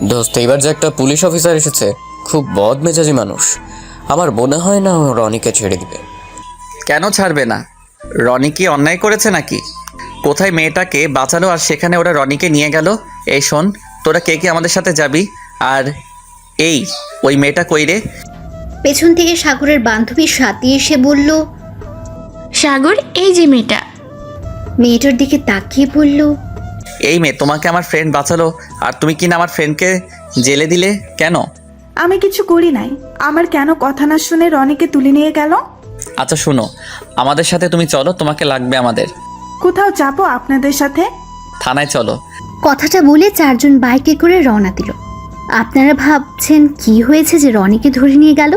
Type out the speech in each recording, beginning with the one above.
দোস্ত, এবার যে একটা পুলিশ অফিসার এসেছে, খুব বদমেজাজি মানুষ। আমার মনে হয় না ও রনিকে ছেড়ে দিবে। কেন ছাড়বে না? রনি কি অন্যায় করেছে নাকি? কোথায় মেয়েটাকে বাঁচালো আর সেখানে ওরা রনিকে নিয়ে গেল। এই শোন, তোরা কে কে আমাদের সাথে যাবি? আর এই, ওই মেয়েটা কই রে? পেছন থেকে সাগরের বান্ধবী স্বাতী এসে বলল। সাগর, এই যে মেয়েটা। মেয়েটার দিকে তাকিয়ে বলল, এই মেয়ে, তোমাকে আমার ফ্রেন্ড বাঁচালো আর তুমি কিনা আমার ফ্রেন্ডকে জেলে দিলে কেন? আমি কিছু করি নাই। আমার কেন কথা না শুনে রনিকে তুলে নিয়ে গেল? আচ্ছা শুনো, আমাদের সাথে তুমি চলো, তোমাকে লাগবে আমাদের। কোথাও যাবো আপনাদের সাথে? থানায় চলো। কথাটা বলে চারজন বাইকে করে রওনা দিল। আপনারা ভাবছেন কি হয়েছে যে রনিকে ধরে নিয়ে গেল?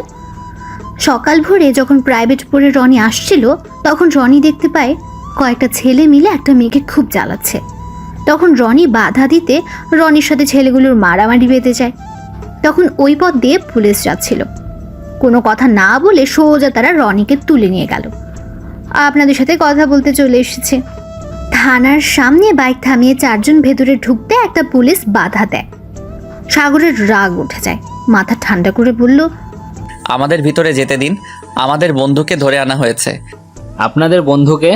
সকাল ভোরে যখন প্রাইভেট পড়ে রনি আসছিল, তখন রনি দেখতে পায় কয়েকটা ছেলে মিলে একটা মেয়েকে খুব জ্বালাচ্ছে। তখন রনি বাধা দিতে রনির সাথে ছেলেগুলোর মারামারি বেঁধে যায়। তখন ওই পথ দিয়ে পুলিশ যাচ্ছিল। কোনো কথা না বলে সোজা তারা রনিকে তুলে নিয়ে গেল। আপনাদের সাথে কথা বলতে চলে এসেছে। থানার সামনে বাইক থামিয়ে চারজন ভেতরে ঢুকতে একটা পুলিশ বাধা দেয়। সাগরের রাগ উঠে যায়, মাথা ঠান্ডা করে বলল, আমাদের ভিতরে যেতে দিন, আমাদের বন্ধুকে ধরে আনা হয়েছে। আপনাদের বন্ধুকে?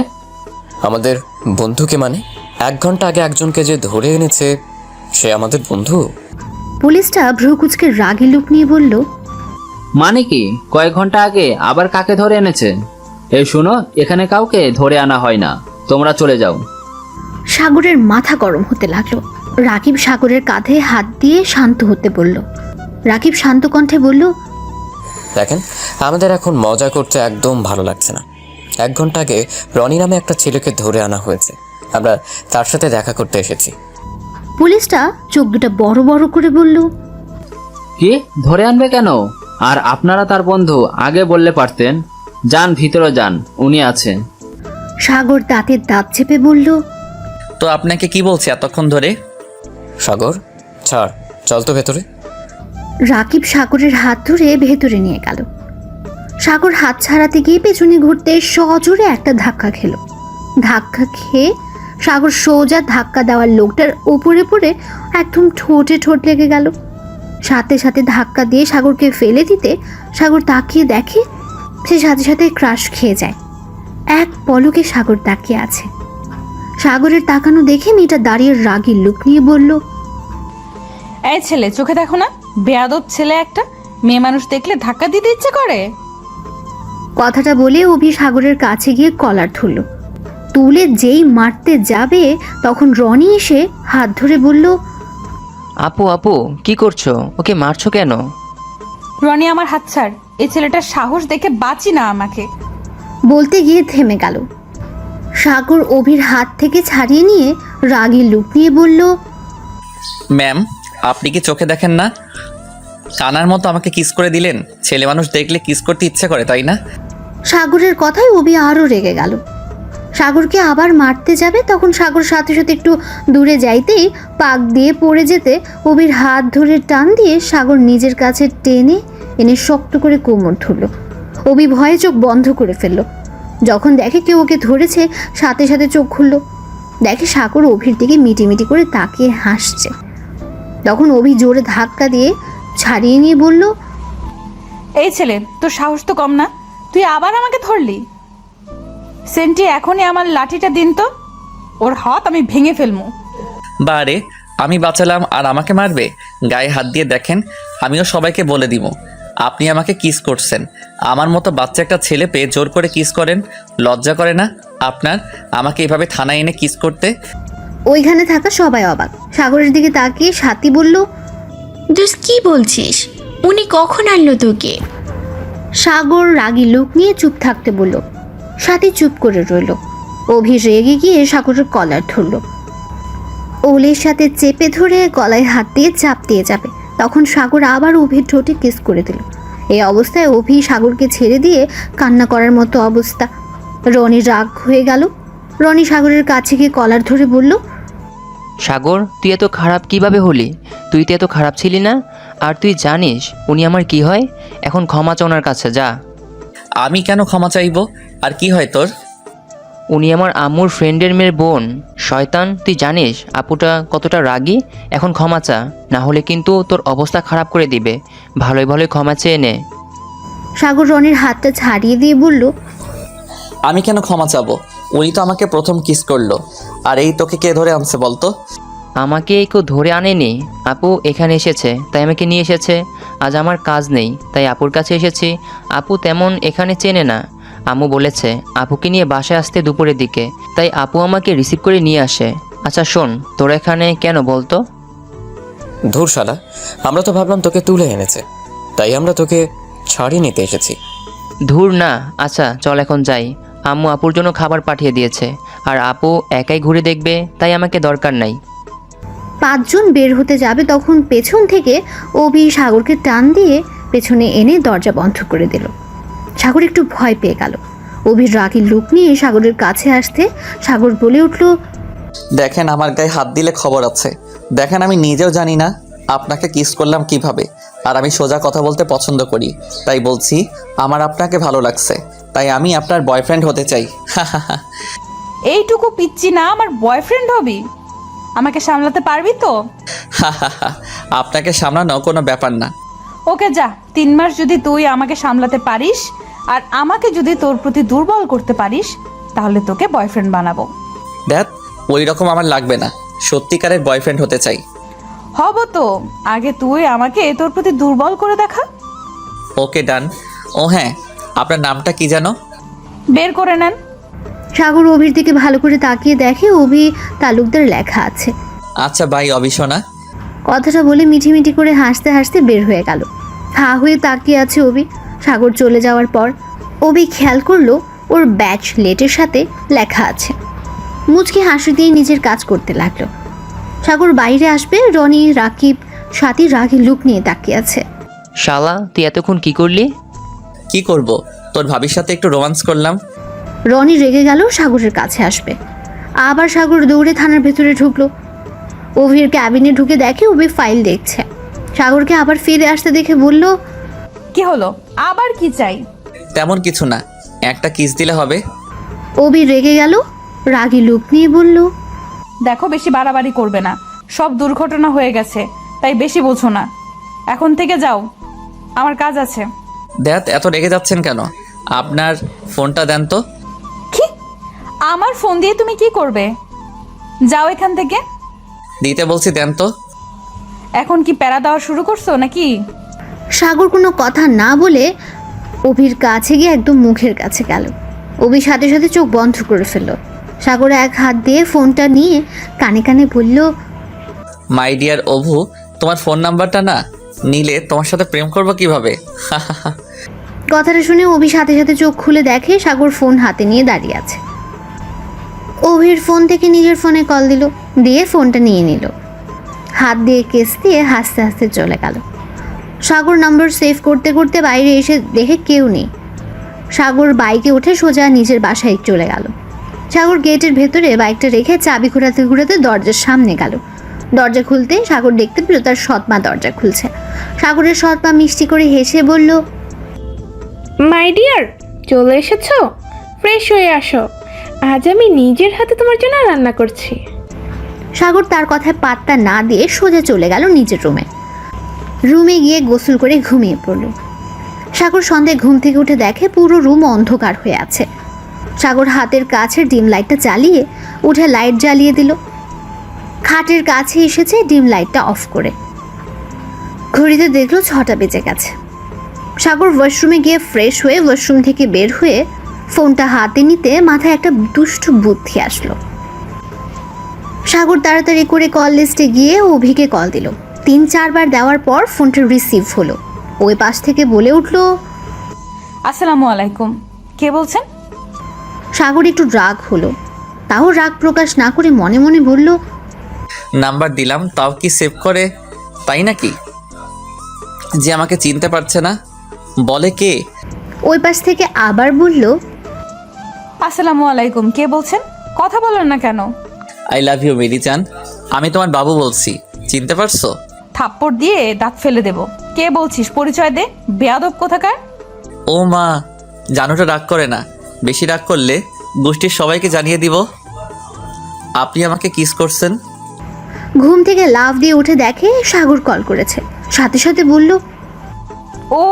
আমাদের বন্ধুকে মানে? 1 ঘন্টা আগে একজনকে যে ধরে এনেছে সে আমাদের বন্ধু? পুলিশটা ভ্রুকুচকে রাগী লুক নিয়ে বলল, মানে কি? কয়েক ঘন্টা আগে আবার কাকে ধরে এনেছে? এই শুনো, এখানে কাউকে ধরে আনা হয় না, তোমরা চলে যাও। সাগরের মাথা গরম হতে লাগলো। রাকিব সাগরের কাঁধে হাত দিয়ে শান্ত হতে বলল। রাকিব শান্ত কণ্ঠে বলল, দেখেন, আমাদের এখন মজা করতে একদম ভালো লাগছে না। 1 ঘন্টা আগে রনি নামে একটা ছেলেকে ধরে আনা হয়েছে, আমরা তার সাথে দেখা করতে এসেছি। পুলিশটা চোখ দুটা বড় বড় করে বলল, কি ধরে আনবে কেন? আর আপনারা তার বন্ধু, আগে বললে পারতেন। যান ভিতরে যান, উনি আছে। সাগর দাঁতের দাঁত চেপে বলল, তো আপনাকে কি বলছি এতক্ষণ ধরে? সাগর, ছাড়, চল তো ভেতরে। রাকিব সাগরের হাত ধরে ভেতরে নিয়ে গেল। সাগর হাত ছাড়াতে গিয়ে পেছনে ঘুরতে সজোরে একটা ধাক্কা খেল। ধাক্কা খেয়ে সাগর সোজা ধাক্কা দেওয়ার লোকটার উপরে পড়ে একদম ঠোঁটে ঠোঁট লেগে গেল। সাথে সাথে ধাক্কা দিয়ে সাগরকে ফেলে দিতে সাগর তাকিয়ে দেখে সে সাথে সাথে ক্রাশ খেয়ে যায়। এক পলকে সাগর তাকিয়ে আছে। সাগরের তাকানো দেখে মেয়েটা দাঁড়িয়ে রাগী লুক নিয়ে বলল, এই ছেলে, চোখে দেখো না, বেয়াদব ছেলে একটা। মেয়ে মানুষ দেখলে ধাক্কা দিতে ইচ্ছে করে। কথাটা বলে অভি সাগরের কাছে গিয়ে কলার ধরল। তুলে যেই মারতে যাবে তখন রনি এসে হাত ধরে বলল, আপু আপু, কি করছো? ওকে মারছো কেন? রনি, আমার হাত ছাড়। এই ছেলেটার সাহস দেখে বাঁচি না আমাকে। বলতে গিয়ে থেমে গেল। সাগর অভির হাত থেকে ছাড়িয়ে নিয়ে রাগী লুক নিয়ে বলল, ম্যাম, আপনি কি চোখে দেখেন না? কানার মতো আমাকে কিস করে দিলেন। ছেলে মানুষ দেখলে কিস করতে ইচ্ছে করে, তাই না? সাগরের কথায় অভি আরও রেগে গেল। সাগরকে আবার মারতে যাবে তখন সাগর সাথে সাথে একটু দূরে যাইতেই পাক দিয়ে পড়ে যেতে অভির হাত ধরে টান দিয়ে সাগর নিজের কাছে টেনে এনে শক্ত করে কোমর ধরল। অভি ভয়ে চোখ বন্ধ করে ফেলল। যখন দেখে কেউ ওকে ধরেছে সাথে সাথে চোখ খুলল, দেখে সাগর অভির দিকে মিটিমিটি করে তাকিয়ে হাসছে। তখন অভি জোরে ধাক্কা দিয়ে ছাড়িয়ে নিয়ে বলল, এই ছেলে, তোর সাহস তো কম না, তুই আবার আমাকে ধরলি। সেন্টি, এখনই আমার লাঠিটা দিন তো, ওর হাত আমি ভেঙে ফেলবো। বারে, আমি বাঁচালাম আর আমাকে মারবে? গায়ে হাত দিয়ে দেখেন, আমিও সবাইকে বলে দিব আপনি আমাকে কিস করছেন। আমার মতো বাচ্চা একটা ছেলে পেয়ে জোর করে কিস করেন, লজ্জা করে না আপনার আমাকে এভাবে থানায় এনে কিস করতে? ওইখানে থাকা সবাই অবাক। সাগরের দিকে তাকিয়ে স্বাতী বলল, দোষ, কি বলছিস? উনি কখন আনলো তোকে? সাগর রাগী লুক নিয়ে চুপ থাকতে বলল। স্বাতী চুপ করে রইল। অভি রেগে গিয়ে সাগরের কলার ধরল। ওলের সাথে চেপে ধরে গলায় হাত দিয়ে চাপ দিয়ে যাবে তখন সাগর আবার অভির ঠোঁটে কিস করে দিল। এই অবস্থায় অভি সাগরকে ছেড়ে দিয়ে কান্না করার মতো অবস্থা। রনি রাগ হয়ে গেল। রনি সাগরের কাছে গিয়ে কলার ধরে বলল, সাগর, তুই এত খারাপ কিভাবে হলি? তুই তো এত খারাপ ছিলি না। আর তুই জানিস উনি আমার কি হয়? এখন ক্ষমা চা ওনার কাছে, যা। আমি কেন ক্ষমা চাইবো? আর কি হয় তোর? উনি আমার আম্মুর ফ্রেন্ডের মেয়ের বোন। শয়তান, তুই জানিস আপুটা কতটা রাগী? এখন ক্ষমা চা, না হলে কিন্তু তোর অবস্থা খারাপ করে দিবে। ভালোই ভালোই ক্ষমা চেয়ে নে। সাগর রনির হাতটা ছাড়িয়ে দিয়ে বলল, আমি কেন ক্ষমা চাবো? উনি তো আমাকে প্রথম কিস করলো। আর এই তোকে কে ধরে আনছে বলতো? আমাকে কেউ ধরে আনেনি, আপু এখানে এসেছে তাই আমাকে নিয়ে এসেছে। আজ আমার কাজ নেই তাই আপুর কাছে এসেছি। আপু তেমন এখানে চেনে না। আম্মু বলেছে আপুকে নিয়ে বাসায় আসতে দুপুরের দিকে, তাই আপু আমাকে রিসিভ করে নিয়ে আসে। আচ্ছা শোন, তোরা এখানে কেন বলতো? ধুর শালা, আমরা তো ভাবলাম তোকে তুলে এনেছে, তাই আমরা তোকে ছাড়িয়ে নিতে এসেছি। ধুর না। আচ্ছা চল এখন যাই। আম্মু আপুর জন্য খাবার পাঠিয়ে দিয়েছে, আর আপু একাই ঘুরে দেখবে, তাই আমাকে দরকার নাই। 5 জন বের হতে যাবে তখন পেছন থেকে অভি সাগরকে টান দিয়ে পেছনে এনে দরজা বন্ধ করে দিল। সাগর একটু ভয় পেয়ে গেল। অভির রাগী লুক নিয়ে সাগরের কাছে আসতে সাগর বলে উঠল, দেখেন আমার গায়ে হাত দিলে খবর আছে। দেখেন আমি নিজেও জানি না আপনাকে কিস করলাম কিভাবে। আর আমি সোজা কথা বলতে পছন্দ করি, তাই বলছি আমার আপনাকে ভালো লাগছে, তাই আমি আপনার বয়ফ্রেন্ড হতে চাই। এইটুকু পিচ্ছি না আমার বয়ফ্রেন্ড হবি? আমাকে সামলাতে পারবি তো? আপনাকে সামলানো কোনো ব্যাপার না। ওকে যা, 3 মাস যদি তুই আমাকে সামলাতে পারিস আর আমাকে যদি তোর প্রতি দুর্বল করতে পারিস, তাহলে তোকে বয়ফ্রেন্ড বানাবো। দেখ, ওই রকম আমার লাগবে না, সত্যিকারের বয়ফ্রেন্ড হতে চাই। হব তো, আগে তুই আমাকে তোর প্রতি দুর্বল করে দেখা। ওকে ডান। ও হ্যাঁ, আপনার নামটা কি যেন? বের করে নেন। সাগর অভির দিকে ভালো করে তাকিয়ে দেখে অভি তালুকদার লেখা আছে। আচ্ছা বাই অবিশনা। কথাটা বলে মিঠিমিঠি করে হাসতে হাসতে বের হয়ে গেল। হা হয়ে তাকিয়ে আছে অভি। সাগর চলে যাওয়ার পর অভি খেয়াল করলো ওর ব্যাচ লেটের সাথে লেখা আছে। মুচকি হাসি দিয়ে নিজের কাজ করতে লাগলো। সাগর বাইরে আসবে, রনি, রাকিব, সাথী রাগী লুক নিয়ে তাকিয়ে আছে। শালা, তুই এতক্ষণ কি করলি? কি করব, তোর ভাবির সাথে একটু রোমান্স করলাম। রনি রেগে গেল সাগরের কাছে আসবে। আবার সাগর দৌড়ে থানার ভেতরে ঢুকলো। অভির ক্যাবিনে ঢুকে দেখে অভি ফাইল দেখছে। সাগরকে আবার ফিরে আসতে দেখে বলল, কি হলো, আবার কি চাই? তেমন কিছু না, একটা কিস দিলে হবে। অভি রেগে গেল, রাগী লুক নিয়ে বলল, দেখো বেশি বাড়াবাড়ি করবে না, সব দুর্ঘটনা হয়ে গেছে, তাই বেশি বোঝো না। এখন থেকে যাও, আমার কাজ আছে। দেখ এত রেগে যাচ্ছেন কেন? আপনার ফোনটা দেন তো। কি? আমার ফোন দিয়ে তুমি কি করবে? যাও এখান থেকে। দিতে বলছি, দেন তো। এখন কি প্যারা দেওয়া শুরু করছো নাকি? সাগর কোনো কথা না বলে অভির কাছে গিয়ে একদম মুখের কাছে গেল। অভির সাথে সাথে চোখ বন্ধ করে ফেলল। সাগর এক হাত দিয়ে ফোনটা নিয়ে কানে কানে বলল, মাই ডিয়ার অভু, তোমার ফোন নাম্বারটা না নিলে তোমার সাথে প্রেম করবো কিভাবে? কথাটা শুনে অভি সাথে সাথে চোখ খুলে দেখে সাগর ফোন হাতে নিয়ে দাঁড়িয়ে আছে। অভির ফোন থেকে নিজের ফোনে কল দিল, দিয়ে ফোনটা নিয়ে নিল। হাত দিয়ে কেস দিয়ে হাসতে হাসতে চলে গেল। সাগর নাম্বার সেভ করতে করতে বাইরে এসে দেখে কেউ নেই। সাগর বাইকে উঠে সোজা নিজের বাসায় চলে গেল। সাগর গেটের ভেতরে বাইকটা রেখে চাবি ঘোরাতে ঘোরাতে দরজার সামনে গেল। দরজা খুলতে সাগর দেখতে পেল তার সৎমা দরজা খুলছে। সাগরের সৎমা মিষ্টি করে হেসে বলল, মাই ডিয়ার, চলে এসেছো? ফ্রেশ হয়ে আসো, আজ আমি নিজের হাতে তোমার জন্য রান্না করছি। সাগর তার কথায় পাত্তা না দিয়ে সোজা চলে গেল নিজের রুমে। রুমে গিয়ে গোসল করে ঘুমিয়ে পড়ল। সাগর সন্ধ্যায় ঘুম থেকে উঠে দেখে পুরো রুম অন্ধকার হয়ে আছে। সাগর হাতের কাছের ডিম লাইটটা জ্বালিয়ে উঠে লাইট জ্বালিয়ে দিল। খাটের কাছে এসেছে ডিম লাইটটা অফ করে। ঘড়িতে দেখলো 6টা বেজে গেছে। সাগর ওয়াশরুমে গিয়ে ফ্রেশ হয়ে ওয়াশরুম থেকে বের হয়ে ফোনটা হাতে নিতে মাথায় একটা দুষ্টু বুদ্ধি আসলো। সাগর তাড়াতাড়ি করে কল লিস্টে গিয়ে অভিকে কল দিল। 3-4 বার দেওয়ার পর ফোনটা রিসিভ হলো। ওই পাশ থেকে বলে উঠলো, আসসালামু আলাইকুম, কে বলছেন? সাগর একটু রাগ হলো, তাও রাগ প্রকাশ না করে মনে মনে বলল, নাম্বার দিলাম তাও কি সেভ করে? তাই নাকি যে আমাকে চিনতে পারছে না? বলে কে? ওই পাশ থেকে আবার বলল, আসসালামু আলাইকুম, কে বলছেন? কথা বলেন না কেন? আই লাভ ইউ মেরি চান, আমি তোমার বাবু বলছি, চিনতে পারছো? থাপ্পড় দিয়ে দাঁত ফেলে দেব। কে বলছিস, পরিচয় দে, বেয়াদব কোথাকার। ও মা, জানুটা রাগ করে না, বেশি রাগ করলে গোষ্ঠীর সবাইকে জানিয়ে দিব আপনি আমাকে কিস করছেন। ঘুম থেকে লাফ দিয়ে উঠে দেখে সাগর কল করেছে, সাথে সাথে বলল, ও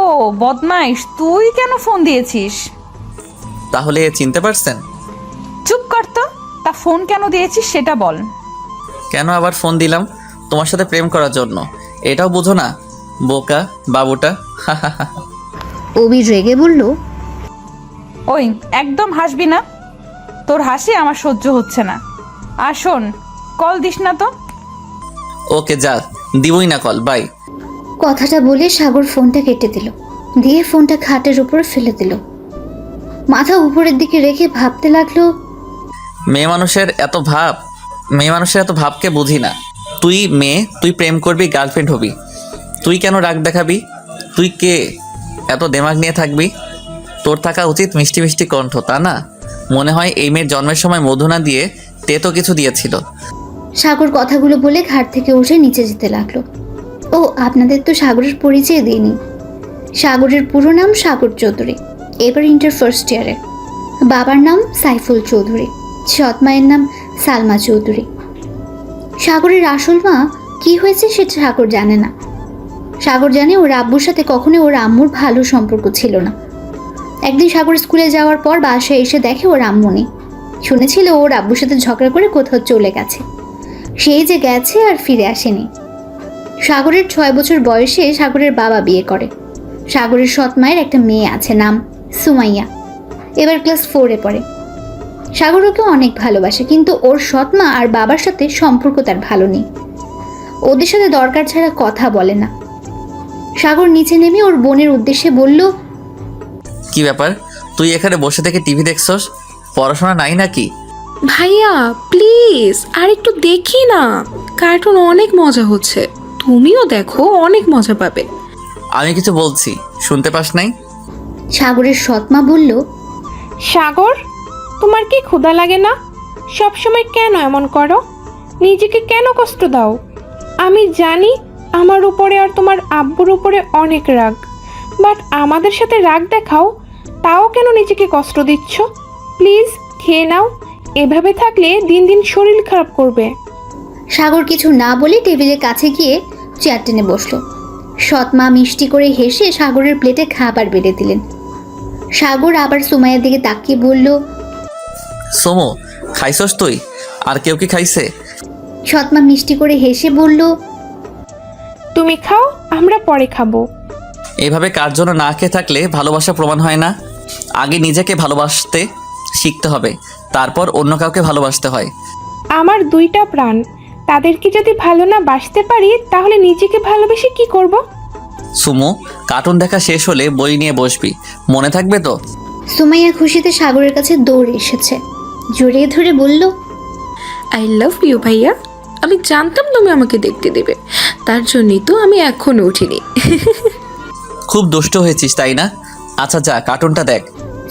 বদমাইশ, তুই কেন ফোন দিয়েছিস? তাহলে চিনতে পারছেন? চুপ কর তো, তা ফোন কেন দিয়েছিস সেটা বল। কেন আবার ফোন দিলাম? তোমার সাথে প্রেম করার জন্য। এটাও বুঝো না বোকা বাবুটা। অবি রেগে বলল, ওই একদম হাসবি না, তোর হাসি আমার সহ্য হচ্ছে না। আর শোন, কল দিস না তো। ওকে যা, দিবই না কল, বাই। কথাটা বলে সাগর ফোনটা কেটে দিল, দিয়ে ফোনটা খাটের উপরে ফেলে দিল। মাথা উপরের দিকে রেখে ভাবতে লাগলো, মেয়ে মানুষের এত ভাবকে বুঝি না। তুই মেয়ে, তুই প্রেম করবি, গার্লফ্রেন্ড হবি, তুই কেন রাগ দেখাবি? তুই কে এত দেমাগ নিয়ে থাকবি? তোর থাকা উচিত মিষ্টি মিষ্টি কণ্ঠ, তা না? মনে হয় এই মেয়ের জন্মের সময় মধু না দিয়ে তেতো কিছু দিয়েছিল। সাগর কথাগুলো বলে ঘাট থেকে উঠে নিচে যেতে লাগলো। ও আপনাদের তো সাগরের পরিচয় দিইনি। সাগরের পুরো নাম সাগর চৌধুরী, এবার ইন্টার ফার্স্ট ইয়ারে। বাবার নাম সাইফুল চৌধুরী, সৎ মায়ের নাম সালমা চৌধুরী। সাগরের আসল মা কি হয়েছে সেটা সাগর জানে না। সাগর জানে ওর আব্বুর সাথে কখনো ওর আম্মুর ভালো সম্পর্ক ছিল না। একদিন সাগর স্কুলে যাওয়ার পর বাসায় এসে দেখে ওর আম্মু নেই। শুনেছিল ওর আব্বুর সাথে ঝগড়া করে কোথাও চলে গেছে। সেই যে গেছে আর ফিরে আসেনি। সাগরের 6 বছর বয়সে সাগরের বাবা বিয়ে করে। সাগরের সৎ মায়ের একটা মেয়ে আছে, নাম সুমাইয়া, এবার ক্লাস 4-এ পড়ে। সাগর ওকে অনেক ভালোবাসে, কিন্তু ওর সৎ মা আর বাবার সাথে সম্পর্ক তার ভালো নেই। ওদের সাথে দরকার ছাড়া কথা বলে না। সাগর নিচে নেমে ওর বোনের উদ্দেশ্যে বলল, কি ব্যাপার, তুই এখানে বসে থেকে টিভি দেখছস? পড়াশোনা নাই নাকি? ভাইয়া প্লিজ আর একটু দেখি না, কার্টুন অনেক মজা হচ্ছে, তুমিও দেখো, অনেক মজা পাবে। আমি কিছু বলছি, শুনতে পাস নাই? সাগরের সৎ মা বলল, সাগর, তোমার কি ক্ষুধা লাগে না? সব সময় কেন এমন করো? নিজেকে কেন কষ্ট দাও? আমি জানি আমার উপরে আর তোমার আব্বুর উপরে অনেক রাগ, বাট আমাদের সাথে রাগ দেখাও, তাও কেন নিজেকে কষ্ট দিচ্ছ? প্লিজ খেয়ে নাও, এভাবে থাকলে দিন দিন শরীর খারাপ করবে। সাগর কিছু না বলে টেবিলের কাছে গিয়ে চেয়ার টেনে বসলো। সৎ মা মিষ্টি করে হেসে সাগরের প্লেটে খাবার বেড়ে দিলেন। সাগর আবার সুমাইয়ার দিকে তাকিয়ে বলল, সোমো, খাইছস তুই? আর কেউ কি খাইছে? সৎ মা মিষ্টি করে হেসে বলল, তুমি খাও, আমরা পরে খাবো। এভাবে কার জন্য না খেয়ে থাকলে ভালোবাসা প্রমাণ হয় না। আগে নিজেকে ভালোবাসতে শিখতে হবে, তারপর অন্য কাউকে ভালোবাসতে হয়। আমার 2টা প্রাণ, তাদেরকে যদি ভালো না বাসতে পারি তাহলে নিজেকে ভালোবেসে কি করব? সুমো, কার্টুন দেখা শেষ হলে বই নিয়ে বসবি, মনে থাকবে তো? সুমাইয়া খুশিতে সাগরের কাছে দৌড়ে এসেছে, জড়িয়ে ধরে বলল, আই লাভ ইউ ভাইয়া, আমি জানতাম তুমি আমাকে দেখতে দেবে, তার জন্যই তো আমি এখনো উঠিনি। খুব দুষ্ট হয়েছিস তাই না? আচ্ছা যা, কার্টুনটা দেখ।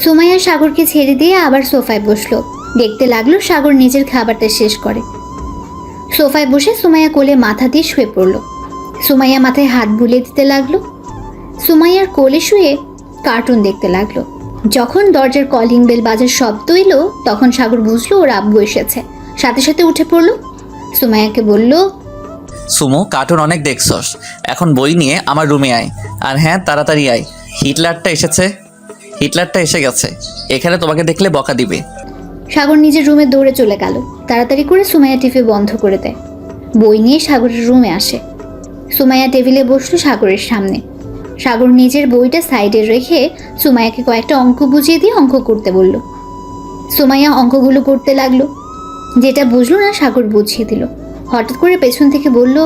সুমাইয়া সাগরকে ছেড়ে দিয়ে আবার সোফায় বসলো। দেখতে লাগলো সাগর নিজের খাবারটা শেষ করে। সোফায় বসে সুমাইয়া কোলে মাথা দিয়ে শুয়ে পড়ল। সুমাইয়া মাথায় হাত বুলিয়ে দিতে লাগলো। সুমাইয়ার কোলে শুয়ে কার্টুন দেখতে লাগলো। যখন দরজার কলিং বেল বাজার শব্দ এলো, তখন সাগর বুঝলো ওর আব্বু এসেছে। সাথে সাথে উঠে পড়লো। সুমাইয়াকে বলল, সুমো, কার্টুন অনেক দেখছস, এখন বই নিয়ে আমার রুমে আয়। আর হ্যাঁ, তাড়াতাড়ি আয়, হিটলারটা এসে গেছে, এখানে তোমাকে দেখলে বকা দিবে। সাগর নিজের রুমে দৌড়ে চলে গেল। তাড়াতাড়ি করে সুমাইয়া টিভি বন্ধ করে দেয়। বই নিয়ে সাগরের রুমে আসে। সুমাইয়া টেবিলে বসলো সাগরের সামনে। সাগর নিজের বইটা সাইডে রেখে সুমাইয়াকে কয়েকটা অঙ্ক বুঝিয়ে দিয়ে অঙ্ক করতে বলল। সুমাইয়া অঙ্কগুলো করতে লাগলো। যেটা বুঝলো না সাগর বুঝিয়ে দিল। হঠাৎ করে পেছন থেকে বলল,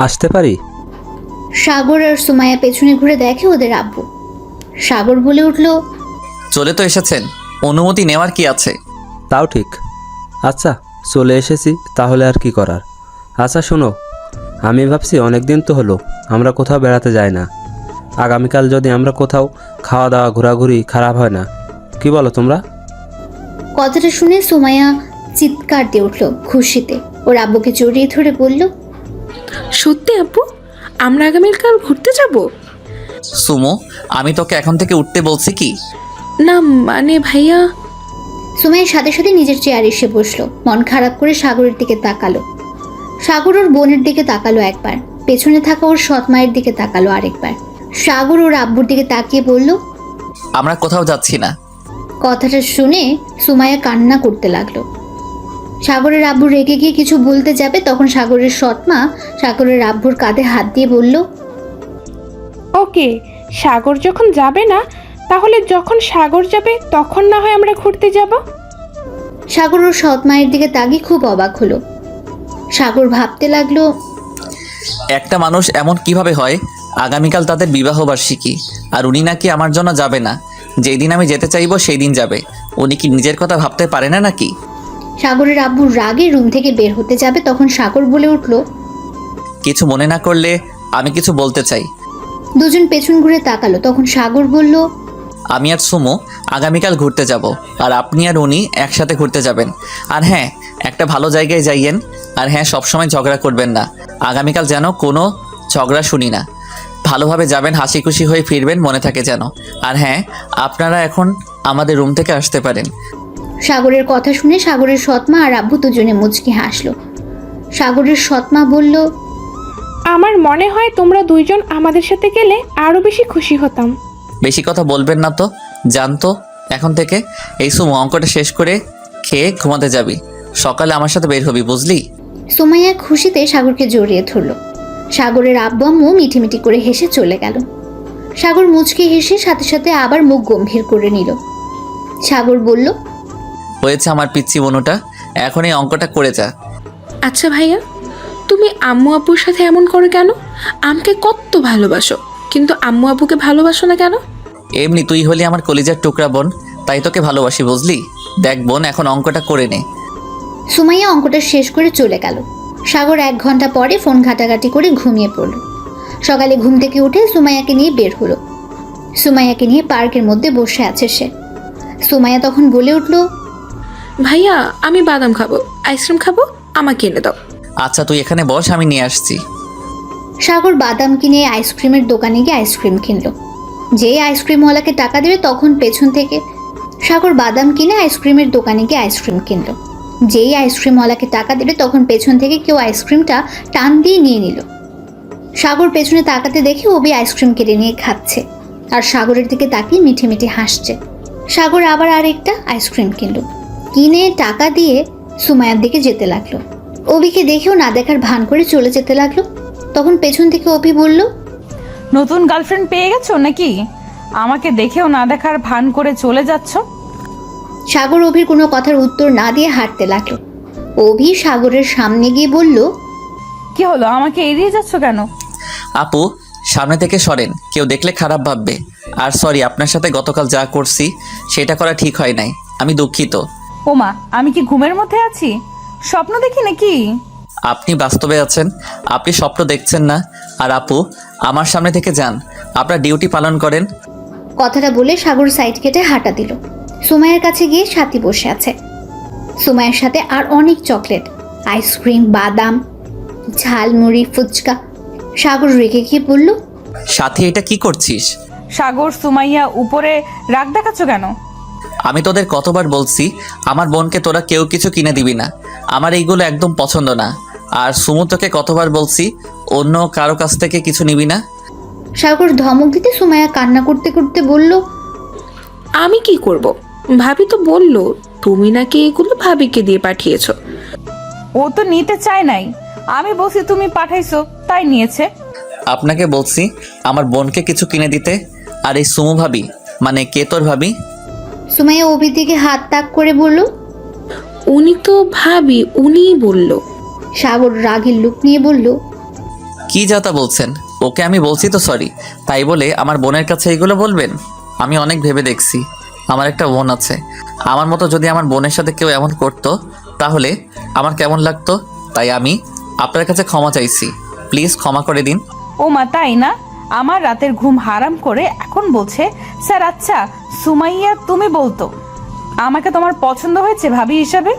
আসতে পারি? সাগর আর সুমাইয়া পেছনে ঘুরে দেখে ওদের আব্বু। সাগর বলে উঠল, চলে তো এসেছেন, অনুমতি নেওয়ার কি আছে? তাও ঠিক। আচ্ছা, চলে এসেছি, তাহলে আর কি করার। আচ্ছা শোনো, আমি ভাবছি অনেক দিন তো হলো আমরা কোথাও বেড়াতে যাই না। আগামীকাল যদি আমরা কোথাও খাওয়া দাওয়া ঘোরাঘুরি খারাপ হয় না, কি বলো তোমরা? কথাটা শুনে সুমাইয়া চিৎকার দিয়ে উঠল খুশিতে। ওর আব্বুকে জড়িয়ে ধরে বলল, সত্যি আপু, আমরা আগামীকাল ঘুরতে যাব? সুমো, আমি তোকে এখন থেকে উঠতে বলছি কি? না মানে ভাইয়া। সুমাইয়ার সাথে সাথে নিজের চেয়ারে এসে বসলো, মন খারাপ করে সাগরের দিকে তাকালো। সাগর ওর বোনের দিকে তাকালো একবার, পেছনে থাকা ওর সৎ মায়ের দিকে তাকালো আরেকবার। সাগর ওর আব্বুর দিকে তাকিয়ে বলল, আমরা কোথাও যাচ্ছি না। কথাটা শুনে সুমাইয়া কান্না করতে লাগলো। সাগরের আব্বু রেগে গিয়ে কিছু বলতে যাবে, তখন সাগরের সৎ মা সাগরের আব্বুর কাঁধে হাত দিয়ে বলল, ওকে, সাগর যখন যাবে না, তাহলে যখন সাগর যাবে তখন না হয় আমরা ঘুরতে যাব। সাগর ওর সৎ মায়ের দিকে তাকিয়ে খুব অবাক হলো। সাগর ভাবতে লাগলো, একটা মানুষ এমন কিভাবে হয়, আগামীকাল তাদের বিবাহ বার্ষিকী আর উনি নাকি আমার জন্য যাবে না। যেই দিন আমি যেতে চাইবো সেই দিন যাবে। উনি কি নিজের কথা ভাবতে পারে না নাকি? সাগরের আব্বু রাগে রুম থেকে বের হতে যাবে, তখন সাগর বলে উঠল, কিছু মনে না করলে আমি কিছু বলতে চাই। দুজন পেছন ঘুরে তাকালো, তখন সাগর বলল, আমি আর সুমু আগামীকাল ঘুরতে যাব, আর আপনি আর উনি একসাথে ঘুরতে যাবেন। আর হ্যাঁ, একটা ভালো জায়গায় যাইয়েন। আর হ্যাঁ, সবসময় ঝগড়া করবেন না। আগামীকাল যেন কোনো ঝগড়া শুনি না। ভালোভাবে যাবেন, হাসি খুশি হয়ে ফিরবেন, মনে থাকে যেন। আর হ্যাঁ, আপনারা এখন আমাদের রুম থেকে আসতে পারেন। সাগরের কথা শুনে সাগরের সৎমা আর আব্বু দুজনে মুচকি হাসলো। সাগরের সৎমা বলল, আমার মনে হয় তোমরা দুইজন আমাদের সাথে গেলে আরো বেশি খুশি হতাম। বেশি কথা বলবেন না তো, জানতো এখন থেকে। এই সুমু, অঙ্কটা শেষ করে খেয়ে ঘুমাতে যাবি, সকালে আমার সাথে বের হবি, বুঝলি? সুমাইয়া খুশিতে সাগরকে জড়িয়ে ধরল। সাগরের আব্বু আম্মু মিটিমিটি করে হেসে চলে গেল। সাগর মুচকি হেসে সাথে সাথে আবার মুখ গম্ভীর করে নিল। সাগর বলল, হয়েছে আমার পিচ্ছি বনুটা, এখন এই অঙ্কটা করে যা। আচ্ছা ভাইয়া, তুমি আম্মু আব্বুর সাথে এমন করো কেন? আমাকে কত ভালোবাসো, কিন্তু আম্মু আব্বুকে ভালোবাসো না কেন? এমনি তুই হলি আমার কলিজার টুকরা বোন, তাই তোকে ভালোবাসি, বুঝলি? দেখ বোন, এখন অঙ্কটা করে নে। সুমাইয়া অঙ্কটা শেষ করে চলে গেল। সাগর 1 ঘন্টা পরে ফোন ঘাটাঘাটি করে ঘুমিয়ে পড়ল। সকালে ঘুম থেকে উঠে সুমাইয়াকে নিয়ে বের হলো। সুমাইয়াকে নিয়ে পার্কের মধ্যে বসে আছে সে। সুমাইয়া তখন বলে উঠল, ভাইয়া, আমি বাদাম খাবো, আইসক্রিম খাবো, আমাকে এনে দাও। আচ্ছা তুই এখানে বস, আমি নিয়ে আসছি। সাগর বাদাম কিনে আইসক্রিমের দোকানে গিয়ে আইসক্রিম কিনলো। যেই আইসক্রিমওয়ালাকে টাকা দেবে, তখন পেছন থেকে সাগর বাদাম কিনে আইসক্রিমের দোকানে গিয়ে আইসক্রিম কিনলো। যেই আইসক্রিমওয়ালাকে টাকা দেবে, তখন পেছন থেকে কেউ আইসক্রিমটা টান দিয়ে নিয়ে নিল। সাগর পেছনে তাকাতে দেখে ওবি আইসক্রিম কেড়ে নিয়ে খাচ্ছে আর সাগরের দিকে তাকিয়ে মিঠে মিঠে হাসছে। সাগর আবার আরেকটা আইসক্রিম কিনলো, কিনে টাকা দিয়ে সুমাইয়ার দিকে যেতে লাগলো। অবিকে দেখেও না দেখার ভান করে চলে যেতে লাগলো। তখন পেছন থেকে অপি বলল, নতুন গার্লফ্রেন্ড পেয়ে গেছো নাকি? আমাকে দেখেও না দেখার ভান করে চলে যাচ্ছ। সাগর অভির কোনো কথার উত্তর না দিয়ে হাঁটতে লাগলো। অভি সাগরের সামনে গিয়ে বলল, কি হলো, আমাকে এড়িয়ে যাচ্ছ কেন? আপু, সামনে থেকে সরেন, কেউ দেখলে খারাপ ভাববে। আর সরি, আপনার সাথে গতকাল যা করছি সেটা করা ঠিক হয় নাই, আমি দুঃখিত। ওমা, আমি কি ঘুমের মধ্যে আছি? স্বপ্ন দেখি নাকি? আপনি বাস্তবে আছেন, আপনি স্বপ্ন দেখছেন না। আর আপু, আমার সামনে থেকে যান, আপনার ডিউটি পালন করেন। কথাটা বলে সাগর সাইড কেটে হাঁটা দিল। সুমাইয়ার কাছে গিয়ে সাথী বসে আছে। সুমাইয়ার সাথে আর অনেক চকলেট, আইসক্রিম, বাদাম, ঝালমুড়ি, ফুচকা। সাগর রেগে গিয়ে বলল, সাথে এটা কি করছিস? সাগর, সুমাইয়া, উপরে রাগ দেখাচ্ছ কেন? আমি তোদের কতবার বলছি আমার বোনকে তোরা কেউ কিছু কিনে দিবি না, আমার এইগুলো একদম পছন্দ না। আর সুমু, তোকে কতবার বলছি অন্য কারো কাছ থেকে কিছু নিবি না। সাগর ধমক দিতে সুমাইয়া কান্না করতে করতে বলল, আমি কি করব? ভাবি তো বললো তুমি নাকি এগুলো ভাবিকে দিয়ে পাঠিয়েছো। ও তো নিতে চায় নাই, আমি বলছি তুমি পাঠাইছো তাই নিয়েছে। আপনাকে বলছি আমার বোনকে কিছু কিনে দিতে। আর এই সুমু ভাবি মানে কে তোর ভাবি? সুমাইয়া অভির দিকে হাত তাক করে বলল, উনি তো ভাবি, উনিই বললো। সাগর রাগের লুক নিয়ে বলল, কি যাতা বলছেন? ওকে আমি বলছি তো সরি, তাই বলে আমার বোনের কাছে এইগুলো বলবেন? আমি অনেক ভেবে দেখছি, আমার একটা বোন আছে। আমার মতো যদি আমার বোনের সাথে কেউ এমন করতো তাহলে আমার কেমন লাগতো। তাই আমি আপনার কাছে ক্ষমা চাইছি, প্লিজ ক্ষমা করে দিন। ওমা, তাই না? আমার রাতের ঘুম হারাম করে এখন বলছে স্যার। আচ্ছা সুমাইয়া, তুমি বলতো আমাকে তোমার পছন্দ হয়েছে ভাবি হিসাবে?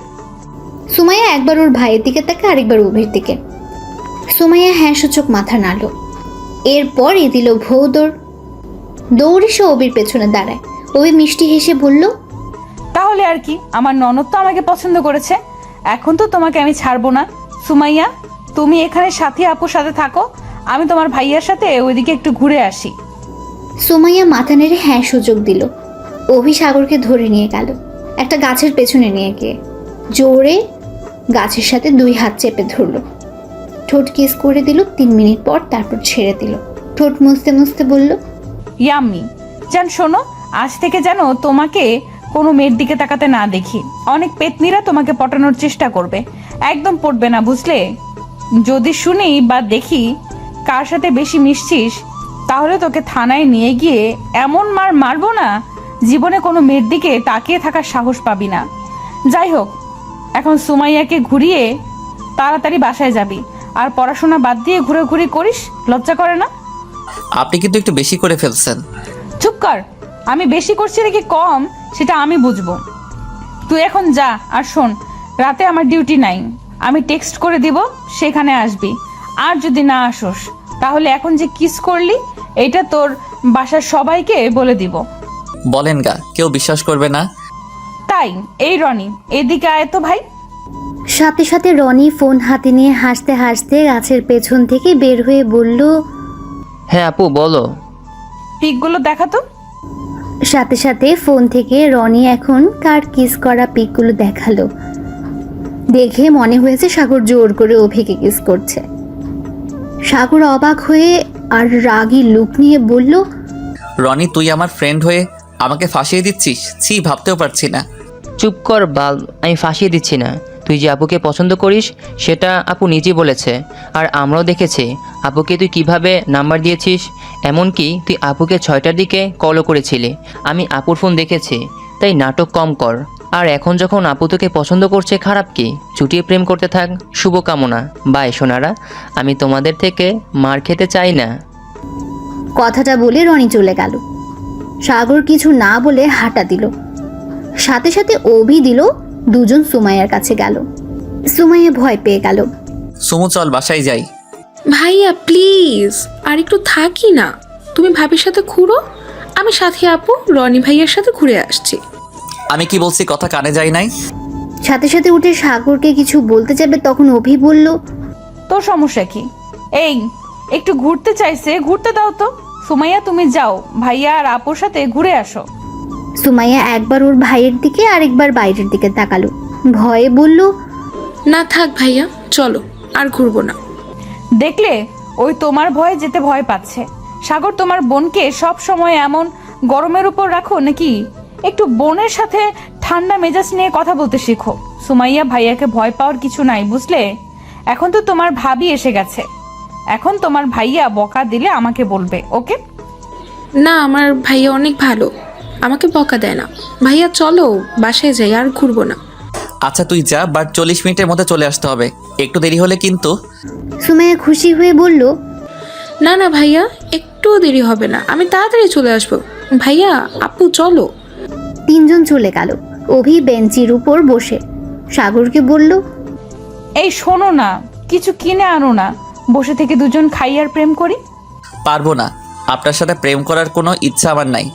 সুমাইয়া একবার ওর ভাইয়ের দিকে তাকে, আরেকবার অভির দিকে। সুমাইয়া হ্যাঁ সূচক মাথা নাড়ল। এরপরই দিল ভৌ দৌড়। দৌড়ে সে অভির পেছনে দাঁড়ায়। অভি মিষ্টি হেসে বলল, তাহলে তাহলে আর কি, আমার ননদ তো আমাকে পছন্দ করেছে, এখন তো তোমাকে আমি ছাড়বো না। সুমাইয়া, তুমি এখানে সাথী আপুর সাথে থাকো, আমি তোমার ভাইয়ার সাথে ওইদিকে একটু ঘুরে আসি। সুমাইয়া মাথা নেড়ে হ্যাঁ সুযোগ দিল। অভি সাগরকে ধরে নিয়ে গেল একটা গাছের পেছনে নিয়ে গিয়ে জোরে গাছের সাথে 2 হাত চেপে ধরলো। ঠোঁট কিস করে দিল 3 মিনিট পর, তারপর ছেড়ে দিল। ঠোঁট মুছতে মুছতে বলল, ইয়াম্মি জান শোনো, আজ থেকে যেন তোমাকে কোনো মেয়ের দিকে তাকাতে না দেখি। অনেক পেতনিরা তোমাকে পটানোর চেষ্টা করবে, একদম পড়বে না বুঝলে। যদি শুনি বা দেখি কার সাথে বেশি মিশছিস, তাহলে তোকে থানায় নিয়ে গিয়ে এমন মার মারবো না, জীবনে কোনো মেয়ের দিকে তাকিয়ে থাকার সাহস পাবি না। যাই হোক, এখন সুমাইয়াকে ঘুরিয়ে তাড়াতাড়ি বাসায় যাবি, আর পড়াশোনা বাদ দিয়ে ঘুরে করিস, লজ্জা করে না? আপনি কিন্তু একটু বেশি করে ফেলছেন। চুপ কর, আমি বেশি করছি নাকি কম সেটা আমি বুঝবো। তুই এখন যা, আর শোন, রাতে আমার ডিউটি নাই, আমি টেক্সট করে দিব, সেখানে আসবি। আর যদি না আসোস, তাহলে এখন যে কিস করলি এটা তোর বাসার সবাইকে বলে দিব। বলেন গা, কেউ বিশ্বাস করবে না। তাই এই রনি, এদিকে আয় তো ভাই। সাথে সাথে রনি ফোন হাতে নিয়ে হাসতে হাসতে গাছের পেছন থেকে বের হয়ে বলল, হ্যাঁ আপু বলো। পিকগুলো দেখাতো। সাথে সাথে ফোন থেকে রনি এখন কার কিস করা পিকগুলো দেখালো। দেখে মনে হয়েছে সাগর জোর করে অভিকে কিস করছে। সাগর অবাক হয়ে আর রাগী লুক নিয়ে বলল, রনি, তুই আমার ফ্রেন্ড হয়ে আমাকে ফাঁসিয়ে দিচ্ছিস? ছি, ভাবতেও পারছি না। চুপ কর বাল, আমি ফাঁসিয়ে দিচ্ছি না। তুই যে আপুকে পছন্দ করিস সেটা আপু নিজেই বলেছে, আর আমরাও দেখেছি আপুকে তুই কিভাবে নাম্বার দিয়েছিস। এমনকি তুই আপুকে 6টার দিকে কলও করেছিলি, আমি আপুর ফোন দেখেছি। তাই নাটক কম কর। আর এখন যখন আপু তোকে পছন্দ করছে, খারাপ কি? চুটিয়ে প্রেম করতে থাক। শুভকামনা। বাই সোনারা, আমি তোমাদের থেকে মার খেতে চাই না। কথাটা বলে রনি চলে গেল। সাগর কিছু না বলে হাঁটা দিল। সাথে সাথে অভি দিল। দুজন সুমাইয়ার কাছে গেল। সুমাইয়া ভয় পেয়ে গেল। সুমু চল বাসায় যাই। ভাইয়া প্লিজ আর একটু থাকি না, তুমি ভাবির সাথে ঘুরো, আমি সাথী আপু রনি ভাইয়ার সাথে ঘুরে আসছি। আমি কি বলছি কথা কানে যায় নাই? সাথে সাথে উঠে সাগরকে কিছু বলতে যাবে, তখন অভি বলল, তোর সমস্যা কি? এই একটু ঘুরতে চাইছে, ঘুরতে দাও তো। সুমাইয়া তুমি যাও, ভাইয়া আর আপুর সাথে ঘুরে আসো। সুমাইয়া একবার ওর ভাইয়ের দিকে আরেকবার বাইরের দিকে তাকালো। ভয়ে বলল, না থাক ভাইয়া, চলো আর ঘুরবো না। দেখলে, ওই তোমার ভয়ে যেতে ভয় পাচ্ছে। সাগর, তোমার বোনকে সব সময় এমন গরমের উপর রাখো নাকি? একটু বোনের সাথে ঠান্ডা মেজাজ নিয়ে কথা বলতে শিখো। সুমাইয়া, ভাইয়াকে ভয় পাওয়ার কিছু নাই বুঝলে। এখন তো তোমার ভাবি এসে গেছে, এখন তোমার ভাইয়া বকা দিলে আমাকে বলবে, ওকে? না, আমার ভাইয়া অনেক ভালো, আমাকে বকা দেয় না। ভাইয়া চলো বাসায় যাই, আর ঘুরবো না। আচ্ছা তুই যা, বাট 40 মিনিটের মধ্যে চলে আসতে হবে, একটু দেরি হলে কিন্তু। সুমাইয়া খুশি হয়ে বলল, না না ভাইয়া, একটুও দেরি হবে না, আমি তাড়াতাড়ি চলে আসবো। ভাইয়া আপু চলো। 3 জন চলে গেল। অভি বেঞ্চির উপর বসে সাগরকে বলল, এই শোনো না, কিছু কিনে আনো না, বসে থেকে দুজন খাই আর প্রেম করি। পারবো না, আপনার সাথে প্রেম করার কোনো ইচ্ছা আমার নাই।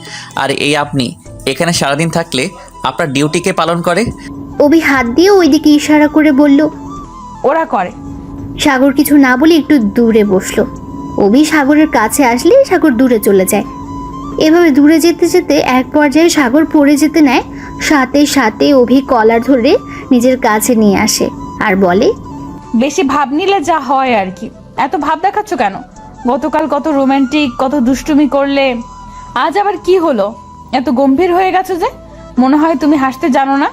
আর এই আপনি এখানে সারাদিন থাকলে আপনার ডিউটিকে পালন করে। অভি হাত দিয়ে ওইদিকে ইশারা করে বলল, ওরা করে। সাগর কিছু না বলে একটু দূরে বসলো। অভি সাগরের কাছে আসলে সাগর দূরে চলে যায়। এভাবে দূরে যেতে যেতে এক পর্যায়ে সাগর পড়ে যেতে নেয়। সাথে সাথে অভি কলার ধরে নিজের কাছে নিয়ে আসে আর বলে, বেশি ভাব নিলে যা হয় আর কি। এত ভাব দেখাচ্ছ কেন? গতকাল কত রোমান্টিক, কত দুষ্টুমি করলে, আজ আবার কি হলো? এত গম্ভীর হয়ে গেছো যে, মনে হয় তুমি হাসতে জানো না।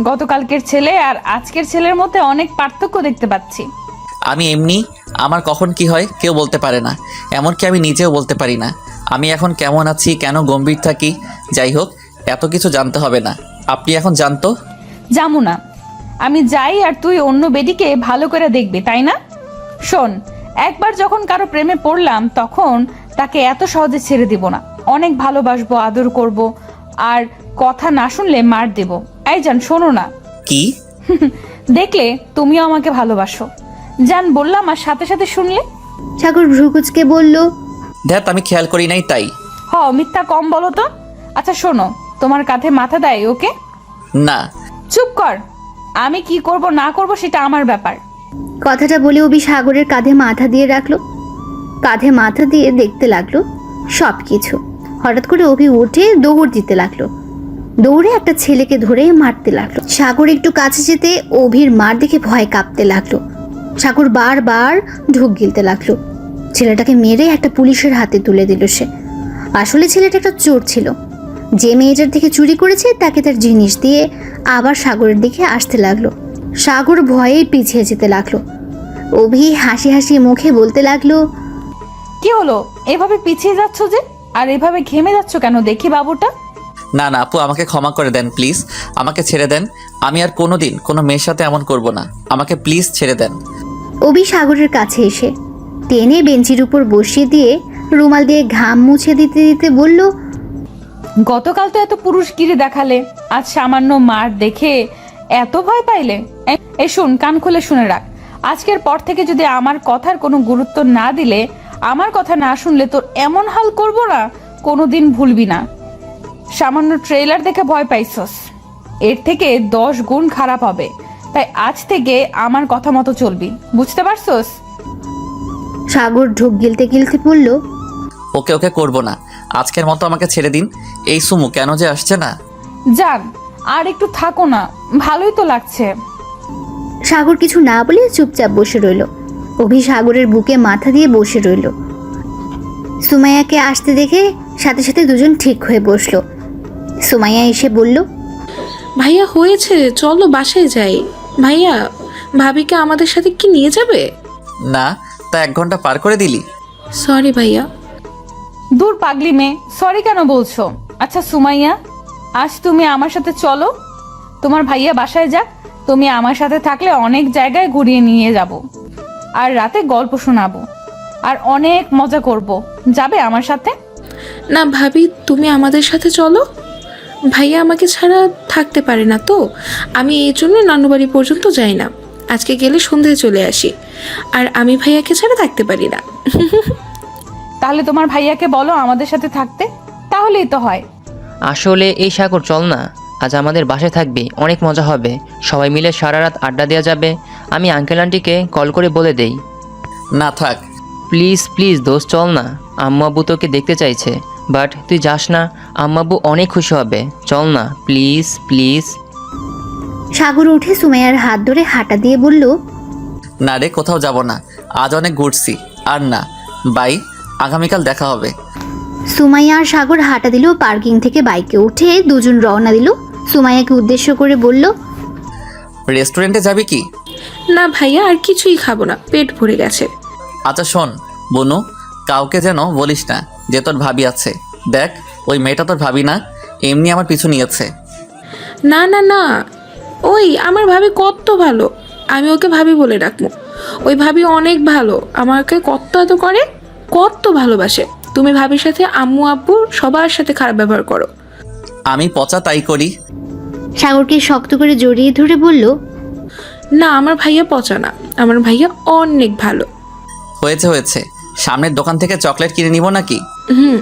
গতকালকের ছেলে আর আজকের ছেলের মধ্যে অনেক পার্থক্য দেখতে পাচ্ছি। আমি এমনি, আমার কখন কি হয় কেউ বলতে পারে না, এমনকি আমি নিজেও বলতে পারি না আমি এখন কেমন আছি, কেন গম্ভীর থাকি। যাই হোক, এত কিছু জানতে হবে না, আপনি এখন জানতো। জামু না, আমি যাই আর তুই অন্য বেডিকে ভালো করে দেখবি, তাই না? শোন, একবার যখন কারো প্রেমে পড়লাম তখন তাকে এত সহজে ছেড়ে দিব না। অনেক ভালোবাসবো, আদর করব, আর কথা না শুনলে মার দেব। এই জান শোনো না। কি? দেখলে তুমিও আমাকে ভালোবাসো, জান বললাম, আর সাথে সাথে শুনলে। সাগর ভ্রুকুচকে বলল, ধ্যাত, আমি খেয়াল করি নাই তাই। মিথ্যা কম বলো তো। আচ্ছা শোনো, তোমার কাঁধে মাথা দেয় ওকে? না। চুপ কর, আমি কি করব না করব সেটা আমার ব্যাপার। কথাটা বলে অভি সাগরের কাঁধে মাথা দিয়ে রাখলো। কাঁধে মাথা দিয়ে দেখতে লাগলো সব কিছু। হঠাৎ করে অভি উঠে দৌড় দিতে লাগলো। দৌড়ে একটা ছেলেকে ধরে মারতে লাগলো। সাগর একটু কাছে যেতে অভির মার দেখে ভয় কাঁপতে লাগলো। সাগর বারবার ঢোক গিলতে লাগলো। ছেলেটাকে মেরে একটা পুলিশের হাতে তুলে দিল সে। আসলে ছেলেটা একটা চোর ছিল, যে মেয়েটার থেকে চুরি করেছে তাকে তার জিনিস দিয়ে আবার সাগরের দিকে আসতে লাগলো। সাগর ভয়েই পিছিয়ে যেতে লাগলো। অভি হাসি হাসি মুখে বলতে লাগলো, কি হলো, এভাবে পিছিয়ে যাচ্ছ যে, আর এভাবে ঘেমে যাচ্ছ কেন দেখি বাবুটা? না না আপু, আমাকে ক্ষমা করে দেন প্লিজ, আমাকে ছেড়ে দেন। আমি আর কোনোদিন কোনো মেয়ের সাথে এমন করব না, আমাকে প্লিজ ছেড়ে দেন। অভি সাগরের কাছে এসে টেনে বেঞ্চির উপর বসিয়ে দিয়ে রুমাল দিয়ে ঘাম মুছে দিতে দিতে বলল, গতকাল তো এত পুরুষগিরি দেখালে, আজ সামান্য মার দেখে এত ভয় পাইলে? এই শুন, কান খুলে শুনে রাখ, আজকের পর থেকে যদি আমার কথার কোনো গুরুত্ব না দিলে, আমার কথা না শুনলে তোর এমন হাল করব না, কোনোদিন ভুলবি না। সামান্য ট্রেলার দেখে ভয় পাইছস, এর থেকে 10 গুণ খারাপ হবে। তাই আজ থেকে আমার কথা মতো চলবি, বুঝতে পারছস? সাগর ঢোক গিলতে গিলতে বলল, ওকে ওকে করব না, আজকের মতো আমাকে ছেড়ে দিন। এই সুমু কেন যে আসছে না। যান, আর একটু থাকো না, ভালোই তো লাগছে। সাগর কিছু না বলে চুপচাপ বসে রইল। অভি সাগরের বুকে মাথা দিয়ে বসে রইল। সুমাইয়াকে আসতে দেখে সাথে সাথে দুজন ঠিক হয়ে বসলো। সুমাইয়া এসে বলল, ভাইয়া হয়েছে, চলো বাসায় যাই। ভাইয়া, ভাবিকে আমাদের সাথে কি নিয়ে যাবে? না, তা 1 ঘন্টা পার করে দিলি। সরি ভাইয়া। দূর পাগলি মেয়ে, সরি কেন বলছো? আচ্ছা সুমাইয়া, আজ তুমি আমার সাথে চলো, তোমার ভাইয়া বাসায় যাক, তুমি আমার সাথে থাকলে অনেক জায়গায় ঘুরিয়ে নিয়ে যাব, আর রাতে গল্প শোনাবো, আর অনেক মজা করব। যাবে আমার সাথে? না ভাবি, তুমি আমাদের সাথে চলো। ভাইয়া আমাকে ছাড়া থাকতে পারে না তো, আমি এই জন্য নানুবাড়ি পর্যন্ত যাই না। আজকে গেলে সন্ধ্যায় চলে আসি, আর আমি ভাইয়াকে ছাড়া থাকতে পারি না। তাহলে তোমার ভাইয়াকে বলো আমাদের সাথে থাকতে, তাহলেই তো হয়। আসলে এই সাগর চল না, আজ আমাদের বাসায় থাকবি, অনেক মজা হবে, সবাই মিলে সারা রাত আড্ডা দেওয়া যাবে। আমি আঙ্কেল আন্টিকে কল করে বলে দেই। না থাক। প্লিজ প্লিজ দোস্ত চল না, আম্মু আব্বু তোকে দেখতে চাইছে, বাট তুই যাস না, আম্মু আব্বু অনেক খুশি হবে, চল না প্লিজ প্লিজ। সাগর উঠে সুমাইয়ার হাত ধরে হাঁটা দিয়ে বলল, না রে, কোথাও যাব না, আজ অনেক ঘুরছি। আর না, বাই, আগামীকাল দেখা হবে। সুমাইয়া আর সাগর হাঁটা দিল। পার্কিং থেকে বাইকে উঠে দুজন রওনা দিল। সুমাইয়াকে উদ্দেশ্য করে বলল, রেস্টুরেন্টে যাবি কি? না ভাইয়া, আর কিছুই খাবো না, পেট ভরে গেছে। আচ্ছা শোন বনু, কাউকে যেন বলিস না যে তোর ভাবি আছে। দেখ, ওই মেয়েটা তোর ভাবি না, এমনি আমার পিছু নিয়েছে। না না না, ওই আমার ভাবি কত ভালো, আমি ওকে ভাবি বলে ডাকবো। ওই ভাবি অনেক ভালো, আমাকে কত এত করে, কত ভালোবাসে। তুমি ভাবির সাথে আম্মু আব্বু সবার সাথে খারাপ ব্যবহার করো। আমি পচা তাই করি। সাগরকে শক্ত করে জড়িয়ে ধরে বলল, না, আমার ভাইয়া পচা না, আমার ভাইয়া অনেক ভালো। হয়েছে হয়েছে, সামনের দোকান থেকে চকলেট কিনে নিব নাকি? হুম।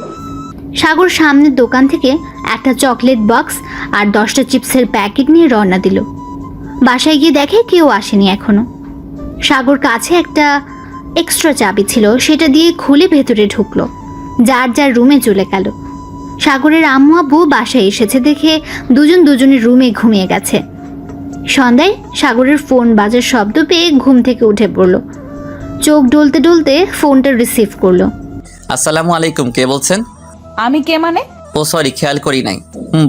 সাগর সামনের দোকান থেকে একটা চকলেট বক্স আর 10টা চিপসের প্যাকেট নিয়ে রওনা দিল। বাসায় গিয়ে দেখে কেউ আসেনি এখনো। সাগর কাছে একটা এক্সট্রা চাবি ছিল, সেটা দিয়ে খুলে ভেতরে ঢুকলো। যার যার রুমে চলে গেল। সাগরের আম্মু আব্বু বাসায় এসেছে দেখে দুজন দুজনের রুমে ঘুমিয়ে গেছে। সন্ধ্যায় সাগরের ফোন বাজার শব্দ পেয়ে ঘুম থেকে উঠে পড়ল। চোখ ডলতে ডলতে ফোনটা রিসিভ করলো। আসসালামু আলাইকুম, কে বলছেন? আমি কে মানে? ও সরি, খেয়াল করি নাই।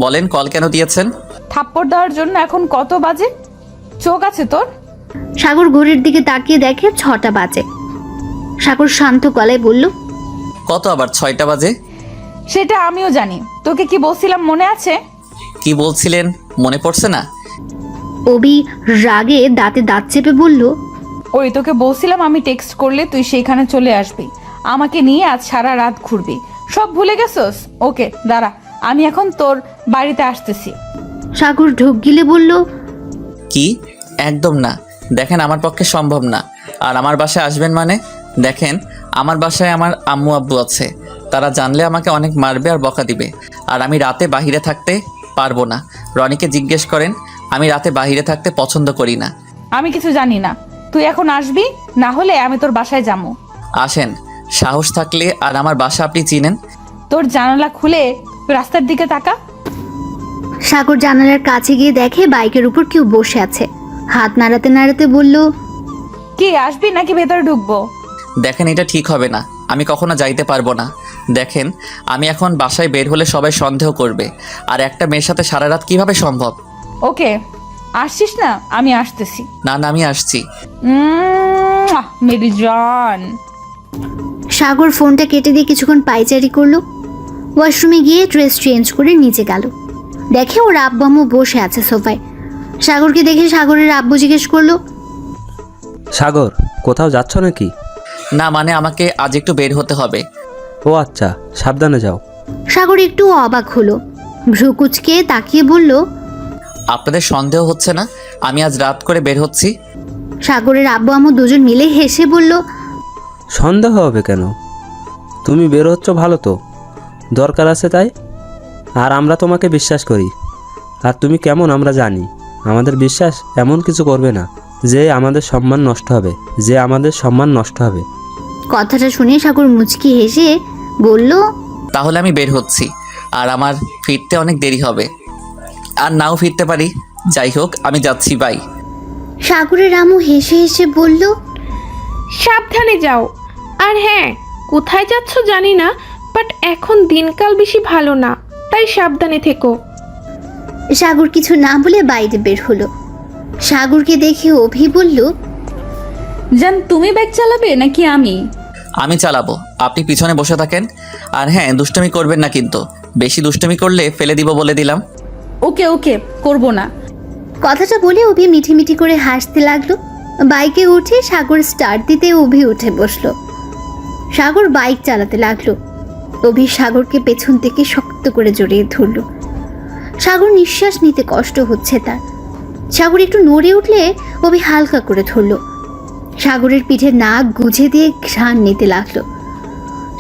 বলেন, কল কেন দিয়েছেন? থাপ্পড় দেওয়ার জন্য। এখন কত বাজে? চোখ আছে তোর? সাগর ঘড়ির দিকে তাকিয়ে দেখে 6টা বাজে। সাগর শান্ত গলায় বলল, কত আবার 6টা বাজে? সেটা আমিও জানি, তোকে কি বলছিলাম মনে আছে? কি বলছিলেন মনে পড়ছে না? অবি রাগে দাঁতে দাঁত চেপে বলল, ওই তোকে বলছিলাম আমি টেক্সট করলে তুই সেইখানে চলে আসবি, আমাকে নিয়ে আজ সারা রাত ঘুরবি, সব ভুলে গেছস? ওকে দাঁড়া, আমি এখন তোর বাড়িতে আসতেছি। সাগর ঢোক গিলে বলল, কি? একদম না, দেখেন আমার পক্ষে সম্ভব না। আর আমার বাসায় আসবেন মানে? দেখেন, আমার বাসায় আমার আম্মু আব্বু আছে, তারা জানলে আমাকে অনেক মারবে আর বকা দিবে, আর আমি রাতে বাহিরে থাকতে পারবো না। রনিকে জিজ্ঞেস করেন, আমি রাতে বাইরে থাকতে পছন্দ করি না। আমি কিছু জানি না, তুই এখন আসবি, না হলে আমি তোর বাসায় যাবো। আসেন, সাহস থাকলে। আর আমার বাসা আপনি চিনেন? তোর জানালা খুলে রাস্তার দিকে তাকা। সাগর জানালার কাছে গিয়ে দেখে বাইকের উপর কেউ বসে আছে। হাত নাড়াতে নাড়াতে বলল, কি আসবি নাকি ভেতরে ঢুকবো? দেখেন, এটা ঠিক হবে না। আমি কখনো যাইতে পারবো না। দেখেন, আমি এখন বাসায় বের হলে সবাই সন্দেহ করবে। আর একটা মেয়ের সাথে সারা রাত কিভাবে সম্ভব? ওকে, আসছিস না? আমি আসতেছি। না না, আমি আসছি। মেরি জান। সাগর ফোনটা কেটে দিয়ে কিছুক্ষণ পায়চারি করলো। ওয়াশরুমে গিয়ে ড্রেস চেঞ্জ করে নিচে গেল। দেখে ওর আব্বু আম্মু বসে আছে সোফায়। সাগরকে দেখে সাগরের আব্বু জিজ্ঞেস করলো, সাগর, কোথাও যাচ্ছ নাকি? না মানে আমাকে আজ একটু বের হতে হবে। ও আচ্ছা, সাবধানে যাও। সাগর একটু অবাক হলো, ভ্রু কুচকে তাকিয়ে বলল, আপনাদের সন্দেহ হচ্ছে না আমি আজ রাত করে বের হচ্ছি? সাগরের আব্বু আম্মু দুজন মিলে হেসে বলল, সন্দেহ হবে কেন? তুমি বের হচ্ছ ভালো তো, দরকার আছে তাই। আর আমরা তোমাকে বিশ্বাস করি। আর তুমি কেমন আমরা জানি। আমাদের বিশ্বাস এমন কিছু করবে না যে আমাদের সম্মান নষ্ট হবে। কথাটা শুনে সাগর মুচকি হেসে বলল, তাহলে আমি বের হচ্ছি। আর আমার ফিরতে অনেক দেরি হবে, আর নাও ফিরতে পারি। যাই হোক, আমি যাচ্ছি, বাই। সাগরের আম্মু হেসে হেসে বলল, সাবধানে যাও। আর হ্যাঁ, কোথায় যাচ্ছ জানি না, বাট এখন দিনকাল বেশি ভালো না, তাই সাবধানে থেকো। সাগর কিছু না বলে বাইরে বের হলো। সাগরকে দেখে অভি বলল, জান, তুমি বাইক চালাবে নাকি আমি? আমি চালাবো, আপনি পিছনে বসে থাকেন। আর হ্যাঁ, দুষ্টুমি করবেন না কিন্তু। বেশি দুষ্টুমি করলে ফেলে দিব বলে দিলাম। ওকে ওকে, করবো না। কথাটা বলে অভি মিঠি মিঠি করে হাসতে লাগলো। বাইকে উঠে সাগর স্টার্ট দিতে অভি উঠে বসলো। সাগর বাইক চালাতে লাগলো। অভি সাগরকে পেছন থেকে শক্ত করে জড়িয়ে ধরলো। সাগর নিঃশ্বাস নিতে কষ্ট হচ্ছে তার। সাগর একটু নড়ে উঠলে অভি হালকা করে ধরলো। সাগরের পিঠে নাক গুজে দিয়ে ঘ্রাণ নিতে লাগলো।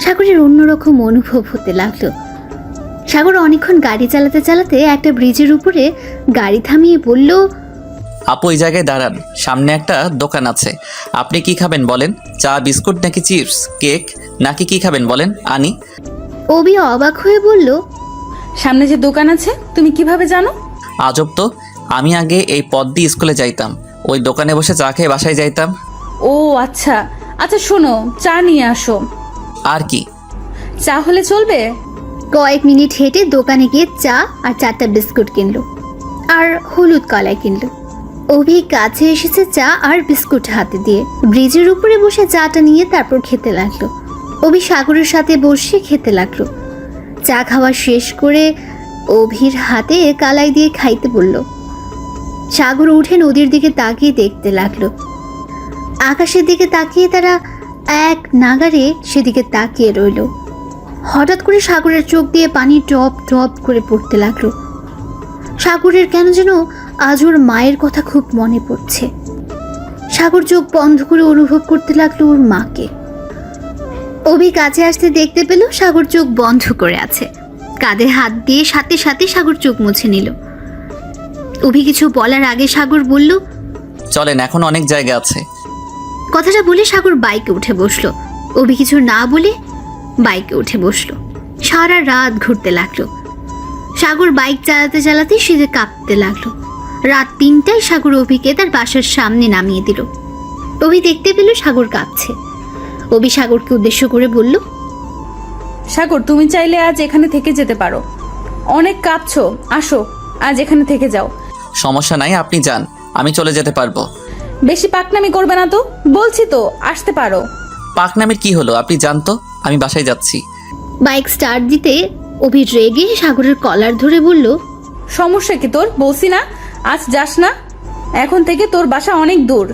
সাগরের অন্যরকম অনুভব হতে লাগলো। সাগর অনেকক্ষণ গাড়ি চালাতে চালাতে একটা ব্রিজের উপরে গাড়ি থামিয়ে বলল, আপু, এই জায়গায় দাঁড়ান, সামনে একটা দোকান আছে। আপনি কি খাবেন বলেন? চা, বিস্কুট নাকি চিপস, কেক নাকি কি খাবেন বলেন, আনি। অভি অবাক হয়ে বলল, সামনে যে দোকান আছে তুমি কিভাবে জানো? আজব তো, আমি আগে এই পথ দিয়ে স্কুলে যাইতাম। ওই দোকানে বসে চা খেয়ে বাসায় যাইতাম। ও আচ্ছা আচ্ছা, শোনো, চা নিয়ে আসো। আর কি? চা হলে চলবে? কয়েক মিনিট হেঁটে দোকানে গিয়ে চা আর 4টা বিস্কুট কিনলো আর হলুদ কলাই কিনলো। অভি কাছে এসেছে চা আর বিস্কুট হাতে দিয়ে। ব্রিজের উপরে বসে চাটা নিয়ে তারপর খেতে লাগলো। অভি সাগরের সাথে বসে খেতে লাগলো। চা খাওয়া শেষ করে অভির হাতে কালাই দিয়ে খাইতে বলল। সাগর উঠে নদীর দিকে তাকিয়ে দেখতে লাগলো। আকাশের দিকে তাকিয়ে তারা এক নাগারে সেদিকে তাকিয়ে রইল। হঠাৎ করে সাগরের চোখ দিয়ে পানি ড্রপ ড্রপ করে পড়তে লাগলো। সাগরের কেন যেন আজ ওর মায়ের কথা খুব মনে পড়ছে। সাগর চোখ বন্ধ করে অনুভব করতে লাগলো ওর মাকে। অভি কাছে আসতে দেখতে পেল সাগর চোখ বন্ধ করে আছে। কাঁধে হাত দিয়ে সাথে সাথে সাগর চোখ মুছে নিল। অভি কিছু বলার আগে সাগর বলল, চলেন, এখন অনেক জায়গা আছে। কথাটা বলে সাগর বাইকে উঠে বসলো। অভি কিছু না বলে বাইকে উঠে বসলো। সারা রাত ঘুরতে লাগলো। সাগর বাইক চালাতে চালাতে শীতে কাঁপতে লাগলো। রাত 3টায় সাগর অভিকে তার বাসার সামনে নামিয়ে দিল। অভি দেখতে পেল সাগর কাঁপছে। অভি সাগরকে উদ্দেশ্য করে বলল, সাগর, তুমি চাইলে আজ এখানে থেকে যেতে পারো। অনেক কাঁপছো, আসো আজ এখানে থেকে যাও। সমস্যা নাই, আপনি যান, আমি চলে যেতে পারবো। বেশি পাকনামি করবে না তো, বলছি তো আসতে পারো। পাকনামির কি হলো? আপনি যান তো, আমি বাসায় যাচ্ছি। বাইক স্টার্ট দিতে অভি রেগে সাগরের কলার ধরে বলল, সমস্যা কি তোর? বলছি না আজ যাস না। এখন থেকে তোর বাসা অনেক দূর,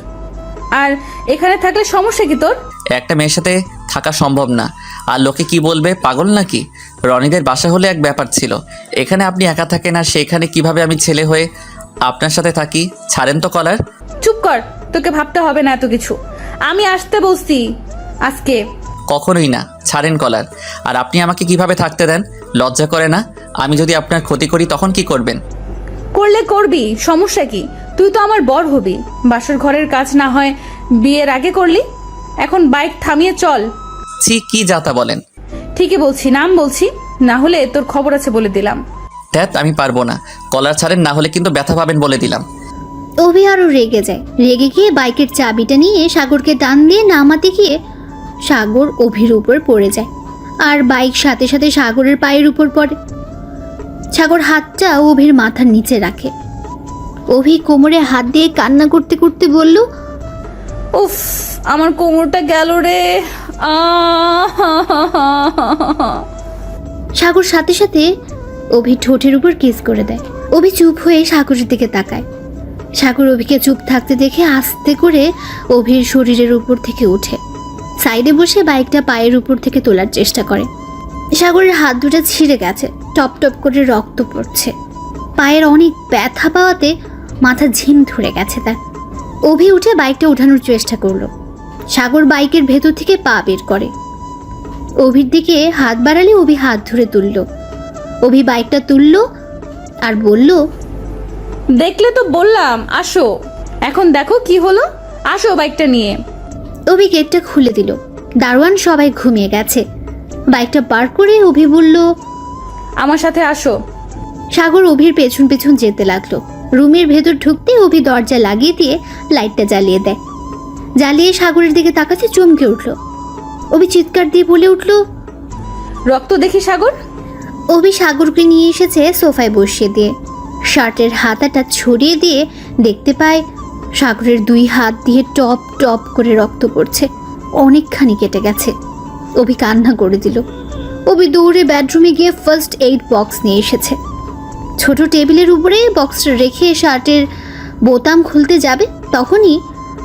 আর এখানে থাকলে সমস্যা কি তোর? একটা মেয়ের সাথে থাকা সম্ভব না। আর লোকে কি বলবে, পাগল নাকি? রনিদের বাসা হলে এক ব্যাপার ছিল, এখানে আপনি একা থাকেন, আর সেখানে কিভাবে আমি ছেলে হয়ে আপনার সাথে থাকি? ছাড়েন তো কলার। চুপ কর, তোকে ভাবতে হবে না এত কিছু। আমি আসতে বলছি আজকে। কখনোই না, ছাড়েন কলার। আর আপনি আমাকে কিভাবে থাকতে দেন? লজ্জা করে না? আমি যদি আপনার ক্ষতি করি তখন কি করবেন? করলে করবি, সমস্যা কি? তুই তো আমার বর হবি। বাসর ঘরের কাজ না হয় বিয়ের আগে করলি। এখন বাইক থামিয়ে চল। ছি, কি যাতা বলেন। ঠিকই বলছি, নাম বলছি, না হলে তোর খবর আছে বলে দিলাম। ধ্যাত, আমি পারবো না। কলার ছাড়েন, না হলে কিন্তু ব্যথা পাবেন বলে দিলাম। অভি আরও রেগে যায়। রেগে গিয়ে বাইকের চাবিটা নিয়ে সাগরকে টান দিয়ে নামাতে গিয়ে সাগর অভির উপর পড়ে যায়, আর বাইক সাথে সাথে সাগরের পায়ের উপর পড়ে। সাগর হাতটা অভির মাথার নিচে রাখে। অভি কোমরে হাত দিয়ে কান্না করতে করতে বলল, উফ, আমার কোমরটা গেল রে। সাগর সাথে সাথে অভি ঠোঁটের উপর কিস করে দেয়। অভি চুপ হয়ে সাগরের দিকে তাকায়। সাগর অভিকে চুপ থাকতে দেখে আস্তে করে অভির শরীরের উপর থেকে ওঠে, সাইডে বসে বাইকটা পায়ের উপর থেকে তোলার চেষ্টা করে। সাগরের হাত দুটো ছিঁড়ে গেছে, টপ টপ করে রক্ত পড়ছে। পায়ের অনেক ব্যথা পাওয়াতে মাথা ঝিম ধরে গেছে তার। অভি উঠে বাইকটা ওঠানোর চেষ্টা করলো। সাগর বাইকের ভেতর থেকে পা বের করে। অভির দিকে হাত বাড়ালে অভি হাত ধরে তুলল। অভি বাইকটা তুলল আর বলল, দেখলে তো বললাম আসো। এখন দেখো কি হলো, আসো বাইকটা নিয়ে। অভি গেটটা খুলে দিল। দারোয়ান সবাই ঘুমিয়ে গেছে। বাইকটা পার করে অভি বলল, আমার সাথে আসো। সাগর অভির পেছন পেছন যেতে লাগলো। রুমের ভেতর ঢুকতে অভি দরজা লাগিয়ে দিয়ে লাইটটা জ্বালিয়ে দেয়। জ্বালিয়ে সাগরের দিকে তাকাতে চমকে উঠল। অভি চিৎকার দিয়ে বলে উঠল, রক্ত দেখি সাগর। অভি সাগরকে নিয়ে এসেছে সোফায় বসিয়ে দিয়ে। শার্টের হাতাটা ছড়িয়ে দিয়ে দেখতে পায় সাগরের দুই হাত দিয়ে টপ টপ করে রক্ত পড়ছে। অনেকখানি কেটে গেছে। অভি কান্না করে দিল। অভি দৌড়ে বেডরুমে গিয়ে ফার্স্ট এইড বক্স নিয়ে এসেছে। ছোট টেবিলের উপরে বক্সটা রেখে শার্টের বোতাম খুলতে যাবে, তখনই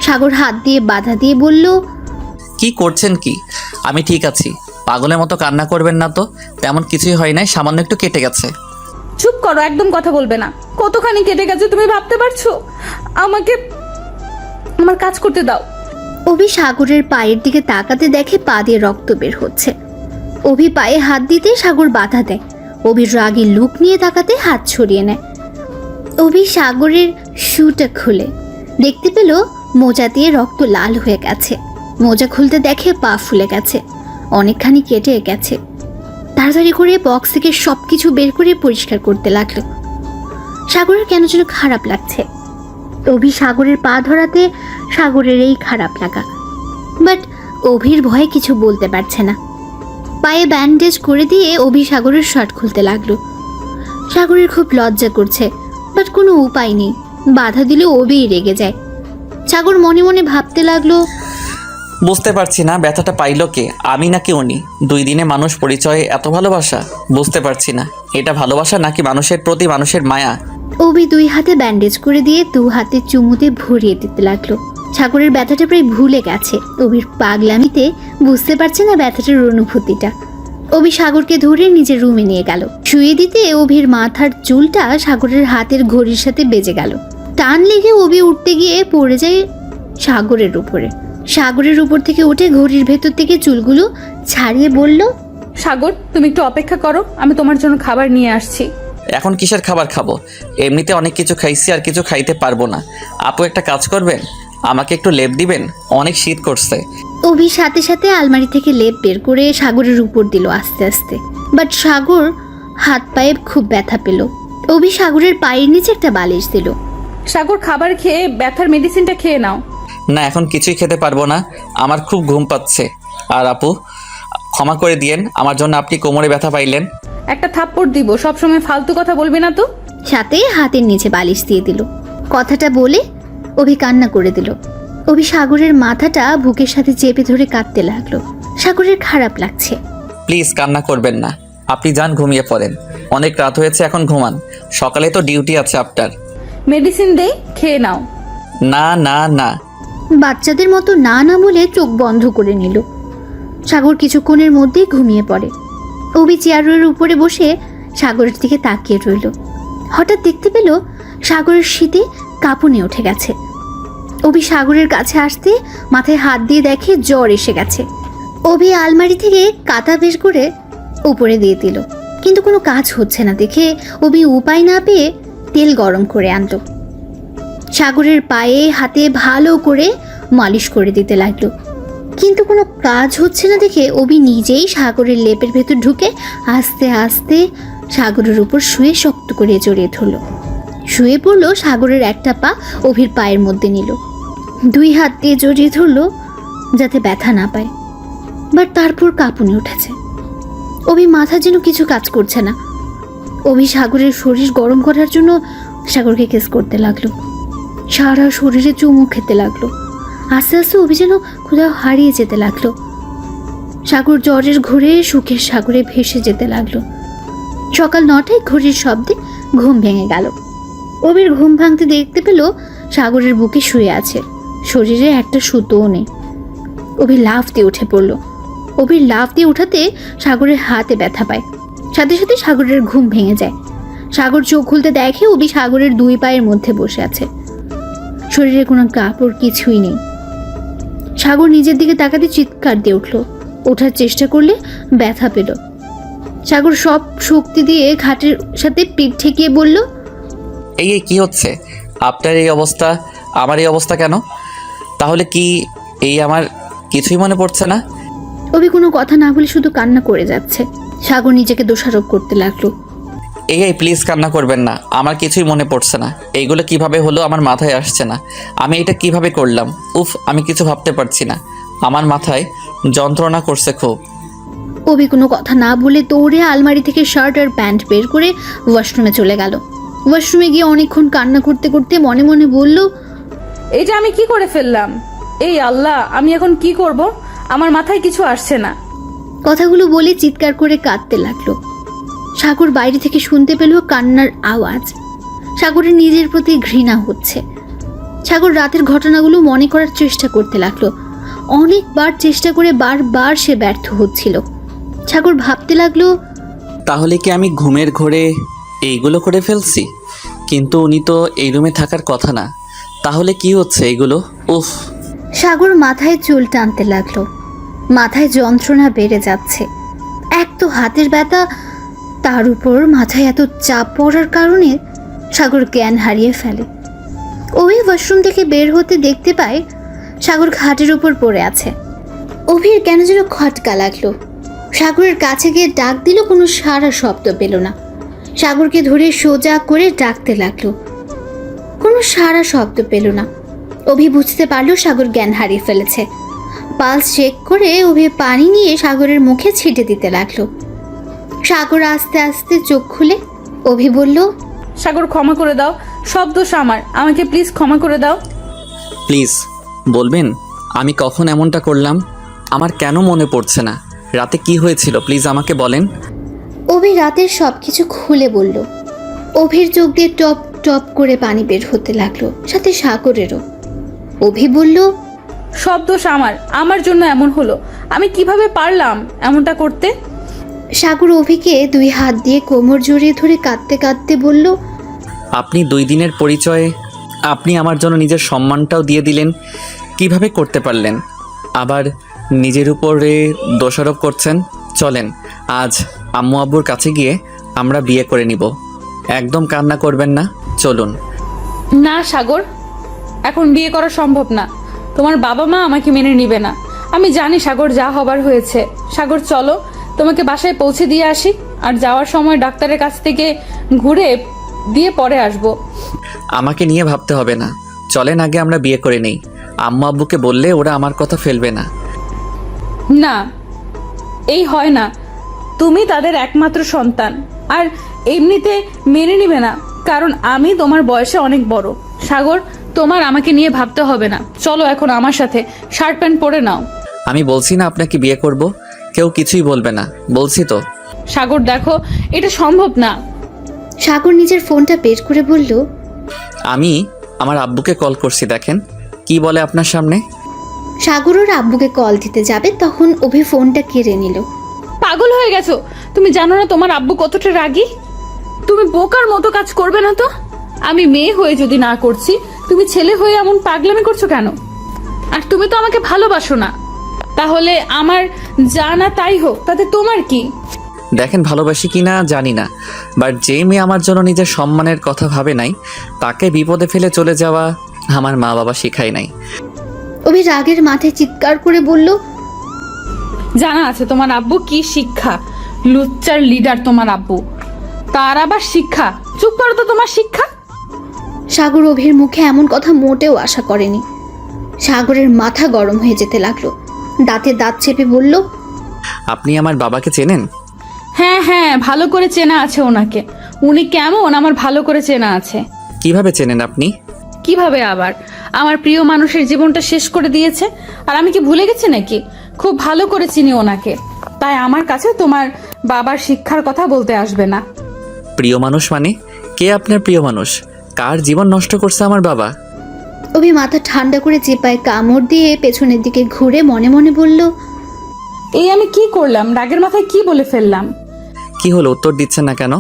সাগর হাত দিয়ে বাধা দিয়ে বলল, কি করছেন কি? আমি ঠিক আছি, পাগলের মতো কান্না করবেন না তো। তেমন কিছুই হয় নাই, সামান্য একটু কেটে গেছে। চুপ করো, একদম কথা বলবে না। কতখানি কেটে গেছে তুমি ভাবতে পারছো? আমাকে আমার কাজ করতে দাও। অভি সাগরের পায়ের দিকে তাকাতে দেখে পা দিয়ে রক্ত বের হচ্ছে। অভি পায়ে হাত দিতে সাগর বাধা দেয়। অভির রাগী লুক নিয়ে তাকাতে হাত ছড়িয়ে নেয়। অভি সাগরের শুটা খুলে দেখতে পেল মোজা দিয়ে রক্ত লাল হয়ে গেছে। মোজা খুলতে দেখে পা ফুলে গেছে, অনেকখানি কেটে গেছে। তাড়াতাড়ি করে বক্স থেকে সবকিছু বের করে পরিষ্কার করতে লাগলো। সাগরের কেন যেন খারাপ লাগছে। অভি সাগরের পা ধরাতে সাগরের এই খারাপ লাগা, বাট অভির ভয়ে কিছু বলতে পারছে না। পায়ে ব্যান্ডেজ করে দিয়ে অভি সাগরের শার্ট খুলতে লাগলো। সাগরের খুব লজ্জা করছে, বাট কোনো উপায় নেই। বাধা দিলে অভি রেগে যায়। সাগর মনে মনে ভাবতে লাগলো, বুঝতে পারছি না ব্যথাটা পাইলো কে, আমি নাকি উনি? 2 দিনে মানুষ পরিচয়ে এত ভালোবাসা? বুঝতে পারছি না, এটা ভালোবাসা নাকি মানুষের প্রতি মানুষের মায়া? অভি 2 হাতে ব্যান্ডেজ করে দিয়ে 2 হাতে চুমুতে ভরিয়ে দিতে লাগলো। সাগরের ব্যথাটা প্রায় ভুলে গেছে। অভির পাগলামিতে বুঝতে পারছে না ব্যথাটার অনুভূতিটা। অভি সাগরকে ধরে নিজের রুমে নিয়ে গেল। শুয়ে দিতে অভির মাথার চুলটা সাগরের হাতের ঘড়ির সাথে বেজে গেল। টান লেগে অভি উঠতে গিয়ে পড়ে যায় সাগরের উপরে। সাগরের উপর থেকে উঠে ঘড়ির ভেতর থেকে চুলগুলো ছাড়িয়ে বলল, সাগর তুমি একটু অপেক্ষা করো, আমি তোমার জন্য খাবার নিয়ে আসছি। এখন কিসের খাবার খাবো? এমনিতে অনেক কিছু খাইছি, আর কিছু খাইতে পারবো না। আপু একটা কাজ করবেন, আমাকে একটু লেপ দিবেন, অনেক শীত করছে। অভি সাথে সাথে আলমারি থেকে লেপ বের করে সাগরের উপর দিল আস্তে আস্তে। বাট সাগর হাত পায়ে খুব ব্যথা পেল। অভি সাগরের পায়ের নিচে একটা বালিশ দিল। সাগর খাবার খেয়ে ব্যথার মেডিসিনটা খেয়ে নাও। না, এখন কিছুই খেতে পারবো না, আমার খুব ঘুম পাচ্ছে। আর আপু, ক্ষমা করে দিয়েন আমার জন্য আপনি কোমরে ব্যথা পাইলেন। একটা থাপ্পড় দিব, সবসময় ফালতু কথা বলবি না তো। সাথে হাতের নিচে বালিশ দিয়ে দিল। কথাটা বলে অভি কান্না করে দিল। অভি সাগরের মাথাটা বুকের সাথে চেপে ধরে কাঁদতে লাগলো। সাগরের খারাপ লাগছে। প্লিজ কান্না করবেন না, আপনি যান ঘুমিয়ে পড়েন, অনেক রাত হয়েছে, এখন ঘুমান, সকালে তো ডিউটি আছে আপনার। মেডিসিন দেই, খেয়ে নাও। না না না। বাচ্চাদের মতো না না বলে চোখ বন্ধ করে নিল। সাগর কিছুক্ষণের মধ্যেই ঘুমিয়ে পড়ে। অভি চেয়ারের উপরে বসে সাগরের দিকে তাকিয়ে রইল। হঠাৎ দেখতে পেল সাগরের শীতে কাঁপুনে উঠে গেছে। অভি সাগরের কাছে আসতে মাথায় হাত দিয়ে দেখে জ্বর এসে গেছে। অভি আলমারি থেকে কাঁথা বের করে উপরে দিয়ে দিল। কিন্তু কোনো কাজ হচ্ছে না দেখে অভি উপায় না পেয়ে তেল গরম করে আনলো। সাগরের পায়ে হাতে ভালো করে মালিশ করে দিতে লাগলো, কিন্তু কোনো কাজ হচ্ছে না দেখে অভি নিজেই সাগরের লেপের ভেতর ঢুকে আস্তে আস্তে সাগরের উপর শুয়ে শক্ত করে জড়িয়ে ধরলো। শুয়ে পড়লো, সাগরের একটা পা অভির পায়ের মধ্যে নিল, 2 হাত দিয়ে জড়িয়ে ধরলো যাতে ব্যথা না পায়। বাট তারপর কাঁপুনি উঠেছে, অভি মাথা যেন কিছু কাজ করছে না। অভি সাগরের শরীর গরম করার জন্য সাগরকে কিস করতে লাগলো, সারা শরীরে চুমু খেতে লাগলো। আস্তে আস্তে অভি যেন কোথাও হারিয়ে যেতে লাগলো। সাগর জ্বরের ঘোরে সুখের সাগরে ভেসে যেতে লাগলো। সকাল 9টায় ঘড়ির শব্দে ঘুম ভেঙে গেল। অভির ঘুম ভাঙতে দেখতে পেল সাগরের বুকে শুয়ে আছে, শরীরে একটা সুতোও নেই। অভি লাফ দিয়ে উঠে পড়ল। অভির লাফ দিয়ে উঠাতে সাগরের হাতে ব্যথা পায়, সাথে সাথে সাগরের ঘুম ভেঙে যায়। সাগর চোখ খুলতে দেখে অভি সাগরের 2 পায়ের মধ্যে বসে আছে, শরীরে কোনো কাপড় কিছুই নেই। সাগর নিজের দিকে তাকাতে চিৎকার দিয়ে উঠল। ওঠার চেষ্টা করলে ব্যথা পেল। সাগর সব শক্তি দিয়ে ঘাটের সাথে পিঠ ঠেকিয়ে বলল, এই কি হচ্ছে? আপনার এই অবস্থা, আমার এই অবস্থা কেন? তাহলে কি এই আমার কিছুই মনে পড়ছে না? অভি কোনো কথা না বলে শুধু কান্না করে যাচ্ছে। সাগর নিজেকে দোষারোপ করতে লাগলো। এই প্লিজ কান্না করবেন না, আমার কিছুই মনে পড়ছে না। এইগুলো কিভাবে হলো আমার মাথায় আসছে না। আমি এটা কিভাবে করলাম? উফ, আমি কিছু ভাবতে পারছি না, আমার মাথায় যন্ত্রণা করছে খুব। অভি কোনো কথা না বলে দৌড়ে আলমারি থেকে শার্ট আর প্যান্ট বের করে ওয়াশরুমে চলে গেল। ওয়াশরুমে গিয়ে অনেকক্ষণ কান্না করতে করতে মনে মনে বলল, এটা আমি কি করে ফেললাম? এই আল্লাহ, আমি এখন কি করব? আমার মাথায় কিছু আসছে না। কথাগুলো বলে চিৎকার করে কাঁদতে লাগলো। সাগর বাইরে থেকে শুনতে পেল কান্নার আওয়াজ। সাগরের নিজের প্রতি ঘৃণা হচ্ছে। সাগর রাতের ঘটনাগুলো মনে করার চেষ্টা করতে লাগলো। অনেকবার চেষ্টা করে বারবার সে ব্যর্থ হচ্ছিল। সাগর ভাবতে লাগলো, তাহলে কি আমি ঘুমের ঘোরে এইগুলো করে ফেলছি? কিন্তু উনি তো এই রুমে থাকার কথা না, তাহলে কি হচ্ছে এগুলো? উফ। সাগর মাথায় চুল টানতে লাগলো। মাথায় যন্ত্রণা বেড়ে যাচ্ছে। এক তো হাতের ব্যথা, তার উপর মাথায় এত চাপ পড়ার কারণে সাগর জ্ঞান হারিয়ে ফেলে। ওই ওয়াশরুম থেকে বের হতে দেখতে পায় সাগর খাটের উপর পড়ে আছে। অভির কেন যেন খটকা লাগলো। সাগরের কাছে গিয়ে ডাক দিল, কোনো সারা শব্দ পেল না। সাগরকে ধরে সোজা করে ডাকতে লাগলো, কোনো সারা শব্দ পেল না। অভি বুঝতে পারলো সাগর জ্ঞান হারিয়ে ফেলেছে। পালস চেক করে অভি পানি নিয়ে সাগরের মুখে ছিটে দিতে লাগলো। সাগর আস্তে আস্তে চোখ খুলে অভি বলল, সাগর ক্ষমা করে দাও, সব দোষ আমার, আমাকে প্লিজ ক্ষমা করে দাও। প্লিজ বলবেন আমি কখন এমনটা করলাম? আমার কেন মনে পড়ছে না? রাতে কি হয়েছিল প্লিজ আমাকে বলেন। অভি রাতের সব কিছু খুলে বলল। অভির চোখ দিয়ে টপ টপ করে পানি বের হতে লাগলো, সাথে সাগরেরও। অভি বলল, সব দোষ আমার জন্য এমন হলো। আমি কিভাবে পারলাম এমনটা করতে? সাগর অভিকে 2 হাত দিয়ে কোমর জড়িয়ে ধরে কাঁদতে কাঁদতে বলল, আপনি 2 দিনের পরিচয়ে আপনি আমার জন্য নিজের সম্মানটাও দিয়ে দিলেন, কিভাবে করতে পারলেন? আবার নিজের উপরে দোষারোপ করছেন। চলেন আজ আম্মু আব্বুর কাছে গিয়ে আমরা বিয়ে করে নিব। একদম কান্না করবেন না, চলুন। না সাগর, এখন বিয়ে করা সম্ভব না। তোমার বাবা মা আমাকে মেনে নিবে না। আমি জানি সাগর, যা হবার হয়েছে। সাগর চলো, তোমাকে বাসায় পৌঁছে দিয়ে আসি, আর যাওয়ার সময় ডাক্তারের কাছ থেকে ঘুরে দিয়ে পরে আসবো। আমাকে নিয়ে ভাবতে হবে না, চলেন আগে আমরা বিয়ে করে নেই। আম্মু আব্বুকে বললে ওরা আমার কথা ফেলবে না। না, এই হয় না। তুমি তাদের একমাত্র সন্তান, আর এমনিতে মেনে নিবে না, কারণ আমি তোমার বয়সে অনেক বড়। সাগর, তোমার আমাকে নিয়ে ভাবতে হবে না। চলো এখন আমার সাথে, শার্ট প্যান্ট পরে নাও। আমি বলছি না আপনাকে বিয়ে করব, কেউ কিছুই বলবে না, বলছি তো। সাগর দেখো, এটা সম্ভব না। সাগর নিজের ফোনটা বের করে বলল, আমি আমার আব্বুকে কল করছি, দেখেন কি বলে আপনার সামনে। সাগর ওর আব্বুকে কল দিতে যাবে, তখন অভি ফোনটা কেড়ে নিল। পাগল হয়ে গেছো? তুমি জানো না তোমার আব্বু কতটা রাগী? তুমি বোকার মতো কাজ করবে না তো? আমি মেয়ে হয়ে যদি না করছি, তুমি ছেলে হয়ে এমন পাগলামি করছো কেন? আর তুমি তো আমাকে ভালোবাসো না, তাহলে আমার যা না তাই হোক, তাতে তোমার কি? দেখেন ভালোবাসি কি না জানি না, বাট যে মেয়ে আমার জন্য নিজের সম্মানের কথা ভাবে নাই, তাকে বিপদে ফেলে চলে যাওয়া আমার মা বাবা শিখায় নাই। অভি রাগের মাথায় চিৎকার করে বলল, জানা আছে তোমার আব্বু কি শিক্ষা, লুচ্চার লিডার তোমার আব্বু, তার আবার শিক্ষা। চুপ করো তো, তোমার শিক্ষা। সাগর অভির মুখে এমন কথা মোটেও আশা করেনি। সাগরের মাথা গরম হয়ে যেতে লাগলো। দাঁতে দাঁত চেপে বলল, আপনি আমার বাবাকে চেনেন? হ্যাঁ হ্যাঁ, ভালো করে চেনা আছে ওনাকে। উনি কেমন আমার ভালো করে চেনা আছে। কিভাবে চেনেন আপনি? কিভাবে আবার, আমার প্রিয় মানুষের জীবনটা শেষ করে দিয়েছে, আর আমি কি ভুলে গেছি নাকি? খুব ভালো করে চিনি ওনাকে, তাই আমার কাছে তোমার বাবার শিক্ষার কথা বলতে আসবে না। প্রিয় মানুষ মানে? কে আপনার প্রিয় মানুষ? কার জীবন নষ্ট করছে আমার বাবা? অভি মাথা ঠান্ডা করে চেপায় কামড় দিয়ে পেছনের দিকে ঘুরে মনে মনে বলল, এই আমি কি করলাম? রাগের মাথায় কি বলে ফেললাম? কি হলো, উত্তর দিচ্ছেন না কেন?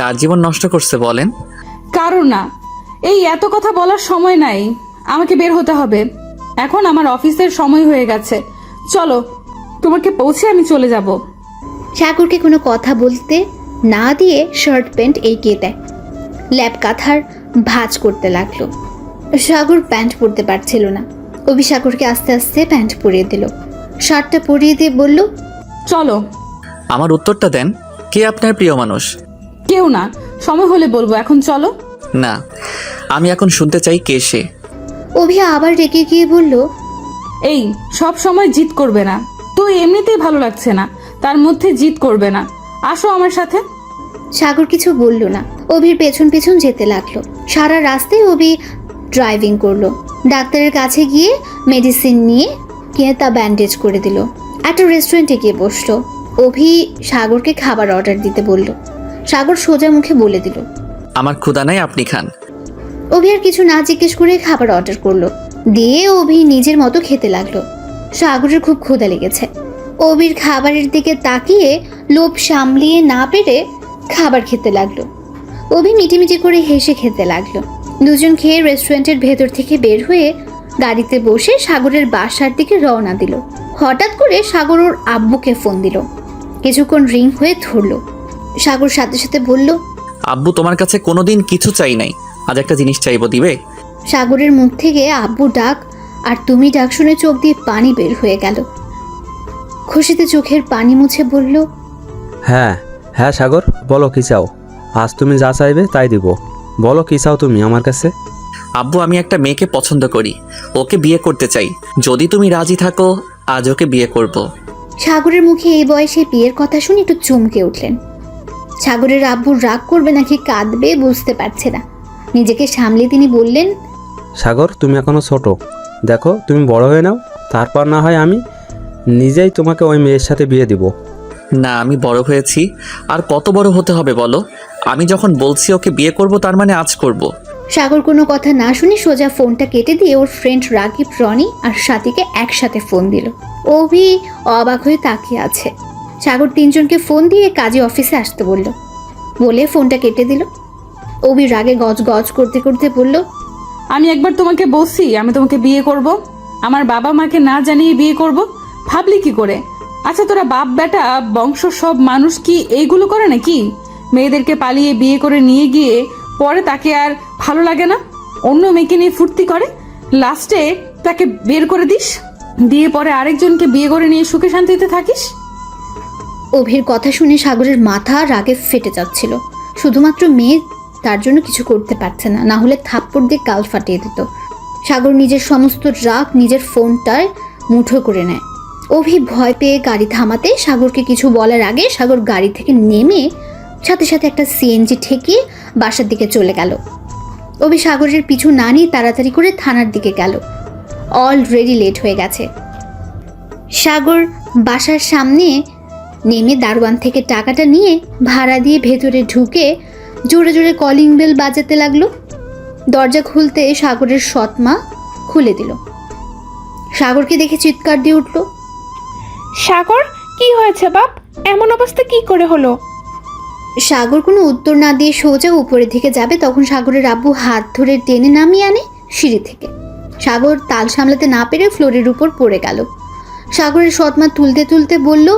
কার জীবন নষ্ট করছে বলেন? কারো না। এই এত কথা বলার সময় নাই, আমাকে বের হতে হবে। এখন আমার অফিসের সময় হয়ে গেছে। চলো, তোমাকে পৌঁছে আমি চলে যাব। সাগরকে কোনো কথা বলতে না দিয়ে শার্ট প্যান্ট এগিয়ে দেয়। ল্যাপ কাঁথার ভাঁজ করতে লাগলো। সাগর প্যান্ট পরতে পারছিল না। অভি সাগরকে আস্তে আস্তে প্যান্ট পরিয়ে দিল, শার্টটা পরিয়ে দিয়ে বলল, চলো। আমার উত্তরটা দেন, কে আপনার প্রিয় মানুষ? কেউ না, সময় হলে বলবো, এখন চলো। না, আমি এখন শুনতে চাই কে সে। অভি আবার রেগে গিয়ে বলল, এই সব সময় জিদ করবে না, তো এমনিতেই ভালো লাগছে না, তার মধ্যে জিদ করবে না। আসো আমার সাথে। সাগর কিছু বলল না। অভির পেছন পেছন যেতে লাগলো। সারা রাস্তায় অভি ড্রাইভিং করলো। ডাক্তারের কাছে গিয়ে মেডিসিন নিয়ে কিনে তা ব্যান্ডেজ করে দিল। একটা রেস্টুরেন্টে গিয়ে বসলো। অভি সাগরকে খাবার অর্ডার দিতে বলল। সাগর সোজা মুখে বলে দিল, আমার ক্ষুধা নাই, আপনি খান। অভি আর কিছু না জিজ্ঞেস করে খাবার অর্ডার করলো। দিয়ে অভি নিজের মতো খেতে লাগলো। সাগরের খুব ক্ষুধা লেগেছে। অভির খাবারের দিকে তাকিয়ে লোভ সামলিয়ে না পেরে খাবার খেতে লাগলো। অভি মিটিমিটি করে হেসে খেতে লাগলো। দুজন খেয়ে রেস্টুরেন্টের ভেতর থেকে বের হয়ে গাড়িতে বসে সাগরের বাসার দিকে রওনা দিল। হঠাৎ করে সাগর ওর আব্বুকে ফোন দিল। কিছুক্ষণ রিং হয়ে ধরলো। সাগর সাথে সাথে বলল, আব্বু, তোমার কাছে কোনোদিন কিছু চাই নাই, আজ একটা জিনিস চাইবো, দিবে? সাগরের মুখ থেকে আব্বু ডাক আর তুমি ডাক শুনে চোখ দিয়ে পানি বের হয়ে গেল। খুশিতে চোখের পানি মুছে বলল, হ্যাঁ হ্যাঁ সাগর, বলো কি চাও? আজ তুমি যা চাইবে তাই দিব। বলো কি চাও তুমি আমার কাছে? আব্বু, আমি একটা মেয়েকে পছন্দ করি, ওকে বিয়ে করতে চাই। যদি তুমি রাজি থাকো, আজ ওকে বিয়ে করব। সাগরের মুখে এই বয়সে বিয়ের কথা শুনে একটু চমকে উঠলেন। সাগরের আব্বু রাগ করবে নাকি কাঁদবে বুঝতে পারছে না। নিজেকে সামলে তিনি বললেন, সাগর, তুমি এখনো ছোট, দেখো তুমি বড় হয়ে নাও, তারপর না হয় আমি নিজেই তোমাকে ওই মেয়ের সাথে বিয়ে দিব। না, আমি বড় হয়েছি, আর কত বড় হতে হবে বলো? আমি যখন বলছি ওকে বিয়ে করব, তার মানে আজ করব। সাগর কোনো কথা না শুনে সোজা ফোনটা কেটে দিয়ে ওর ফ্রেন্ড রাগিব, রনি আর সাথীকে একসাথে ফোন দিল। অভি অবাক হয়ে তাকিয়ে আছে। সাগর তিনজনকে ফোন দিয়ে কাজী অফিসে আসতে বলে ফোনটা কেটে দিল। অভি রাগে গজ গজ করতে করতে বলল, আমি একবার তোমাকে বলছি আমি তোমাকে বিয়ে করব, আমার বাবা মাকে না জানিয়ে বিয়ে করব, ভাবলি কি করে? আচ্ছা, তোরা বাপ বেটা বংশ সব মানুষ কি এইগুলো করে নাকি? মেয়েদেরকে পালিয়ে বিয়ে করে নিয়ে গিয়ে পরে তাকে আর ভালো লাগে না, অন্য মেয়েকে নিয়ে ফুর্তি করে, লাস্টে তাকে বের করে দিস, দিয়ে পরে আরেকজনকে বিয়ে করে নিয়ে সুখে শান্তিতে থাকিস। অভির কথা শুনে সাগরের মাথা রাগে ফেটে যাচ্ছিল। শুধুমাত্র মেয়ে, তার জন্য কিছু করতে পারছে না, না হলে থাপ্পড় দিয়ে গাল ফাটিয়ে দিত। সাগর নিজের সমস্ত রাগ নিজের ফোনটায় মুঠো করে নেয়। অভি ভয় পেয়ে গাড়ি থামাতে সাগরকে কিছু বলার আগে সাগর গাড়ি থেকে নেমে সাথে সাথে একটা সিএনজি ঠেকিয়ে বাসার দিকে চলে গেল। অভি সাগরের পিছু না নিয়ে তাড়াতাড়ি করে থানার দিকে গেল। অলরেডি লেট হয়ে গেছে। সাগর বাসার সামনে নেমে দারোয়ান থেকে টাকাটা নিয়ে ভাড়া দিয়ে ভেতরে ঢুকে জোরে জোরে কলিং বেল বাজাতে লাগলো। দরজা খুলতে সাগরের সৎমা খুলে দিল। সাগরকে দেখে চিৎকার দিয়ে উঠল, সাগর, কি হয়েছে বাপ? এমন অবস্থা কি করে হলো? সাগর কোনো উত্তর না দিয়ে সোজা উপরের দিকে যাবে, তখন সাগরের আব্বু হাত ধরে টেনে নামিয়ে আনে সিঁড়ি থেকে। সাগর তাল সামলাতে না পেরে ফ্লোরের উপর পড়ে গেল। সাগরের সৎমা তুলতে তুলতে বলল,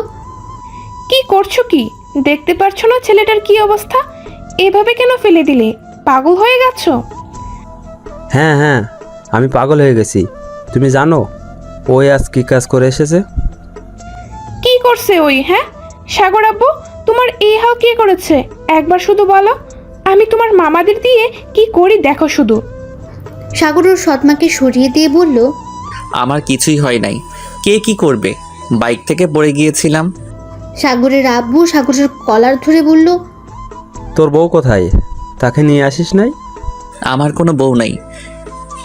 কি করছো কি? দেখতে পারছো না ছেলেটার কি অবস্থা? এভাবে কেন ফেলে দিলে? পাগল হয়ে গেছো? হ্যাঁ হ্যাঁ, আমি পাগল হয়ে গেছি। তুমি জানো ওই আজ কী কাজ করে এসেছে? কি করছে ওই? হ্যাঁ সাগর আব্বু, তোমার এই হাল কে করেছে? একবার শুধু বলো, আমি তোমার মামাদের দিয়ে কি করি দেখো শুধু। সাগর ওর সৎমাকে সরিয়ে দিয়ে বলল, আমার কিছুই হয় নাই। কে কি করবে? বাইক থেকে পড়ে গিয়েছিলাম। সাগরের আব্বু সাগরের কলার ধরে বলল, তোর বউ কোথায়? তাকে নিয়ে আসিস নাই? আমার কোনো বউ নাই।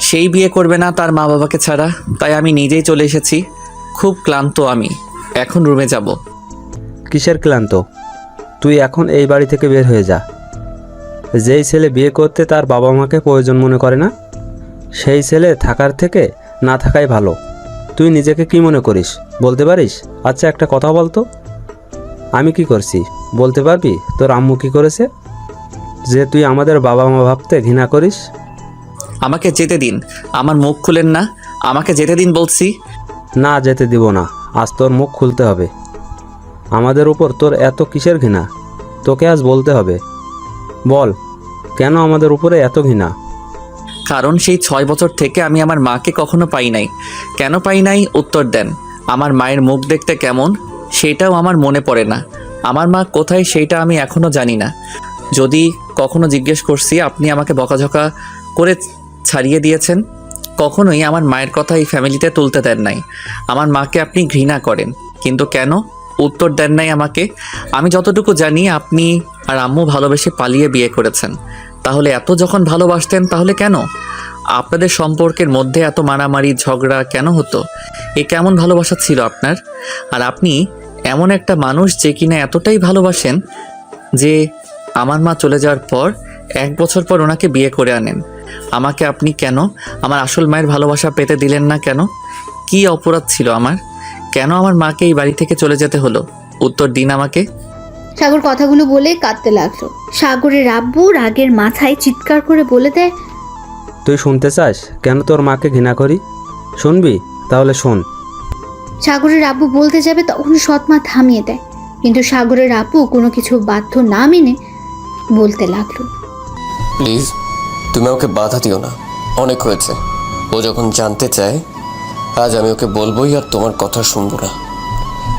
সেই বিয়ে করবে না তার মা বাবাকে ছাড়া, তাই আমি নিজেই চলে এসেছি। খুব ক্লান্ত আমি, এখন রুমে যাব। কিসের ক্লান্ত? তুই এখন এই বাড়ি থেকে বের হয়ে যা। যেই ছেলে বিয়ে করতে তার বাবা মাকে প্রয়োজন মনে করে না, সেই ছেলে থাকার থেকে না থাকাই ভালো। তুই নিজেকে কি মনে করিস বলতে পারিস? আচ্ছা একটা কথা বলতো, আমি কি করছি বলতে পারবি? তোর আম্মু কি করেছে যে তুই আমাদের বাবা মা ভাবতে ঘৃণা করিস? আমাকে যেতে দিন। আমার মুখ খুলেন না, আমাকে যেতে দিন বলছি। না, যেতে দিব না। আজ তোর মুখ খুলতে হবে। আমাদের উপর তোর এত কিসের ঘৃণা? তোকে আজ বলতে হবে। বল, কেন আমাদের উপরে এত ঘৃণা? কারণ সেই 6 বছর থেকে আমি আমার মাকে কখনো পাই নাই। কেন পাই নাই উত্তর দেন। আমার মায়ের মুখ দেখতে কেমন সেটাও আমার মনে পড়ে না। আমার মা কোথায় সেইটা আমি এখনও জানি না। যদি কখনো জিজ্ঞেস করছি, আপনি আমাকে বকাঝকা করে ছাড়িয়ে দিয়েছেন। কখনোই আমার মায়ের কথা এই ফ্যামিলিতে তুলতে দেন নাই। আমার মাকে আপনি ঘৃণা করেন, কিন্তু কেন উত্তর দেন নাই আমাকে। আমি যতটুকু জানি আপনি আর আম্মু ভালোবেসে পালিয়ে বিয়ে করেছেন। তাহলে এত যখন ভালোবাসতেন তাহলে কেন আপনাদের সম্পর্কের মধ্যে এত মারামারি ঝগড়া কেন হতো? এ কেমন ভালোবাসা ছিল আপনার? আর আপনি এমন একটা মানুষ যে কিনা এতটাই ভালোবাসেন যে আমার মা চলে যাওয়ার পর 1 বছর পর ওনাকে বিয়ে করে আনেন। আমাকে আপনি কেন আমার আসল মায়ের ভালোবাসা পেতে দিলেন না? কেন? কি অপরাধ ছিল আমার? কেন আমার মাকে এই বাড়ি থেকে চলে যেতে হলো? উত্তর দিন আমাকে। সাগর কথাগুলো বলে কাঁদতে লাগলো। সাগরের আব্বু রাগের মাথায় চিৎকার করে বলে দেয়, তুই শুনতে চাস কেন তোর মাকে ঘৃণা করি? শুনবি? তাহলে শোন। সাগরের আব্বু বলতে যাবে তখন সৎমা থামিয়ে দেয়, কিন্তু সাগরের আব্বু কোনো কিছু বাধ্য না মেনে বলতে লাগলো, প্লিজ তুমি ওকে বাধা দিও না, অনেক হয়েছে। ও যখন জানতে চায় আজ আমি ওকে বলবোই, আর তোমার কথা শুনবো না।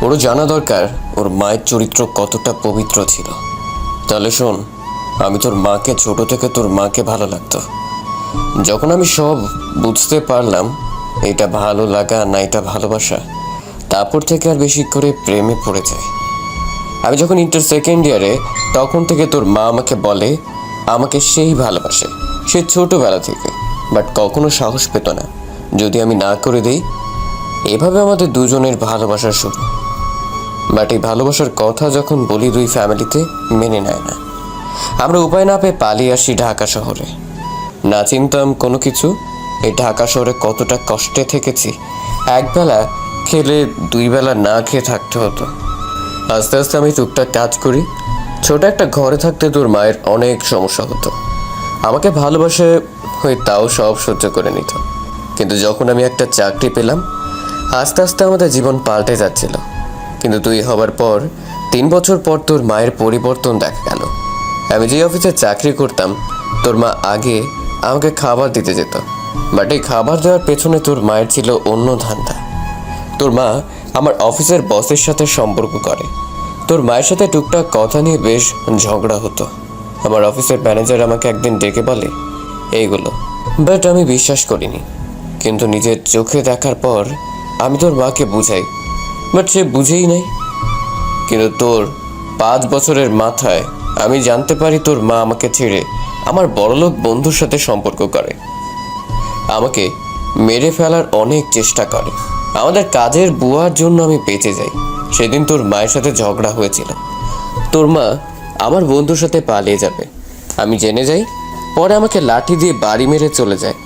ওরও জানা দরকার ওর মায়ের চরিত্র কতটা পবিত্র ছিল। তাহলে শোন, আমি তোর মাকে ছোট থেকে তোর মাকে ভালো লাগতো। যখন আমি সব বুঝতে পারলাম এটা ভালো লাগা না এটা ভালোবাসা, তারপর থেকে আর বেশি করে প্রেমে পড়ে যায়। আমি যখন ইন্টার সেকেন্ড ইয়ারে তখন থেকে তোর মা আমাকে বলে আমাকে সেই ভালোবাসে, সে ছোটবেলা থেকে, বাট কখনো সাহস পেত না যদি আমি না করে দিই। এভাবে আমাদের দুজনের ভালোবাসা শুরু। বাট এই ভালোবাসার কথা যখন বলি দুই ফ্যামিলিতে মেনে নেয় না। আমরা উপায় না পেয়ে পালিয়ে আসি ঢাকা শহরে। না চিনতাম কোনো কিছু। এই ঢাকা শহরে কতটা কষ্টে থেকেছি। একবেলা খেলে 2 বেলা না খেয়ে থাকতে হতো। আস্তে আস্তে আমি টুকটাক কাজ করি। ছোট একটা ঘরে থাকতে তোর মায়ের অনেক সমস্যা হতো। আমাকে ভালোবাসে হয়ে তাও সব সহ্য করে নিত। কিন্তু যখন আমি একটা চাকরি পেলাম, আস্তে আস্তে আমাদের জীবন পাল্টে যাচ্ছিল। কিন্তু তুই হবার পর 3 বছর পর তোর মায়ের পরিবর্তন দেখা গেল। আমি যে অফিসে চাকরি করতাম তোর মা আগে আমাকে খাবার দিতে যেত, বাট এই খাবার দেওয়ার পেছনে তোর মায়ের ছিল অন্য ধান্দা। তোর মা আমার অফিসের বসের সাথে সম্পর্ক করে। তোর মায়ের সাথে টুকটাক কথা নিয়ে বেশ ঝগড়া হতো। আমার অফিসের ম্যানেজার আমাকে একদিন ডেকে বলে এইগুলো, বাট আমি বিশ্বাস করিনি। কিন্তু নিজের চোখে দেখার পর আমি তোর মাকে বুঝাই, বাট সে বুঝেই নাই। কিন্তু তোর 5 বছরের মাথায় আমি জানতে পারি তোর মা আমাকে ছেড়ে আমার বড়লোক বন্ধুর সাথে সম্পর্ক করে। আমাকে মেরে ফেলার অনেক চেষ্টা করে। আমাদের কাজের বুয়ার জন্য আমি বেঁচে যাই। সেদিন তোর মায়ের সাথে ঝগড়া হয়েছিল। তোর মা আমার বন্ধুর সাথে পালিয়ে যাবে আমি জেনে যাই। পরে আমাকে লাঠি দিয়ে বাড়ি মেরে চলে যায়।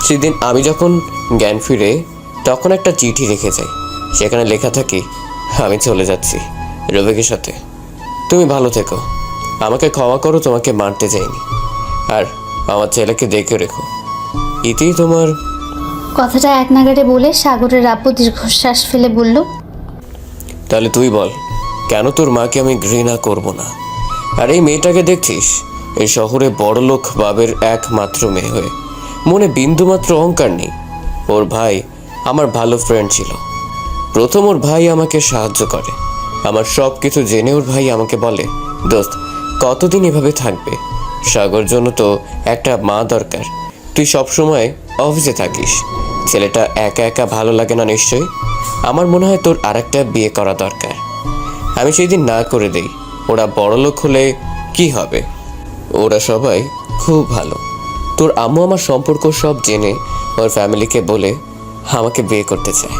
সেদিন আমি যখন জ্ঞান ফিরে তখন একটা চিঠি রেখে যাই। সেখানে লেখা থাকে আমি চলে যাচ্ছি রবিকের সাথে, তুমি ভালো থেকো, আমাকে ক্ষমা করো, তোমাকে মারতে যাইনি, আর আমার ছেলেকে দেখে রেখো। ইতি তোমার। কথাটা এক নাগাড়ে বলে সাগরের আব্বু দীর্ঘশ্বাস ফেলে বলল, তাহলে তুই বল কেন তোর মাকে আমি ঘৃণা করব না? আর এই মেয়েটাকে দেখছিস, এই শহরে বড়লোক বাবের একমাত্র মেয়ে হয়ে মনে বিন্দুমাত্র অহংকার নেই। ওর ভাই আমার ভালো ফ্রেন্ড ছিল। প্রথম ওর ভাই আমাকে সাহায্য করে। আমার সব কিছু জেনে ওর ভাই আমাকে বলে, দোস্ত কতদিন এভাবে থাকবে? সাগর জন্য তো একটা মা দরকার। তুই সবসময় অফিসে থাকিস, ছেলেটা একা একা ভালো লাগে না নিশ্চয়ই। আমার মনে হয় তোর আরেকটা বিয়ে করা দরকার। আমি সেই দিন না করে দেই। ওরা বড়লোক হলে কি হবে? ওরা সবাই খুব ভালো। তোর আম্মু আমার সম্পর্ক সব জেনে ওর ফ্যামিলিকে বলে আমাকে বিয়ে করতে চায়।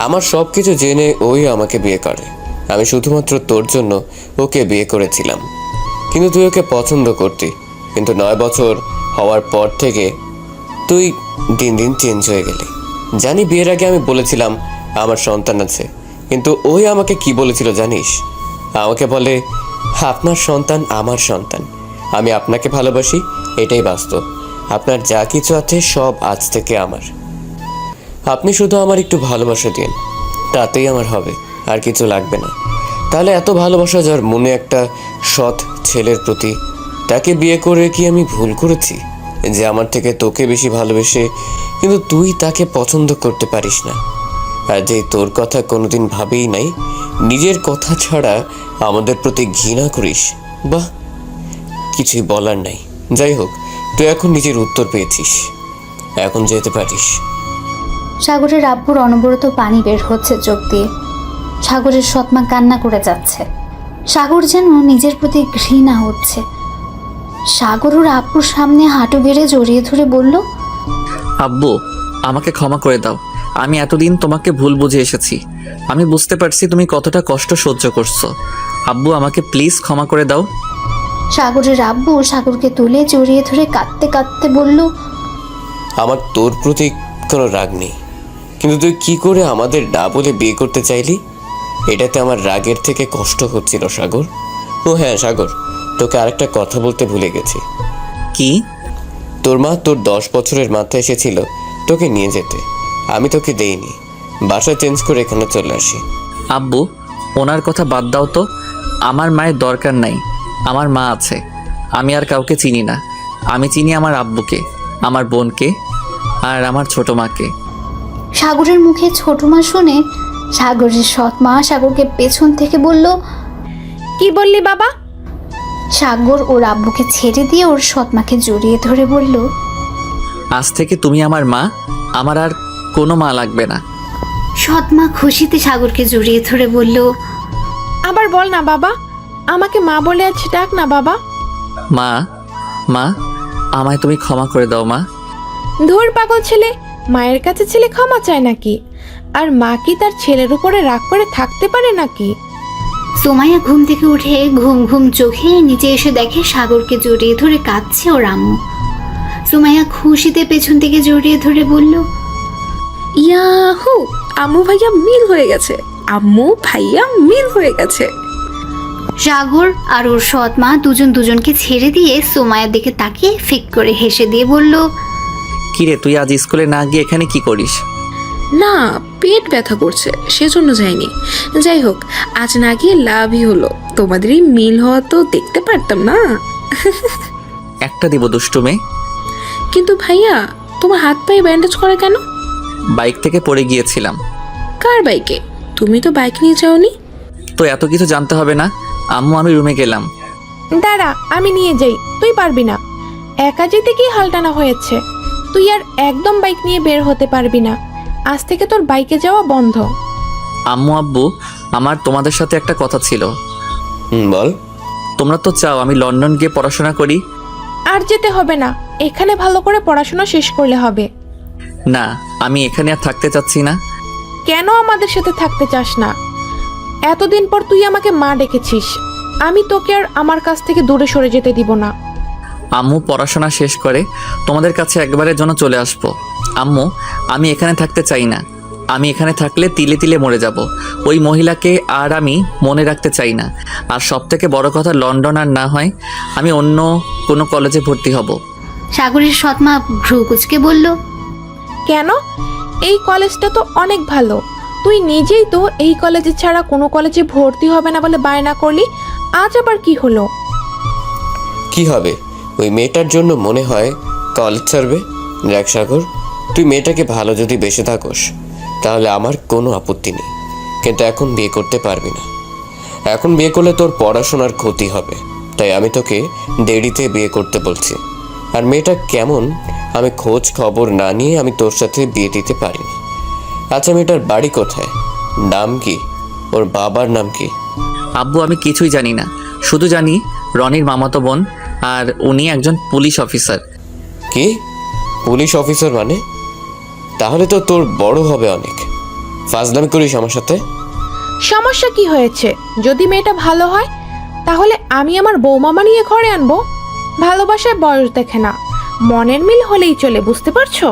আমার সব কিছু জেনে ওই আমাকে বিয়ে করে। আমি শুধুমাত্র তোর জন্য ওকে বিয়ে করেছিলাম, কিন্তু তুই ওকে পছন্দ করতি। কিন্তু 9 বছর হওয়ার পর থেকে তুই দিন দিন চেঞ্জ হয়ে গেলি। জানি বিয়ের আগে আমি বলেছিলাম আমার সন্তান আছে, কিন্তু ওই আমাকে কি বলেছিল জানিস? আমাকে বলে, আপনার সন্তান আমার সন্তান, আমি আপনাকে ভালোবাসি, এটাই বাস্তব। আপনার যা কিছু আছে সব আজ থেকে আমার। আপনি শুধু আমার একটু ভালোবাসা দিন, তাতেই আমার হবে, আর কিছু লাগবে না। তাহলে এত ভালোবাসা যার মনে একটা সৎ ছেলের প্রতি, তাকে বিয়ে করে কি আমি ভুল করেছি যে আমার থেকে তোকে বেশি ভালোবেসে কিন্তু তুই তাকে পছন্দ করতে পারিস না? আর যে তোর কথা কোনোদিন ভাবেই নাই, নিজের কথা ছাড়া আমাদের প্রতি ঘৃণা করিস, বাহ, কিছুই বলার নাই। যাই হোক, তুই এখন নিজের উত্তর পেয়েছিস, এখন যেতে পারিস। সাগরের আব্বুর অনবরত পানি বের হচ্ছে চোখ দিয়ে। সাগরের সৎমা কান্না করে যাচ্ছে। সাগর যেন নিজের প্রতি ঘৃণা হচ্ছে। সাগর ওর আব্বুর সামনে হাঁটু গেড়ে জড়িয়ে ধরে বলল, আব্বু আমাকে ক্ষমা করে দাও। আমি এতদিন তোমাকে ভুল বুঝে এসেছি। আমি বুঝতে পারছি তুমি কতটা কষ্ট সহ্য করছো। আব্বু আমাকে প্লিজ ক্ষমা করে দাও। সাগরের আব্বু সাগরকে তুলে জড়িয়ে ধরে কাঁদতে কাঁদতে বলল, আমার তোর প্রতি কোনো রাগ নেই, কিন্তু তুই কি করে আমাদের না বলে বিয়ে করতে চাইলি? এটাতে আমার রাগের থেকে কষ্ট হচ্ছিল সাগর। ও হ্যাঁ সাগর, তোকে আরেকটা কথা বলতে ভুলে গেছি। কি? তোর মা তোর 10 বছরের মাথায় এসেছিল তোকে নিয়ে যেতে, আমি তোকে দেইনি। বাসা চেঞ্জ করে এখানে চলে আসি। আব্বু ওনার কথা বাদ দাও তো। আমার মায়ের দরকার নাই, আমার মা আছে। আমি আর কাউকে চিনি না। আমি চিনি আমার আব্বুকে, আমার বোনকে, আর আমার ছোট মাকে। সাগরের মুখে ছোট মা শুনে সাগরের সৎ মা সাগরকে পেছন থেকে বলল, কি বললি বাবা? সাগর ওর আব্বুকে ছেড়ে দিয়ে ওর সৎ মাকে জড়িয়ে ধরে বলল, আজ থেকে তুমি আমার মা, আমার আর কোনো মা লাগবে না। সৎ মা খুশিতে সাগরকে জড়িয়ে ধরে বলল, আবার বল না বাবা, আমাকে মা বলে আজ ডাক না বাবা। মা, মা, আমায় তুমি ক্ষমা করে দাও মা। ধুর পাগল ছেলে, মায়ের কাছে ছেলে ক্ষমা চায় নাকি? আর মা কি তার ছেলের উপরে রাগ করে থাকতে পারে নাকি? সোমাইয়া ঘুম থেকে উঠে ঘুম ঘুম চোখে নিচে এসে দেখে সাগরকে জড়িয়ে ধরে কাঁদছে ওর আম্মু। সোমাইয়া খুশিতে পেছন থেকে জড়িয়ে ধরে বলল, ইয়াহু, আম্মু ভাইয়া মিল হয়ে গেছে, আম্মু ভাইয়া মিল হয়ে গেছে। সাগর আর ওর সৎ মা দুজন দুজনকে ছেড়ে দিয়ে সোমাইয়ার দিকে তাকিয়ে ফিক করে হেসে দিয়ে বলল, কিরে তুই আজ স্কুলে না গিয়ে এখানে কি করিস? না, পেট ব্যথা করছে সেজন্য যাইনি। যাই হোক, আজ না গিয়ে লাভই হলো, তোমাদের এই মিল হওয়া তো দেখতে পারতাম না। একটা দিব দুষ্টু মেয়ে। কিন্তু ভাইয়া, তোমার হাত পায়ে ব্যান্ডেজ করা কেন? বাইক থেকে পড়ে গিয়েছিলাম। কার বাইকে? তুমি তো বাইক নিয়ে যাওনি। তো এত কিছু জানতে হবে না আম্মু, আমি রুমে গেলাম। দাঁড়া, আমি নিয়ে যাই, তুই পারবি না। একা যেতে কি হালটানা হয়েছে? তুই আর একদম বাইক নিয়ে বের হতে পারবি না। আজ থেকে তোর বাইকে যাওয়া বন্ধ। আম্মু আব্বু, আমার তোমাদের সাথে একটা কথা ছিল। বল। তোমরা তো চাও আমি লন্ডন গিয়ে পড়াশোনা করি। আর যেতে হবে না, এখানে ভালো করে পড়াশোনা শেষ করলে হবে। না, আমি এখানে আর থাকতে চাচ্ছি না। কেন আমাদের সাথে থাকতে চাস না? এতদিন পর তুই আমাকে মা ডেকেছিস, আমি তোকে আর আমার কাছ থেকে দূরে সরে যেতে দিব না। আম্মু পড়াশোনা শেষ করে তোমাদের কাছে একবারের জন্য চলে আসবো। আম্মু, আমি এখানে থাকতে চাই না। আমি এখানে থাকলে তিলে তিলে মরে যাব। ওই মহিলাকে আর আমি মনে রাখতে চাই না। আর সব থেকে বড় কথা, লন্ডন আর না হয় আমি অন্য কোনো কলেজে ভর্তি হব। সাগরের সৎ মা ভ্রু কুচকে বলল, কেন? এই কলেজটা তো অনেক ভালো, তুই নিজেই তো এই কলেজে ছাড়া কোনো কলেজে ভর্তি হবে না বলে বায়না করলি, আজ আবার কি হলো? কি হবে? ওই মেয়েটার জন্য মনে হয় কলেজ ছাড়বে। দেখ সাগর, তুই মেয়েটাকে ভালো যদি বেসে থাকোস তাহলে আমার কোনো আপত্তি নেই, কিন্তু এখন বিয়ে করতে পারবি না। এখন বিয়ে করলে তোর পড়াশোনার ক্ষতি হবে, তাই আমি তোকে দেরিতে বিয়ে করতে বলছি। আর মেয়েটা কেমন আমি খোঁজ খবর না নিয়ে আমি তোর সাথে বিয়ে দিতে পারি না। আচ্ছা, মেয়েটার বাড়ি কোথায়, নাম কি, ওর বাবার নাম কি? আব্বু আমি কিছুই জানি না, শুধু জানি রনির মামাতো বোন, আর উনি একজন পুলিশ অফিসার। কি পুলিশ অফিসার মানে? তাহলে তো তোর বড় হবে অনেক। ফাজলামি করিস আমার সাথে? সমস্যা কি হয়েছে? যদি মেয়েটা ভালো হয় তাহলে আমি আমার বৌমা বানিয়ে ঘরে আনবো। ভালোবাসায় বয়স দেখে না, মনের মিল হলেই চলে, বুঝতে পারছো?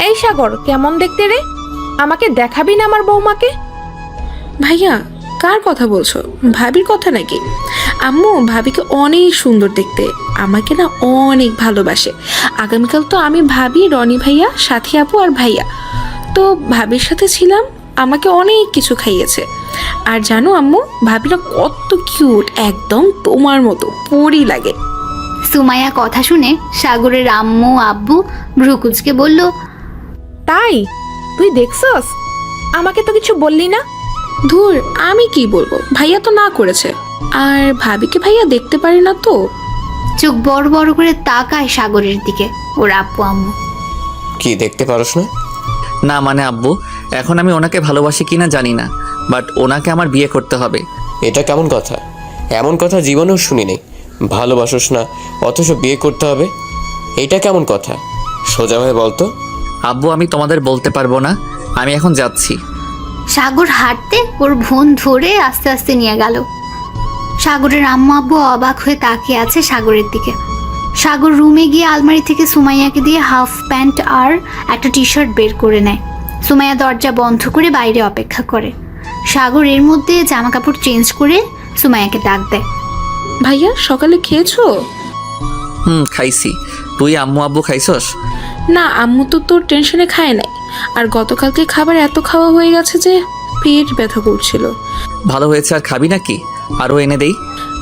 এই সাগর, কেমন দেখতে রে? আমাকে দেখাবি না আমার বৌমাকে? ভাইয়া কার কথা বলছো? ভাবির কথা নাকি? আম্মু ভাবিকে অনেক সুন্দর দেখতে, আমাকে না অনেক ভালোবাসে। আগামীকাল তো আমি ভাবি, রনি ভাইয়া, সাথী আপু আর ভাইয়া তো ভাবির সাথে ছিলাম, আমাকে অনেক কিছু খাইয়েছে। আর জানো আম্মু, ভাবিরা কত কিউট, একদম তোমার মতো পরি লাগে। সুমাইয়া কথা শুনে সাগরের আম্মু আব্বু ভ্রুকুচকে বলল, তাই? তুই দেখছস? আমাকে তো কিছু বললি না। ধুর, আমি কি বলবো, ভাইয়া তো না করেছে। আর ভাবিকে ভাইয়া দেখতে পারে না তো। চোখ বড় বড় করে তাকায় সাগরের দিকে ওর আব্বু আম্মু। কি দেখতে পারস না? না মানে আব্বু, এখন আমি ওনাকে ভালোবাসি কিনা জানি না, বাট ওনাকে আমার বিয়ে করতে হবে। এটা কেমন কথা? এমন কথা জীবনেও শুনি নেই। ভালোবাসোস না অথচ বিয়ে করতে হবে, এটা কেমন কথা? সোজা হয়ে বলতো। আব্বু আমি তোমাদের বলতে পারবো না, আমি এখন যাচ্ছি। সাগর হাঁটতে ওর বোন ধরে আস্তে আস্তে নিয়ে গেল। সাগরের আম্মু আব্বু অবাক হয়ে তাকিয়ে আছে সাগরের দিকে। সাগর রুমে গিয়ে আলমারি থেকে সুমাইয়াকে দিয়ে হাফ প্যান্ট আর একটা টি শার্ট বের করে নেয়। সুমাইয়া দরজা বন্ধ করে বাইরে অপেক্ষা করে। সাগর এর মধ্যে জামা কাপড় চেঞ্জ করে সুমাইয়াকে ডাক দেয়। ভাইয়া সকালে খেয়েছো? খাইছি। তুই আম্মু আব্বু খাইছস? না, আম্মু তো তোর টেনশনে খায় নাই। আর গতকালকে খাবার এত খাওয়া হয়ে গেছে যে পেট ব্যথা করছিল। ভালো হয়েছে, আর খাবি নাকি? আরও এনে দেই?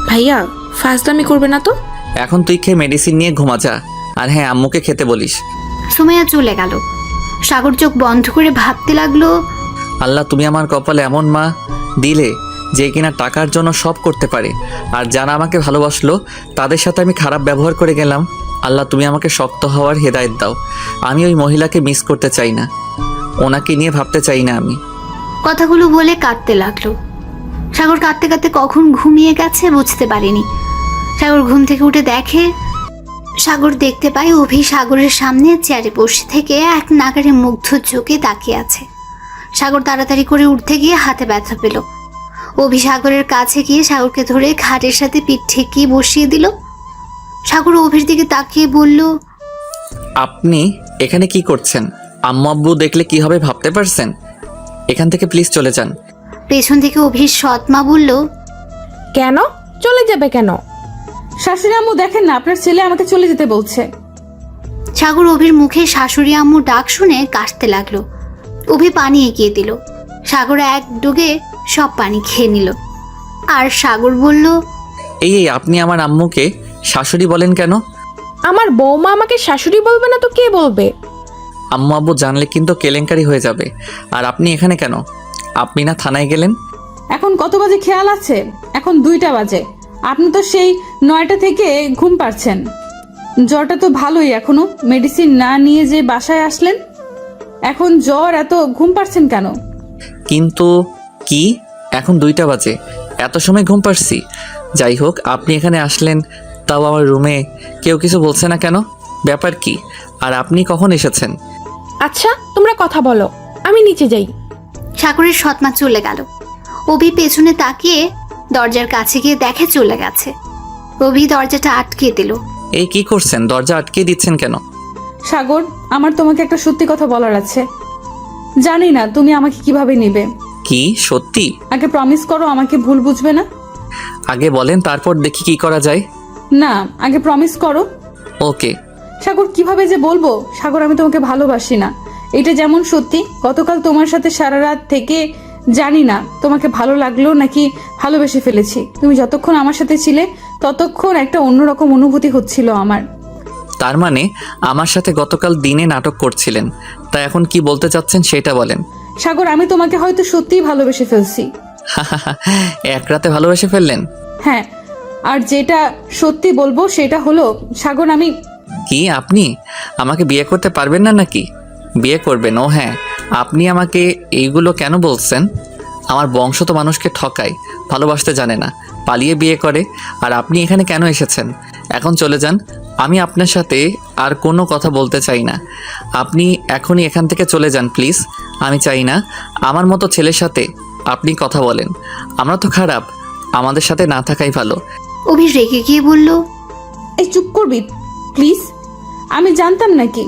ভাইয়া ফাজলামি করবে না তো। এখন তুই খেয়ে মেডিসিন নিয়ে ঘুমা যা, আর হ্যাঁ আম্মুকে খেতে বলিস। সুমাইয়া চলে গেল। সাগর চোখ বন্ধ করে ভাবতে লাগলো, আল্লাহ তুমি আমার কপালে এমন মা দিলে যে কিনা টাকার জন্য সব করতে পারে, আর যারা আমাকে ভালোবাসলো তাদের সাথে আমি খারাপ ব্যবহার করে গেলাম। আল্লাহ তুমি আমাকে শক্ত হওয়ার হেদায়েত দাও। আমি ওই মহিলাকে মিস করতে চাই না, ওনাকে নিয়ে ভাবতে চাই না আমি। কথাগুলো বলে কাঁদতে লাগলো। সাগর কাঁদতে কাঁদতে কখন ঘুমিয়ে গেছে বুঝতে পারেনি। সাগর ঘুম থেকে উঠে দেখে, সাগর দেখতে পায় অভি সাগরের সামনে চেয়ারে বসে থেকে এক নাগারে মুগ্ধ চোখে তাকিয়ে আছে। সাগর তাড়াতাড়ি করে উঠতে গিয়ে হাতে ব্যথা পেল। অভি সাগরের কাছে গিয়ে সাগরকে ধরে খাটের সাথে পিঠ ঠেকিয়ে বসিয়ে দিল। সাগর অভির দিকে তাকিয়ে বলল, আপনি এখানে কি করছেন? আম্মু আব্বু দেখলে কি হবে ভাবতে পারছেন? এখান থেকে প্লিজ চলে যান। পেছন থেকে অভির সৎ মা বলল, কেন চলে যাবে কেন? শাশুড়ি আম্মু দেখেন না, আপনার ছেলে আমাকে চলে যেতে বলছে। সাগর অভির মুখে শাশুড়ি আম্মু ডাক শুনে কাশতে লাগলো। অভি পানি এগিয়ে দিল। সাগর এক ডুগে সব পানি খেয়ে নিল। আর সাগর বলল, এই আপনি আমার আম্মুকে শাশুড়ি বলেন কেন? আমার বৌমা আমাকে শাশুড়ি বলবে না তো কে বলবে? আম্মু আব্বু জানলে কিন্তু কেলেঙ্কারি হয়ে যাবে। আর আপনি এখানে কেন? আপনি না থানায় গেলেন? এখন কত বাজে খেয়াল আছে? এখন 2টা বাজে। আপনি তো সেই 9টা থেকে ঘুম পাচ্ছেন। জ্বরটা তো ভালোই, এখনো মেডিসিন না নিয়ে যে বাসায় আসলেন। এখন জ্বর, এত ঘুম পাচ্ছেন কেন? কিন্তু কি এখন 2টা বাজে, এত সময় ঘুম পাচ্ছি? যাই হোক, আপনি এখানে আসলেন, তাও আমার রুমে কেউ কিছু বলছে না কেন? ব্যাপার কি? আর আপনি কখন এসেছেন? আচ্ছা তোমরা কথা বলো, আমি নিচে যাই। সাগরের সৎমা চলে গেল। অভি পেছনে তাকিয়ে দরজার কাছে গিয়ে দেখে চলে গেছে। অভি দরজাটা আটকে দিল। এই কি করছেন? দরজা আটকে দিচ্ছেন কেন? সাগর, আমার তোমাকে একটা সত্যি কথা বলার আছে। জানি না তুমি আমাকে কিভাবে নিবে। কি সত্যি? আগে প্রমিস করো আমাকে ভুল বুঝবে না। আগে বলেন, তারপর দেখি কি করা যায়। না, আগে প্রমিস করো। ওকে। সাগর, কিভাবে যে বলবো? সাগর, আমি তোমাকে ভালোবাসি না, এটা যেমন সত্যি, গতকাল তোমার সাথে সারা রাত থেকে জানি না তোমাকে ভালো লাগলো নাকি ভালোবেসে ফেলেছি। তুমি যতক্ষণ আমার সাথে ছিলে ততক্ষণ একটা অন্যরকম অনুভূতি হচ্ছিল আমার। তার মানে আমার সাথে গতকাল দিনে নাটক করছিলেন, তা এখন কি বলতে চাচ্ছেন সেটা বলেন। সাগর, আমি তোমাকে হয়তো সত্যিই ভালোবেসে ফেলছি। এক রাতে ভালোবেসে ফেললেন? হ্যাঁ, আর যেটা সত্যি বলবো সেটা হলো সাগর, আমি কি আপনি আমাকে বিয়ে করতে পারবেন না নাকি? বিয়ে করবেন? ও হ্যাঁ, আপনি আমাকে এইগুলো কেন বলছেন? আমার বংশ তো মানুষকে ঠকায়, ভালোবাসতে জানে না, পালিয়ে বিয়ে করে। আর আপনি এখানে কেন এসেছেন? এখন চলে যান, আমি আপনার সাথে আর কোনো কথা বলতে চাই না। আপনি এখনই এখান থেকে চলে যান প্লিজ। আমি চাই না আমার মতো ছেলের সাথে আপনি কথা বলেন। আমরা তো খারাপ, আমাদের সাথে না থাকাই ভালো। অভি রেগে গিয়ে বলল, এই চুপ করবি প্লিজ। আমি জানতাম নাকি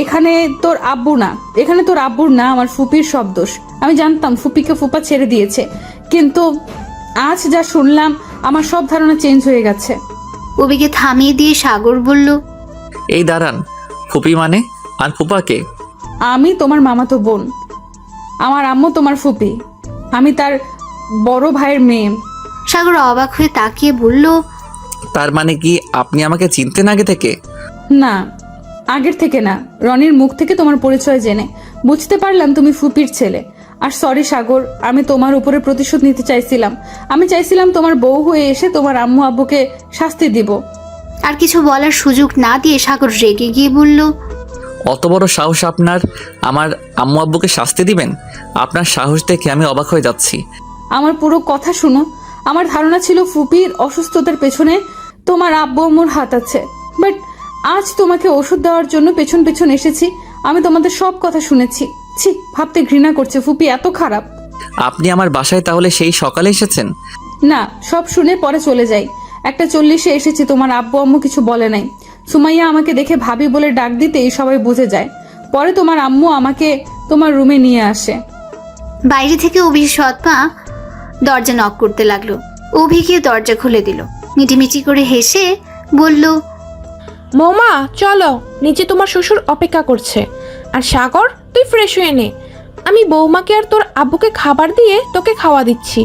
এখানে তোর আব্বু না, এখানে তোর আব্বুর না, আমার ফুপির সব দোষ। আমি জানতাম ফুপিকে ফুপা ছেড়ে দিয়েছে, কিন্তু আজ যা শুনলাম আমার সব ধারণা চেঞ্জ হয়ে গেছে। অভিকে থামিয়ে দিয়ে সাগর বলল, এই দাঁড়ান, ফুপি মানে? আর ফুপাকে? আমি তোমার মামাতো বোন, আমার আম্মু তোমার ফুপি, আমি তার বড় ভাইয়ের মেয়ে। সাগর অবাক হয়ে তাকিয়ে বলল, তার মানে কি আপনি আমাকে চিনতেন আগে থেকে? না, আগের থেকে না, রনির মুখ থেকে তোমার পরিচয় জেনে বুঝতে পারলাম তুমি ফুপির ছেলে। আর সরি সাগর, আমি তোমার উপরে প্রতিশোধ নিতে চাইছিলাম। আমি চাইছিলাম তোমার বউ হয়ে এসে তোমার আম্মু আব্বুকে শাস্তি দিব। আর কিছু বলার সুযোগ না দিয়ে সাগর রেগে গিয়ে বলল, অত বড় সাহস আপনার, আমার আম্মু আব্বুকে শাস্তি দিবেন? আপনার সাহস দেখে আমি অবাক হয়ে যাচ্ছি। আমার পুরো কথা শুনো। আমার ধারণা ছিল ফুপির অসুস্থতার পেছনে তোমার আব্বু আম্মুর হাত আছে, বাট আজ তোমাকে ওষুধ দেওয়ার জন্য পেছন পেছন এসেছি। আমি তোমাদের সব কথা শুনেছি। ছি, ভাবতে ঘৃণা করছে ফুপি এত খারাপ। আপনি আমার বাসায় তাহলে সেই সকালে এসেছেন? না, সব শুনে পরে চলে যাই। 1:40-এ এসেছি, তোমার আব্বু আম্মু কিছু বলে নাই। সুমাইয়া আমাকে দেখে ভাবি বলে ডাক দিতেই সবাই বুঝে যায়। পরে তোমার আম্মু আমাকে তোমার রুমে নিয়ে আসে। বাইরে থেকে অভির সৎমা দরজা নক করতে লাগলো। অভি গিয়ে দরজা খুলে দিল। মিটিমিটি করে হেসে বলল, বৌমা চলো, নিচে তোমার শ্বশুর অপেক্ষা করছে। আর সাগর, তুই ফ্রেশ হয়ে নে, আমি বৌমাকে আর তোর আব্বুকে খাবার দিয়ে তোকে খাওয়া দিচ্ছি।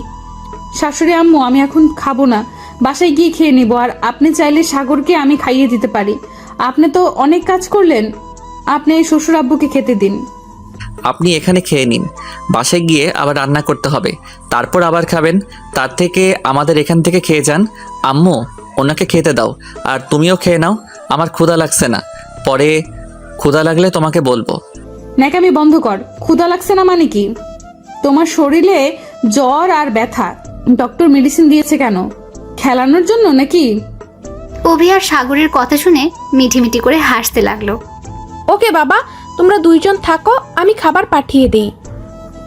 শাশুড়ি আম্মু, আমি এখন খাবো না, বাসায় গিয়ে খেয়ে নিব। আর আপনি চাইলে সাগরকে আমি খাইয়ে দিতে পারি। আপনি তো অনেক কাজ করলেন, আপনি এই শ্বশুর আব্বুকে খেতে দিন। আপনি এখানে খেয়ে নিন, বাসায় গিয়ে আবার রান্না করতে হবে, তারপর আবার খাবেন। তার থেকে আমাদের এখান থেকে খেয়ে যান। আম্মু, ওনাকে খেতে দাও, আর তুমিও খেয়ে নাও। আমার ক্ষুধা লাগছে না, পরে ক্ষুধা লাগলে তোমাকে বলবো। ন্যাকামি বন্ধ কর। ক্ষুধা লাগছে না মানে কি? তোমার শরীরে জ্বর আর ব্যথা, ডক্টর মেডিসিন দিয়েছে কেন? খেলানোর জন্য নাকি? অভি আর সাগরের কথা শুনে মিটিমিটি করে হাসতে লাগলো। ওকে বাবা, তোমরা দুইজন থাকো, আমি খাবার পাঠিয়ে দিই।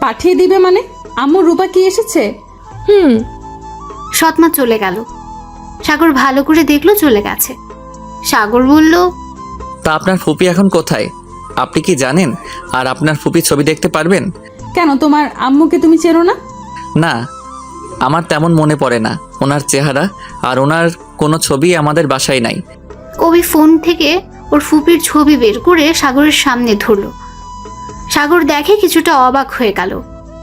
পাঠিয়ে দিবে মানে? আম্মু রূপা কি এসেছে? সৎমা চলে গেল। সাগর ভালো করে দেখলো চলে গেছে। সাগর বলল, তা আপনার ফুপি এখন কোথায় আপনি কি জানেন? আর আপনার ফুপির ছবি দেখতে পারবেন? কেন, তোমার আম্মুকে তুমি চেনো না? না, আমার তেমন মনে পড়ে না ওনার চেহারা, আর ওনার কোনো ছবি আমাদের বাসায় নাই। অভি ফোন থেকে ওর ফুপির ছবি বের করে সাগরের সামনে ধরলো। সাগর দেখে কিছুটা অবাক হয়ে গেল।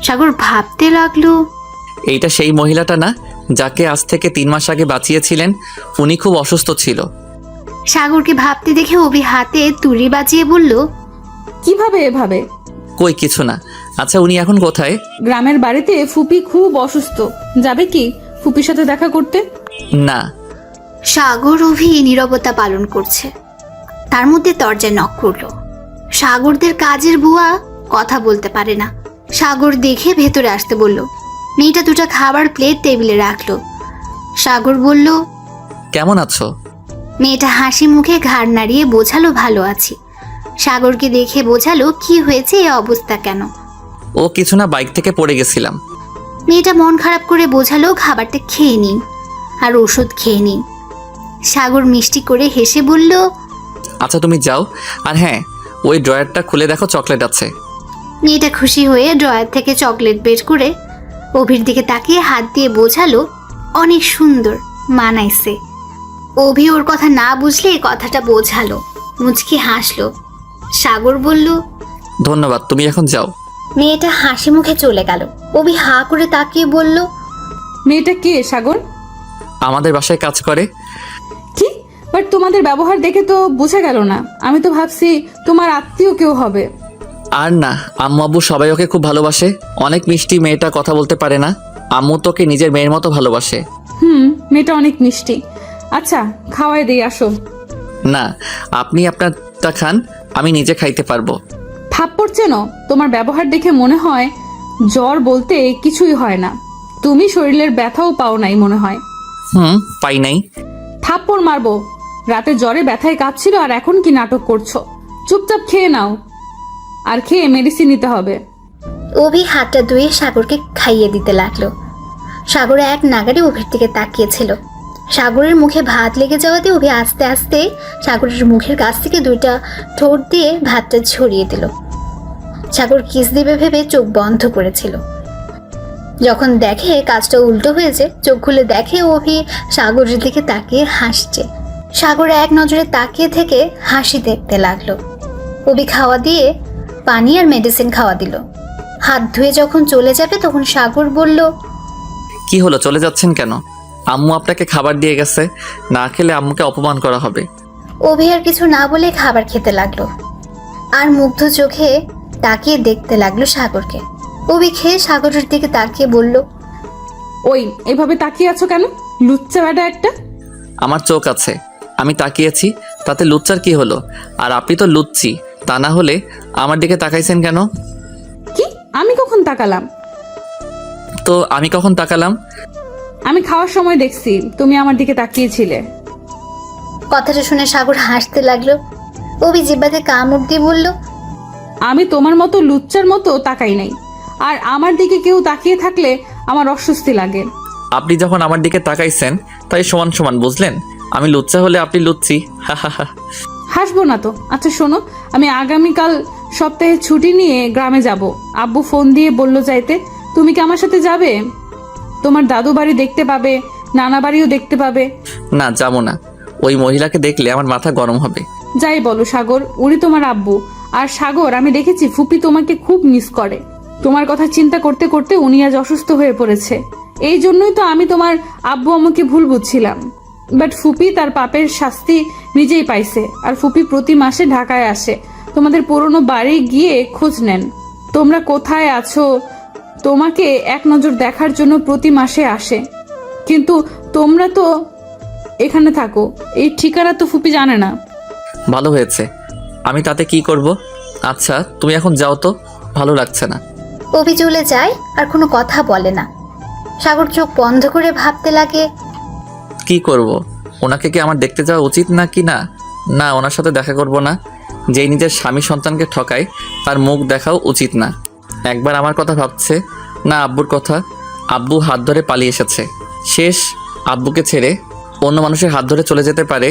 সাগর ভাবতে লাগলো, এইটা সেই মহিলাটা না যাকে আজ থেকে 3 মাস আগে বাঁচিয়েছিলেন? উনি খুব অসুস্থ ছিল। সাগরকে ভাবতে দেখে অভি হাতে তুড়ি বাজিয়ে বলল, কিভাবে এভাবে? কই কিছু না। আচ্ছা, উনি এখন কোথায়? গ্রামের বাড়িতে ফুপি খুব অসুস্থ, যাবে কি ফুপির সাথে দেখা করতে? না। সাগর অভি নীরবতা পালন করছে। তার মধ্যে দরজায় নক করলো। সাগরদের কাজের বুয়া কথা বলতে পারে না। সাগর দেখে ভেতরে আসতে বলল। মেয়েটা 2টা খাবার প্লেট টেবিলে রাখলো। সাগর বলল, কেমন আছো? মেয়েটা হাসি মুখে ঘাড় নাড়িয়ে বোঝালো, ভালো আছি। সাগরকে দেখে বোঝালো কি হয়েছে, এ অবস্থা কেন। ও কিছু না, বাইক থেকে পড়ে গেছিলাম। মেয়েটা মন খারাপ করে বোঝালো, খাবারটা খেয়ে নিন আর ওষুধ খেয়ে নিন। সাগর মিষ্টি করে হেসে বলল, আচ্ছা তুমি যাও, আর হ্যাঁ, ওই ড্রয়ারটা খুলে দেখো, চকলেট আছে। মেয়েটা খুশি হয়ে ড্রয়ার থেকে চকলেট বের করে অভির দিকে তাকিয়ে হাত দিয়ে বোঝালো, অনেক সুন্দর মানাইছে। অভি ওর কথা না বুঝলে এই কথাটা বোঝালো, মুচকি হাসলো। সাগর বলল, ধন্যবাদ, তুমি এখন যাও। মেয়েটা হাসি মুখে চলে গেল। অভি হা করে তাকিয়ে বলল, মেয়েটা কে সাগর? আমাদের বাসায় কাজ করে। কি? বাট তোমাদের ব্যবহার দেখে তো বোঝা গেল না। আমি তো ভাবছি তোমার আত্মীয় কেউ হবে। আর না, আম্মু আব্বু সবাই ওকে খুব ভালোবাসে। অনেক মিষ্টি মেয়েটা, কথা বলতে পারে না। আম্মু তোকে নিজের মেয়ের মতো ভালোবাসে। মেয়েটা অনেক মিষ্টি। আচ্ছা, খাওয়াই দিই, আসো। না, আপনি আপনারটা খান, আমি নিজে খাইতে পারবো। থাপ্পড় চেন? তোমার ব্যবহার দেখে মনে হয় জ্বর বলতে কিছুই হয় না। তুমি শরীরের ব্যথাও পাও নাই মনে হয়। পাই নাই। থাপ্পড় মারবো? রাতে জ্বরে ব্যথায় কাঁপছিল আর এখন কি নাটক করছো? চুপচাপ খেয়ে নাও, আর খেয়ে মেডিসিন নিতে হবে। অভি হাতটা ধুয়ে সাগরকে খাইয়ে দিতে লাগলো। সাগর এক নাগাড়ে অভির দিকে তাকিয়েছিল। সাগরের মুখে ভাত লেগে যাওয়াতে অভি আস্তে আস্তে সাগরের মুখের কাছ থেকে 2টা ঠোঁট দিয়ে ভাতটা ছড়িয়ে দিল। সাগর কিস দিবে ভেবে চোখ বন্ধ করেছিল। যখন দেখে কাজটা উল্টো হয়েছে, চোখ খুলে দেখে অভি সাগরের দিকে তাকিয়ে হাসছে। সাগর এক নজরে তাকিয়ে থেকে হাসি দেখতে লাগলো। অভি খাওয়া দিয়ে পানি আর মেডিসিন খাওয়া দিল। হাত ধুয়ে যখন চলে যাবে তখন সাগর বলল, কি হলো, চলে যাচ্ছেন কেন? আম্মু আপনাকে খাবার দিয়ে গেছে, না খেলে আম্মুকে অপমান করা হবে। অভি আর কিছু না বলে খাবার খেতে লাগলো আর মুগ্ধ চোখে তাকিয়ে দেখতে লাগলো সাগরকে। অভি খেয়ে সাগরের দিকে তাকিয়ে বলল, ওই এভাবে তাকিয়ে আছো কেন? লুচ্চা বেটা একটা। আমার চোখ আছে, আমি তাকিয়েছি, তাতে লুচ্চার কি হলো? আর আপনি তো লুচ্ছি, তা না হলে আমার দিকে তাকাইছেন কেন? কি? আমি কখন তাকালাম? তো আমি কখন তাকালাম? আমি খাওয়ার সময় দেখছি তুমি আমার দিকে তাকিয়েছিলে। কথাটা শুনে সাগর হাসতে লাগলো। অভি জিহ্বাতে কামড় দিয়ে বলল, আমি তোমার মতো লুচ্চার মতো তাকাই নাই, আর আমার দিকে কেউ তাকিয়ে থাকলে আমার অস্বস্তি লাগে। আপনি যখন আমার দিকে তাকাইছেন তাই সমান সমান, বুঝলেন? আমি লুচ্চা হলে আপনি লুচ্ছি। হাসবো না তো। আচ্ছা শোনো, আমি আগামীকাল সপ্তাহে ছুটি নিয়ে গ্রামে যাব। আব্বু ফোন দিয়ে বললো যাইতে। তুমি কি আমার সাথে যাবে? তোমার দাদু বাড়ি দেখতে পাবে, নানা বাড়িও দেখতে পাবে। না, যাবো না। ওই মহিলাকে দেখলে আমার মাথা গরম হবে। যাই বলো সাগর, উনি তোমার আব্বু। আর সাগর, আমি দেখেছি ফুপি তোমাকে খুব মিস করে। তোমার কথা চিন্তা করতে করতে উনি আজ অসুস্থ হয়ে পড়েছে। এই জন্যই তো আমি তোমার আব্বু আম্মুকে ভুল বুঝছিলাম। বাট ফুপি তার পাপের শাস্তি নিজেই পাইছে। আর ফুপি প্রতি মাসে ঢাকায় আসে, তোমাদের পুরনো বাড়ি গিয়ে খোঁজ নেন তোমরা কোথায় আছো। তোমাকে এক নজর দেখার জন্য প্রতি মাসে আসে। কিন্তু তোমরা তো এখানে থাকো, এই ঠিকানা তো ফুপি জানে না। ভালো হয়েছে, আমি তাতে কি করব? আচ্ছা তুমি এখন যাও তো, ভালো লাগছে না। অভি চলে যায় আর কোনো কথা বলে না। সাগর চোখ বন্ধ করে ভাবতে লাগে, কি করব? ওনাকে কি আমার দেখতে যাওয়া উচিত না কি? না না, ওনার সাথে দেখা করব না। যেই নিজের স্বামী সন্তানকে ঠকায় তার মুখ দেখাও উচিত না। একবার আমার কথা ভাবছে না, আব্বুর কথা। আব্বু হাত ধরে পালিয়ে এসেছে, শেষ। আব্বুকে ছেড়ে অন্য মানুষের হাত ধরে চলে যেতে পারে,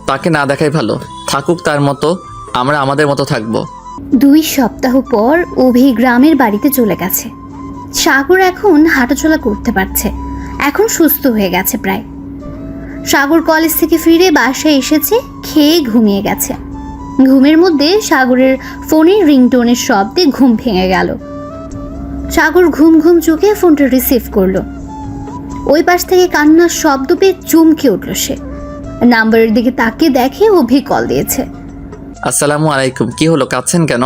তাকে না দেখাই ভালো। থাকুক তার মতো, আমরা আমাদের মতো থাকবো। 2 সপ্তাহ পর অভি গ্রামের বাড়িতে চলে গেছে। সাগর এখন হাঁটাচলা করতে পারছে, এখন সুস্থ হয়ে গেছে প্রায়। সাগর কলেজ থেকে ফিরে বাসায় এসেছে, খেয়ে ঘুমিয়ে গেছে। ঘুমের মধ্যে সাগরের ফোনের রিংটোনের শব্দে ঘুম ভেঙে গেল। সাগর ঘুম ঘুম চোখে ফোনটা রিসিভ করলো। ওই পাশ থেকে কান্নার শব্দ পেয়ে চমকে উঠল সে। নাম্বারের দিকে তাকিয়ে দেখে অভি কল দিয়েছে। আসসালামু আলাইকুম। কি হলো, কাঁদছেন কেন?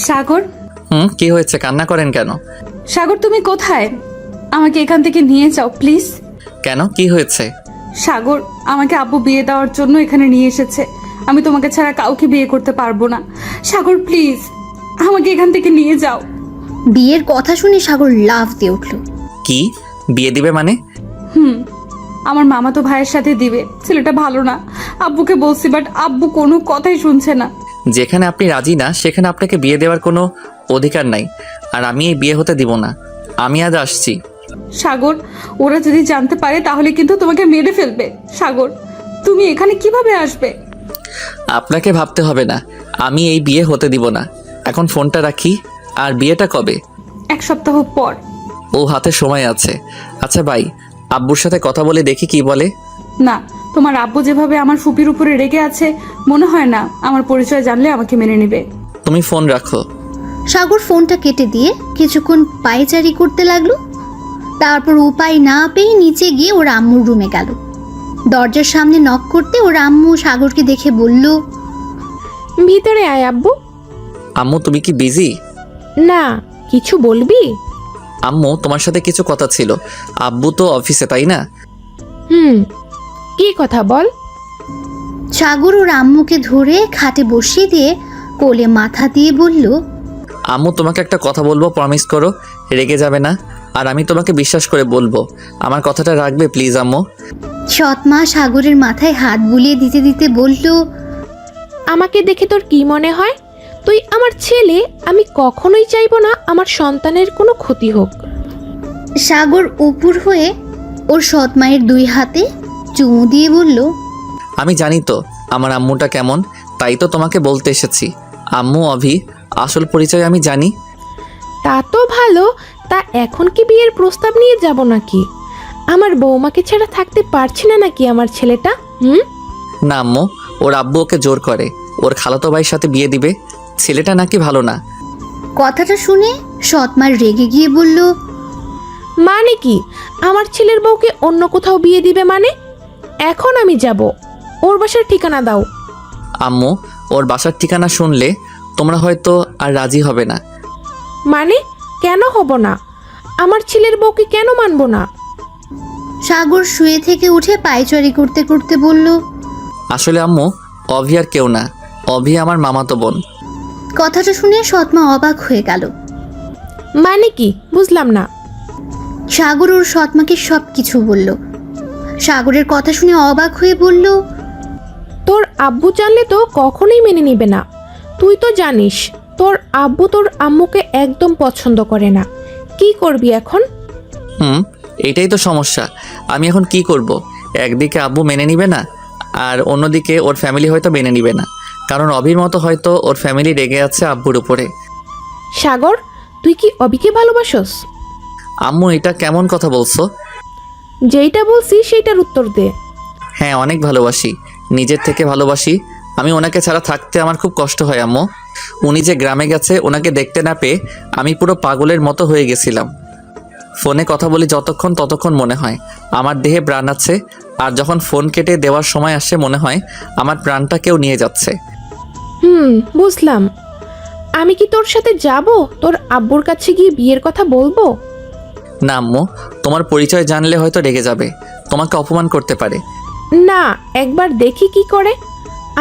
সাগর। কি হয়েছে, কান্না করেন কেন? সাগর তুমি কোথায়? আমাকে এখান থেকে নিয়ে যাও প্লিজ। কেন, কি হয়েছে? সাগর, আমাকে আব্বু বিয়ে দেওয়ার জন্য এখানে নিয়ে এসেছে। আমি তোমাকে ছাড়া কাউকে বিয়ে করতে পারবো না। সাগর প্লিজ, আমাকে এখান থেকে নিয়ে যাও। বিয়ের কথা শুনে সাগর লাফ দিয়ে উঠল। কি বিয়ে দিবে মানে? আমার মামাতো ভাইয়ের সাথে দিবে। ছেলেটা ভালো না, আব্বুকে বলছি, বাট আব্বু কোনো কথাই শুনছে না। যেখানে আপনি রাজি না সেখানে আপনাকে বিয়ে দেওয়ার কোনো অধিকার নাই, আর আমি এই বিয়ে হতে দিব না। আমি আজ আসছি। সাগর, ওরা যদি জানতে পারে তাহলে কিন্তু তোমাকে মেরে ফেলবে। সাগর, তুমি এখানে কিভাবে আসবে? আপনাকে ভাবতে হবে না, আমি এই বিয়ে হতে দিব না। এখন ফোনটা রাখি। আর বিয়েটা কবে? 1 সপ্তাহ পর। ও, হাতে সময় আছে। আচ্ছা ভাই, আব্বুর সাথে কথা বলে দেখি কি বলে। না, তোমার আব্বু যেভাবে আমার ফুপির উপরে রেগে আছে, মনে হয় না আমার পরিচয় জানলে আমাকে মেনে নেবে। তুমি ফোন রাখো। সাগর ফোনটা কেটে দিয়ে কিছুক্ষণ পায়চারি করতে লাগলো। তারপর উপায় না পেয়ে নিচে গিয়ে ওর আম্মুর রুমে গেল। দরজার সামনে নক করতে ওর আম্মু সাগরকে দেখে বলল, ভিতরে আয় আব্বু। আম্মু তুমি কি বিজি? না, কিছু বলবি? আম্মু তোমার সাথে কিছু কথা ছিল। আব্বু তো অফিসে, তাই না? কি কথা বল। সাগর ওর আম্মুকে ধরে খাটে বসিয়ে দিয়ে কোলে মাথা দিয়ে বলল, আম্মু তোমাকে একটা কথা বলবো, প্রমিস করো, রেগে যাবে না। আর আমি তোমাকে বিশ্বাস করে বলবো, আমার কথাটা রাখবে প্লিজ আম্মু। সৎমা সাগরের মাথায় হাত বুলিয়ে দিতে দিতে বলল, আমাকে দেখে তোর কি মনে হয়? তুই আমার ছেলে, আমি কখনোই চাইবো না আমার সন্তানের কোনো ক্ষতি হোক। সাগর উপুর হয়ে ওর সৎমায়ের 2 হাতে চুমু দিয়ে বলল, আমি জানি তো আমার আম্মুটা কেমন, তাই তো তোমাকে বলতে এসেছি। আম্মু অভি আসল পরিচয় আমি জানি। তা তো ভালো, তা এখন কি বিয়ের প্রস্তাব নিয়ে যাব নাকি? আমার বৌমাকে ছাড়া থাকতে পারছি না নাকি আমার ছেলেটা? না আম্মু, ওর আব্বু ওকে জোর করে ওর খালাতো ভাইয়ের সাথে বিয়ে দিবে। ছেলেটা নাকি ভালো না। কথাটা শুনে সৎমার রেগে গিয়ে বলল, মানে কি আমার ছেলের বউকে অন্য কোথাও বিয়ে দিবে মানে? এখন আমি যাব, ওর বাসার ঠিকানা দাও। আম্মু, ওর বাসার ঠিকানা শুনলে তোমরা হয়তো আর রাজি হবে না। মানে কেন হব না? আমার ছেলের বউকে কেন মানবো না? সাগর শুয়ে থেকে উঠে পায়চারি করতে করতে বলল, আসলে আম্মু, অভি আর কেউ না, অভি আমার মামাতো বোন। কথাটা শুনে সৎমা অবাক হয়ে গেল। মানে কি বুঝলাম না। সাগর ওর সৎমাকে সব কিছু বলল। সাগরের কথা শুনে অবাক হয়ে বলল, তোর আব্বু জানলে তো কখনোই মেনে নিবে না। তুই তো জানিস তোর আব্বু তোর আম্মুকে একদম পছন্দ করে না। কি করবি এখন? এটাই তো সমস্যা। আমি এখন কি করব? একদিকে আব্বু মেনে নিবে না, আর অন্যদিকে ওর ফ্যামিলি হয়তো মেনে নিবে না, কারণ অভির মতো হয়তো ওর ফ্যামিলি রেগে আছে আব্বুর উপরে। সাগর, তুই কি অবিকে ভালোবাসোস? আম্মু, এটা কেমন কথা বলছো? যেইটা বলছি সেইটার উত্তর দে। হ্যাঁ, অনেক ভালোবাসি, নিজের থেকে ভালোবাসি। আমি ওনাকে ছাড়া থাকতে আমার খুব কষ্ট হয় আম্মু। উনি যে গ্রামে গেছে ওনাকে দেখতে না পেয়ে আমি পুরো পাগলের মতো হয়ে গেছিলাম। ফোনে কথা বলি যতক্ষণ ততক্ষণ মনে হয় আমার দেহে প্রাণ আছে, আর যখন ফোন কেটে দেওয়ার সময় আসে মনে হয় আমার প্রাণটা কেউ নিয়ে যাচ্ছে। বুঝলাম। আমি কি তোর সাথে যাব তোর আব্বুর কাছে গিয়ে বিয়ের কথা বলবো? না আম্মু, তোমার পরিচয় জানলে হয়তো রেগে যাবে, তোমাকে অপমান করতে পারে। না, একবার দেখি কি করে।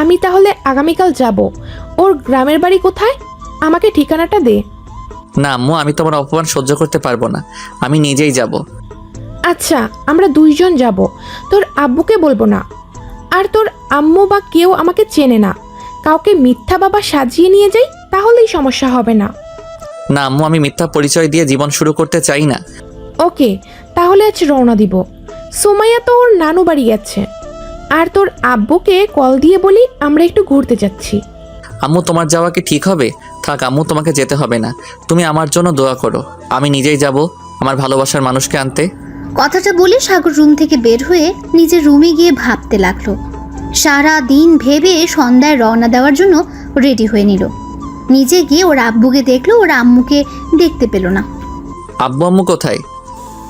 আমি তাহলে আগামীকাল যাব। ওর গ্রামের বাড়ি কোথায়? আমাকে ঠিকানাটা দে। না আম্মু, আমি তোমার অপমান সহ্য করতে পারবো না, আমি নিজেই যাব। আচ্ছা, আমরা 2 জন যাব, তোর আব্বুকে বলবো না। আর তোর আম্মু বা কেউ আমাকে চেনে না, কাউকে মিথ্যা বাবা সাজিয়ে নিয়ে যাই, তাহলেই সমস্যা হবে না। না আম্মু, আমি মিথ্যা পরিচয় দিয়ে জীবন শুরু করতে চাই না। ওকে, তাহলে আজ রওনা দিব। সুমাইয়া তো ওর নানু বাড়ি গেছে। আর তোর আব্বুকে কল দিয়ে বলি আমরা একটু ঘুরতে যাচ্ছি। আম্মু, তোমার যাওয়া কি ঠিক হবে? থাক আম্মু, তোমাকে যেতে হবে না, তুমি আমার জন্য দোয়া করো, আমি নিজেই যাব আমার ভালোবাসার মানুষকে আনতে। কথাটা বলে সাগর রুম থেকে বের হয়ে নিজের রুমে গিয়ে ভাবতে লাগলো। সারা দিন ভেবে সন্ধ্যায় রওনা দেওয়ার জন্য রেডি হয়ে নিল। নিজে গিয়ে ওর আব্বুকে দেখলো, ওর আম্মুকে দেখতে পেল না। আব্বু আম্মু কোথায়?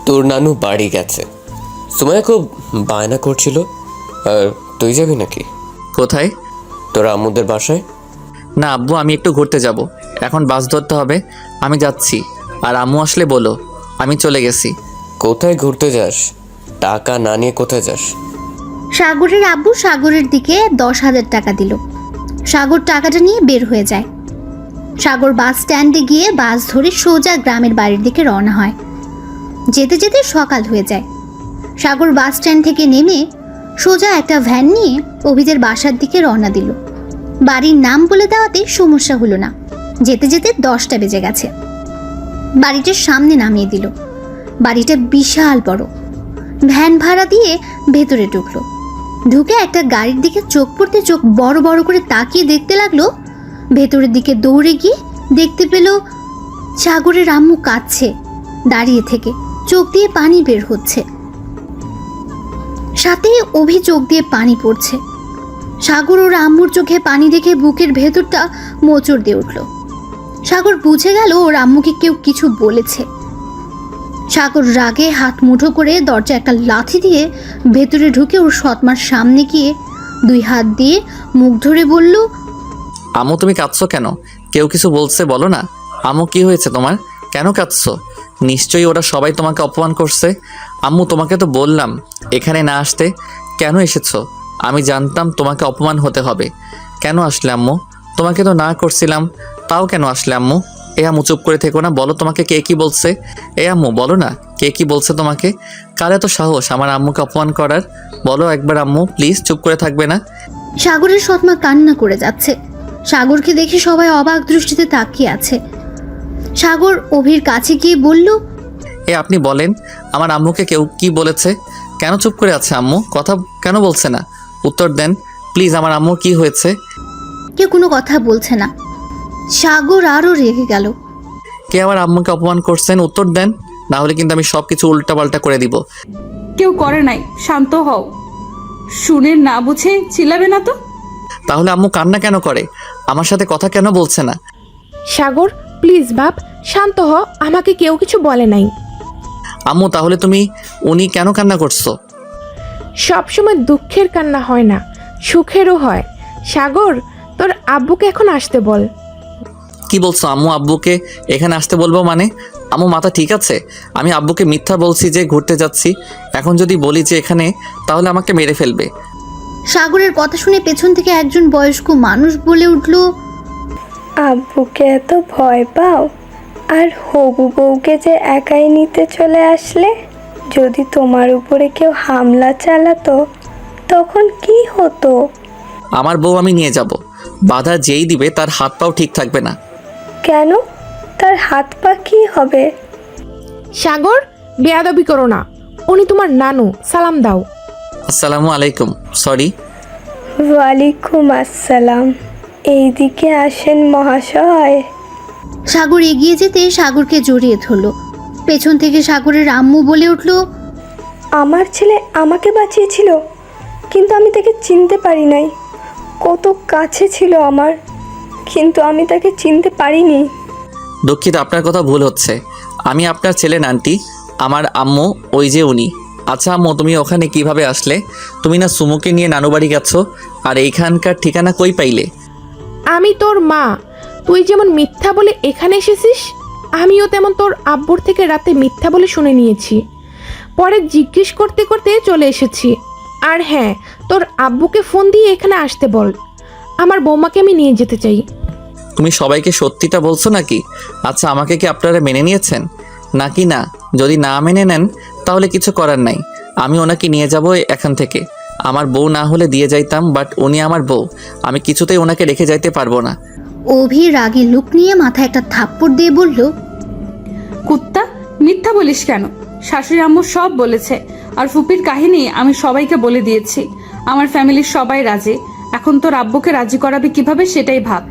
তোর নানু বাড়ি গেছে। সুমাইয়া খুব বায়না করছিল। আর তুই যাবি নাকি? কোথায়? তোর আম্মুদের বাসায়। না আব্বু, আমি একটু ঘুরতে যাব, এখন বাস ধরতে হবে। আমি যাচ্ছি, আর আম্মু আসলে বলো আমি চলে গেছি। কোথায় ঘুরতে যাস? টাকা না নিয়ে কোথায় যাস? সাগরের আব্বু সাগরের দিকে 10,000 টাকা দিল। সাগর টাকাটা নিয়ে বের হয়ে যায়। সাগর বাস স্ট্যান্ডে গিয়ে বাস ধরে সোজা গ্রামের বাড়ির দিকে রওনা হয়। যেতে যেতে সকাল হয়ে যায়। সাগর বাস স্ট্যান্ড থেকে নেমে সোজা একটা ভ্যান নিয়ে অভিদের বাসার দিকে রওনা দিল। বাড়ির নাম বলে দেওয়াতে সমস্যা হলো না। যেতে যেতে 10টা বেজে গেছে। বাড়িটার সামনে নামিয়ে দিল। বাড়িটা বিশাল বড়। ভ্যান ভাড়া দিয়ে ভেতরে ঢুকলো। ঢুকে একটা গাড়ির দিকে চোখ পড়তে চোখ বড় বড় করে তাকিয়ে দেখতে লাগলো। ভেতরের দিকে দৌড়ে গিয়ে দেখতে পেল সাগরের আম্মু কাঁদছে দাঁড়িয়ে থেকে, চোখ দিয়ে পানি বের হচ্ছে। সাথে অভি চোখ দিয়ে পানি পড়ছে। সাগর ওর আম্মুর চোখে পানি দেখে বুকের ভেতরটা মোচড় দিয়ে উঠল। সাগর বুঝে গেল ওর আম্মুকে কেউ কিছু বলেছে। সাগর রাগে হাত মুঠো করে দরজা একটা লাথি দিয়ে ভেতরে ঢুকে ওর সৎমার সামনে গিয়ে 2 হাত দিয়ে মুখ ধরে বলল, আম্মু তুমি কাঁদছো কেন? কেউ কিছু বলছে বলো না। আম্মু কি হয়েছে তোমার? কেন কাঁদছো? নিশ্চয়ই ওরা সবাই তোমাকে অপমান করছে। আম্মু তোমাকে তো বললাম এখানে না আসতে, কেন এসেছো? আমি জানতাম তোমাকে অপমান হতে হবে। কেন আসলে আম্মু? তোমাকে তো না করছিলাম, তাও কেন আসলে আম্মু? এ আম্মু চুপ করে থেকো না, বলো তোমাকে কে কি বলছে। এ আম্মু বলো না কে কি বলছে তোমাকে। কার এত সাহস আমার আম্মুকে অপমান করার? বলো একবার আম্মু, প্লিজ, চুপ করে থাকবে না। সাগরের সৎমা কান্না করে যাচ্ছে। সাগরকে দেখে সবাই অবাক দৃষ্টিতে তাকিয়ে আছে। সাগর অভির কাছে গিয়ে বলল, এ আপনি বলেন আমার আম্মুকে কেউ কি বলেছে? কেন চুপ করে আছে আম্মু? কথা কেন বলছে না? উত্তর দেন প্লিজ, আমার আম্মুর কি হয়েছে? কেউ কোনো কথা বলছে না। সাগর আরও রেগে গেল। কে আমার আম্মুকে অপমান করছেন? উত্তর দেন, না হলে কিন্তু আমি সব কিছু উল্টাপাল্টা করে দিব। কেউ করে নাই, শান্ত হও। শুনে না বুঝে চিল্লাবে না তো। তাহলে আম্মু কান্না কেন করে? আমার সাথে কথা কেন বলছে না? সাগর প্লিজ বাপ, শান্ত হ, আমাকে কেউ কিছু বলে নাই। আম্মু তাহলে উনি কেন কান্না করছো? সবসময় দুঃখের কান্না হয় না, সুখেরও হয়। সাগর, তোর আব্বুকে এখন আসতে বল। কি বলছো আম্মু? আব্বুকে এখানে আসতে বলবো মানে? আম্মু মাথা ঠিক আছে? আমি আব্বুকে মিথ্যা বলছি যে ঘুরতে যাচ্ছি। এখন যদি বলি যে এখানে, তাহলে আমাকে মেরে ফেলবে। সাগরের কথা শুনে পেছন থেকে একজন বয়স্ক মানুষ বলে উঠল, আব্বুকে এত ভয় পাও? আর হবু বউকে যে একাই নিতে চলে আসলে, যদি তোমার উপরে কেউ হামলা চালাতো তখন কি হতো? আমার বউ আমি নিয়ে যাব, বাধা যেই দিবে তার হাত পাও ঠিক থাকবে না। কেন? তার হাত পা কি হবে? সাগর, বেয়াদবি করো না, উনি তোমার নানু, সালাম দাও। আসসালামু আলাইকুম। সরি। ওয়ালাইকুম আসসালাম। এইদিকে আসেন মহাশয়। সাগর এগিয়ে যেতে সাগরকে জড়িয়ে ধরল। পেছন থেকে সাগরের আম্মু বলে উঠল, আমার ছেলে আমাকে বাঁচিয়েছিল, কিন্তু আমি তাকে চিনতে পারি নাই। কত কাছে ছিল আমার, কিন্তু আমি তাকে চিনতে পারিনি। দুঃখিত, আপনার কথা ভুল হচ্ছে। আমি আপনার ছেলে আন্টি, আমার আম্মু ওই যে উনি। আচ্ছা আম্মু, তুমি ওখানে কিভাবে আসলে? তুমি না সুমুকে নিয়ে নানু বাড়ি গেছ, আর এইখানকার ঠিকানা কই পাইলে? আমি তোর মা, তুই যেমন মিথ্যা বলে এখানে এসেছিস, আমিও তেমন তোর আব্বুর থেকে রাতে মিথ্যা বলে শুনে নিয়েছি। পরে জিজ্ঞেস করতে করতে চলে এসেছি। আর হ্যাঁ, তোর আব্বুকে ফোন দিয়ে এখানে আসতে বল, আমার বৌমাকে আমি নিয়ে যেতে চাই। তুমি সবাইকে সত্যিটা বলছো নাকি? আচ্ছা, আমাকে কি আপনারা মেনে নিয়েছেন নাকি না? যদি না মেনে নেন তাহলে কিছু করার নাই, আমি ওনাকে নিয়ে যাব এখান থেকে। আমার বউ না হলে দিয়ে যাইতাম, বাট উনি আমার বউ, আমি কিছুতেই ওনাকে রেখে যাইতে পারবো না। অভি রাগী লুক নিয়ে মাথায় একটা থাপ্পড় দিয়ে বলল, কুত্তা, মিথ্যা বলিস কেন? শাশুড়ি আম্মু সব বলেছে, আর ফুপির কাহিনী আমি সবাইকে বলে দিয়েছি। আমার ফ্যামিলির সবাই রাজি। এখন তোর আব্বুকে রাজি করাবি কিভাবে সেটাই ভাব।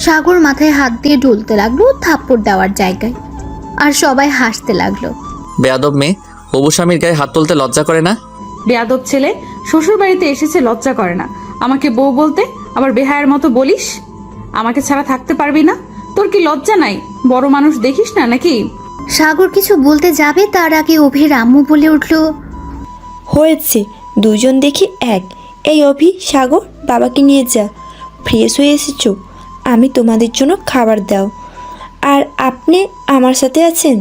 সাগর মাথায় হাত দিয়ে ঢুলতে লাগলো থাপ্পড় দেওয়ার জায়গায়, আর সবাই হাসতে লাগলো। বেয়াদব মেয়ে, হবু স্বামীর গায়ে হাত তুলতে লজ্জা করে না? বেয়াদব ছেলে, শ্বশুর বাড়িতে এসেছে, লজ্জা করে না? আমাকে বউ বলতে আবার বেহায়ের মতো বলিস? আমাকে ছাড়া থাকতে পারবি না? তোর কি লজ্জা নাই? বড় মানুষ দেখিস না নাকি? সাগর কিছু বলতে যাবে তার আগে অভির আম্মু বলে উঠল, হয়েছে, দুজন দেখি এক। এই অভি, সাগর, বাবাকে নিয়ে যা। ফ্রেশ হয়ে এসেছো, আমি তোমাদের জন্য খাবার দাও। আর আপনি আমার সাথে আছেন?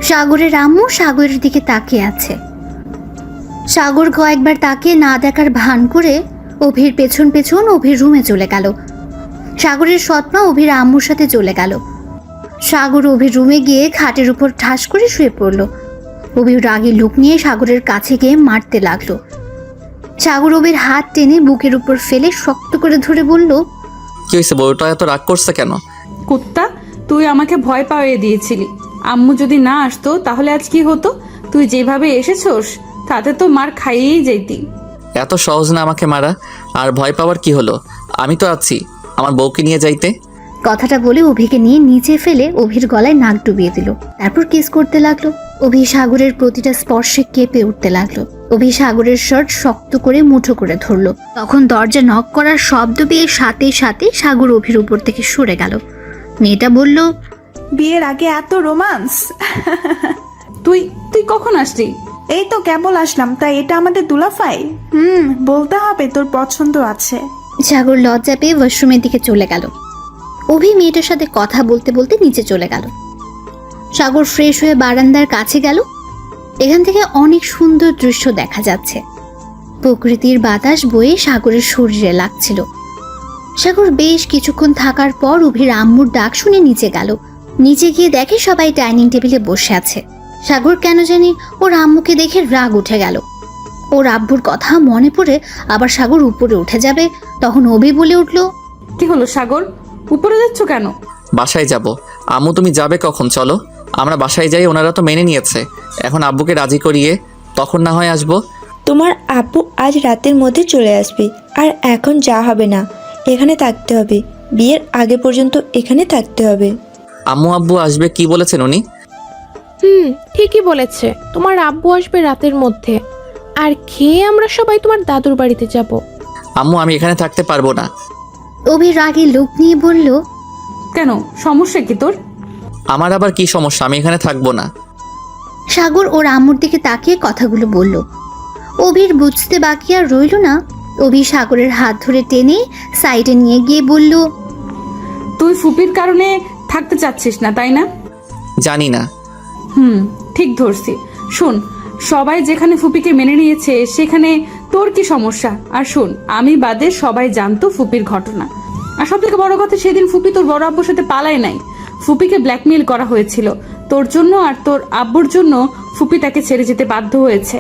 সাগরের আম্মু সাগরের দিকে তাকিয়ে আছে। সাগর কয়েকবার তাকিয়ে না দেখার ভান করে অভির পেছন পেছন অভির রুমে চলে গেল। সাগরের সৎমা অভির আম্মুর সাথে চলে গেল। সাগর অভির রুমে গিয়ে খাটের উপর ঠাস করে শুয়ে পড়ল। অভির রাগী লুক নিয়ে সাগরের কাছে গিয়ে মারতে লাগলো। সাগর অভির হাত টেনে বুকের উপর ফেলে শক্ত করে ধরে বলল, কি হয়েছে? বউটা এত রাগ করছে কেন? কুত্তা, তুই আমাকে ভয় পাইয়ে দিয়েছিলি। আম্মু যদি না আসতো তাহলে আজ কি হতো? তুই যেভাবে এসেছোস তাতে তো মার খাইয়েই যেতি। এত সহজ না আমাকে মারা। আর ভয় পাওয়ার কি হলো? আমি তো আছি, আমার বউকে নিয়ে যাইতে। কথাটা বলে অভিকে নিয়ে নিচে ফেলে অভির গলায় নাক ডুবিয়ে দিল। তারপর কিস করতে লাগলো। অভি সাগরের প্রতিটা স্পর্শে কেঁপে উঠতে লাগলো। অভি সাগরের শার্ট শক্ত করে মুঠো করে ধরলো। তখন দরজা নক করার শব্দ পেয়ে সাথে সাথে সাগর অভির উপর থেকে সরে গেল। মেয়েটা বলল, বিয়ের আগে এত রোমান্স। তুই তুই কখন আসলি? এই তো কেবল আসলাম। তাই এটা আমাদের দুলাফাই? বলতে হবে তোর পছন্দ আছে। সাগর লজ্জা পেয়ে ওয়াশরুমের দিকে চলে গেল। অভি মেয়েটার সাথে কথা বলতে বলতে নিচে চলে গেল। সাগর ফ্রেশ হয়ে বারান্দার কাছে গেল। এখান থেকে অনেক সুন্দর দৃশ্য দেখা যাচ্ছে। প্রকৃতির বাতাস বয়ে সাগরের শরীরে লাগছিল। সাগর বেশ কিছুক্ষণ থাকার পর অভির আম্মুর ডাক শুনে নিচে গেল। নিচে গিয়ে দেখে সবাই ডাইনিং টেবিলে বসে আছে। সাগর কেন জানি ওর আম্মুকে দেখে রাগ উঠে গেল। ওর আব্বুর কথা মনে পড়ে আবার সাগর উপরে উঠে যাবে, তখন অভি বলে উঠল, কি হলো সাগর, উপরে যাচ্ছ কেন? বাসায় যাব। আম্মু তুমি যাবে কখন? চলো আমরা বাসায় যাই, ওনারা তো মেনে নিয়েছে। এখন আব্বুকে রাজি করিয়ে তখন না হয় আসবো। তোমার আব্বু আজ রাতের মধ্যে চলে আসবে, আর এখন যা হবে না, এখানে থাকতে হবে। বিয়ের আগে পর্যন্ত এখানে থাকতে হবে। আম্মু আব্বু আসবে কি বলেছেন উনি? ঠিকই বলেছে, তোমার আব্বু আসবে রাতের মধ্যে, আর খেয়ে আমরা সবাই তোমার দাদুর বাড়িতে যাব। আম্মু আমি এখানে থাকতে পারবো না। অভি রাগে লোক নিয়ে বলল, কেন, সমস্যা কি তোর? আমার আবার কি সমস্যা? আমি এখানে থাকবো না। সাগর ওর আম্মুর দিকে তাকিয়ে কথাগুলো বলল। অভির বুঝতে বাকি আর রইল না। অভি সাগরের হাত ধরে টেনে সাইডে নিয়ে গিয়ে বলল, তুই ফুপির কারণে থাকতে চাচ্ছিস না, তাই না? জানি না। ঠিক ধরছি। শোন, সবাই যেখানে ফুপিকে মেনে নিয়েছে সেখানে তোর কি সমস্যা? আর শোন, আমি বাদে সবাই জানতো ফুপির ঘটনা। আর সব থেকে বড় কথা, সেদিন ফুপি তোর বড় আব্বুর সাথে পালায় নাই। ফুপিকে ব্ল্যাকমেইল করা হয়েছিল তোর জন্য, আর তোর আব্বুর জন্য ফুপি তাকে ছেড়ে যেতে বাধ্য হয়েছে।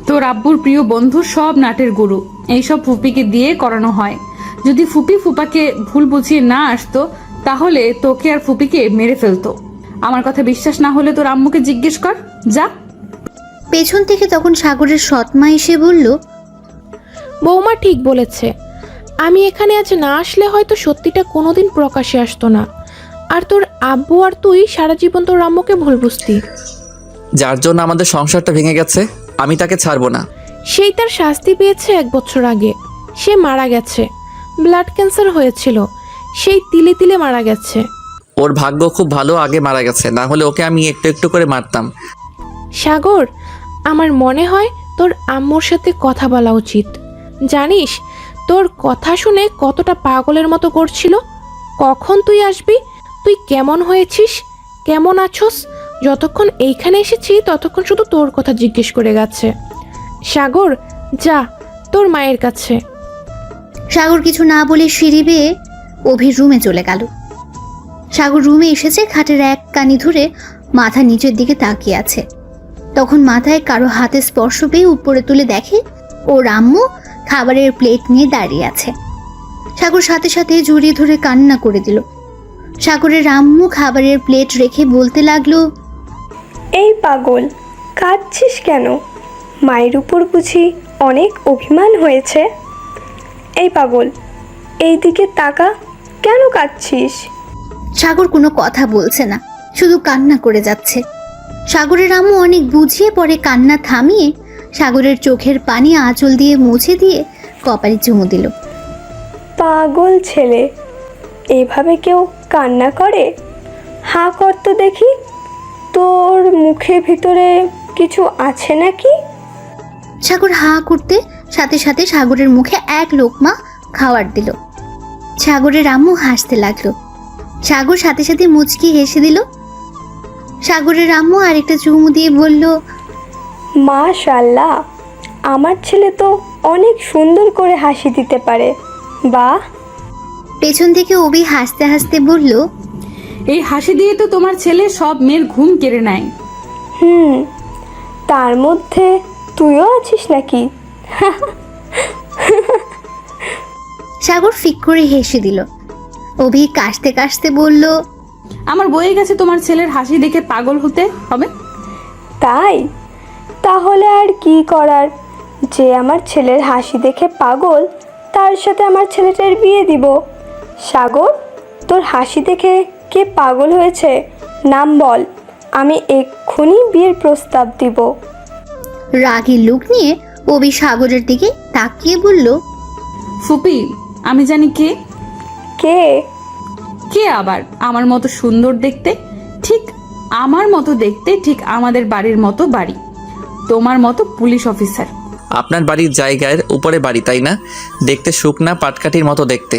তোর আব্বুর প্রিয় বন্ধু সব নাটের গুরু, এইসব ফুপিকে দিয়ে করানো হয়। যদি ফুপি ফুপাকে ভুল বুঝিয়ে না আসতো তাহলে তোকে আর ফুপিকে মেরে ফেলতো। আমার কথা বিশ্বাস না হলে তোর আম্মুকে জিজ্ঞেস কর, যা। পেছন থেকে তখন সাগরের সৎমা এসে বলল, বৌমা ঠিক বলেছে, আমি এখানে আজ না আসলে হয়তো সত্যিটা কোনোদিন প্রকাশে আসতো না, আর তোর আব্বু আর তুই সারা জীবন তোর আম্মুকে ভুল বুঝতি। যার জন্য আমাদের সংসারটা ভেঙে গেছে, আমি তাকে ছাড়বো না। সেই তার শাস্তি পেয়েছে 1 বছর আগে। সে মারা গেছে, ব্লাড ক্যান্সার হয়েছিল, সেই তিলে তিলে মারা গেছে। ওর ভাগ্য খুব ভালো, আগে মারা গেছে, না হলে ওকে আমি একটু একটু করে মারতাম। সাগর, আমার মনে হয় তোর আম্মুর সাথে কথা বলা উচিত। জানিস তোর কথা শুনে কতটা পাগলের মতো করছিল। কখন তুই আসবি, তুই কেমন হয়েছিস, কেমন আছোস, যতক্ষণ এইখানে এসেছি ততক্ষণ শুধু তোর কথা জিজ্ঞেস করে গেছে। সাগর, যা তোর মায়ের কাছে। সাগর কিছু না বলে সিঁড়ি বেয়ে অভির রুমে চলে গেল। সাগর রুমে এসেছে, খাটের এক কানি ধরে মাথা নিচের দিকে তাকিয়ে আছে। তখন মাথায় কারো হাতে স্পর্শ পেয়ে উপরে তুলে দেখে ওর আম্মু খাবারের প্লেট নিয়ে দাঁড়িয়ে আছে। সাগর সাথে সাথে জড়িয়ে ধরে কান্না করে দিল। সাগরের আম্মু খাবারের প্লেট রেখে বলতে লাগলো, এই পাগল, কাঁদছিস কেন? মায়ের উপর বুঝি অনেক অভিমান হয়েছে? এই পাগল, এই দিকে তাকা, কেন কাঁদছিস? সাগর কোনো কথা বলছে না, শুধু কান্না করে যাচ্ছে। সাগরের আম্মু অনেক বুঝিয়ে পরে কান্না থামিয়ে সাগরের চোখের পানি আঁচল দিয়ে মুছে দিয়ে কপালে চুমু দিল। পাগল ছেলে, এভাবে কেউ কান্না করে? হাঁ কর তো দেখি, তোর মুখের ভিতরে কিছু আছে নাকি? সাগর হাঁ করতে সাথে সাথে সাগরের মুখে এক লোকমা খাবার দিল। সাগরের আম্মু হাসতে লাগলো। সাগর সাথে সাথে মুচকি হেসে দিল। সাগরের আম্মু আরেকটা চুমু দিয়ে বলল, মাশাআল্লাহ, আমার ছেলে তো অনেক সুন্দর করে হাসি দিতে পারে। বাহ। পেছন থেকে অভি হাসতে হাসতে বলল, এই হাসি দিয়ে তো তোমার ছেলে সব মেয়ের ঘুম কেড়ে নেয়। তার মধ্যে তুইও আছিস নাকি? সাগর ফিক করে হেসে দিল। অভি কাশতে কাশতে বলল, আমার বয়ে গেছে তোমার ছেলের হাসি দেখে পাগল হতে হবে। তাই? তাহলে আর কি করার, যে আমার ছেলের হাসি দেখে পাগল তার সাথে আমার ছেলেটার বিয়ে দিব। সাগর, তোর হাসি দেখে কে পাগল হয়েছে নাম বল, আমি এক্ষুনি বিয়ের প্রস্তাব দিব। রাগী লুক নিয়ে অভি সাগরের দিকে তাকিয়ে বলল, ফুপি, আমি জানি কে। কে? কে আবার আমার মতো সুন্দর দেখতে? ঠিক আমার মতো দেখতে, ঠিক আমাদের বাড়ির মতো বাড়ি, তোমার মতো পুলিশ অফিসার। আপনার বাড়ির জায়গার উপরে বাড়ি, তাই না? দেখতে শুকনা পাটকাঠির মতো দেখতে,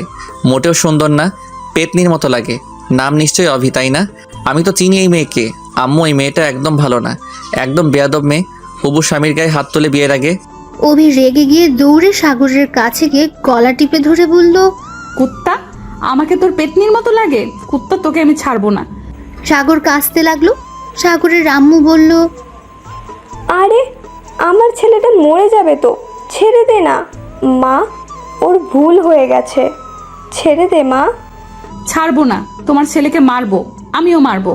মোটেও সুন্দর না, পেতনির মতো লাগে। নাম নিশ্চয়ই অভি, তাই না? আমি তো চিনি এই মেয়েকে। আম্মু, এই মেয়েটা একদম ভালো না, একদম বেয়াদব মেয়ে। হবু স্বামীর গায়ে হাত তুলে বিয়ের আগে। অভি রেগে গিয়ে দৌড়ে সাগরের কাছে গিয়ে গলা টিপে ধরে বলল, কুত্তা, আমাকে তোর পেতনির মতো লাগে? কুত্তা, তোকে আমি ছাড়বো না। সাগর কাঁদতে লাগলো। সাগরের আম্মু বলল, আরে আমার ছেলেটা মরে যাবে তো, ছেড়ে দে না মা, ওর ভুল হয়ে গেছে, ছেড়ে দে মা। ছাড়বো না, তোমার ছেলেকে মারবো, আমিও মারবো।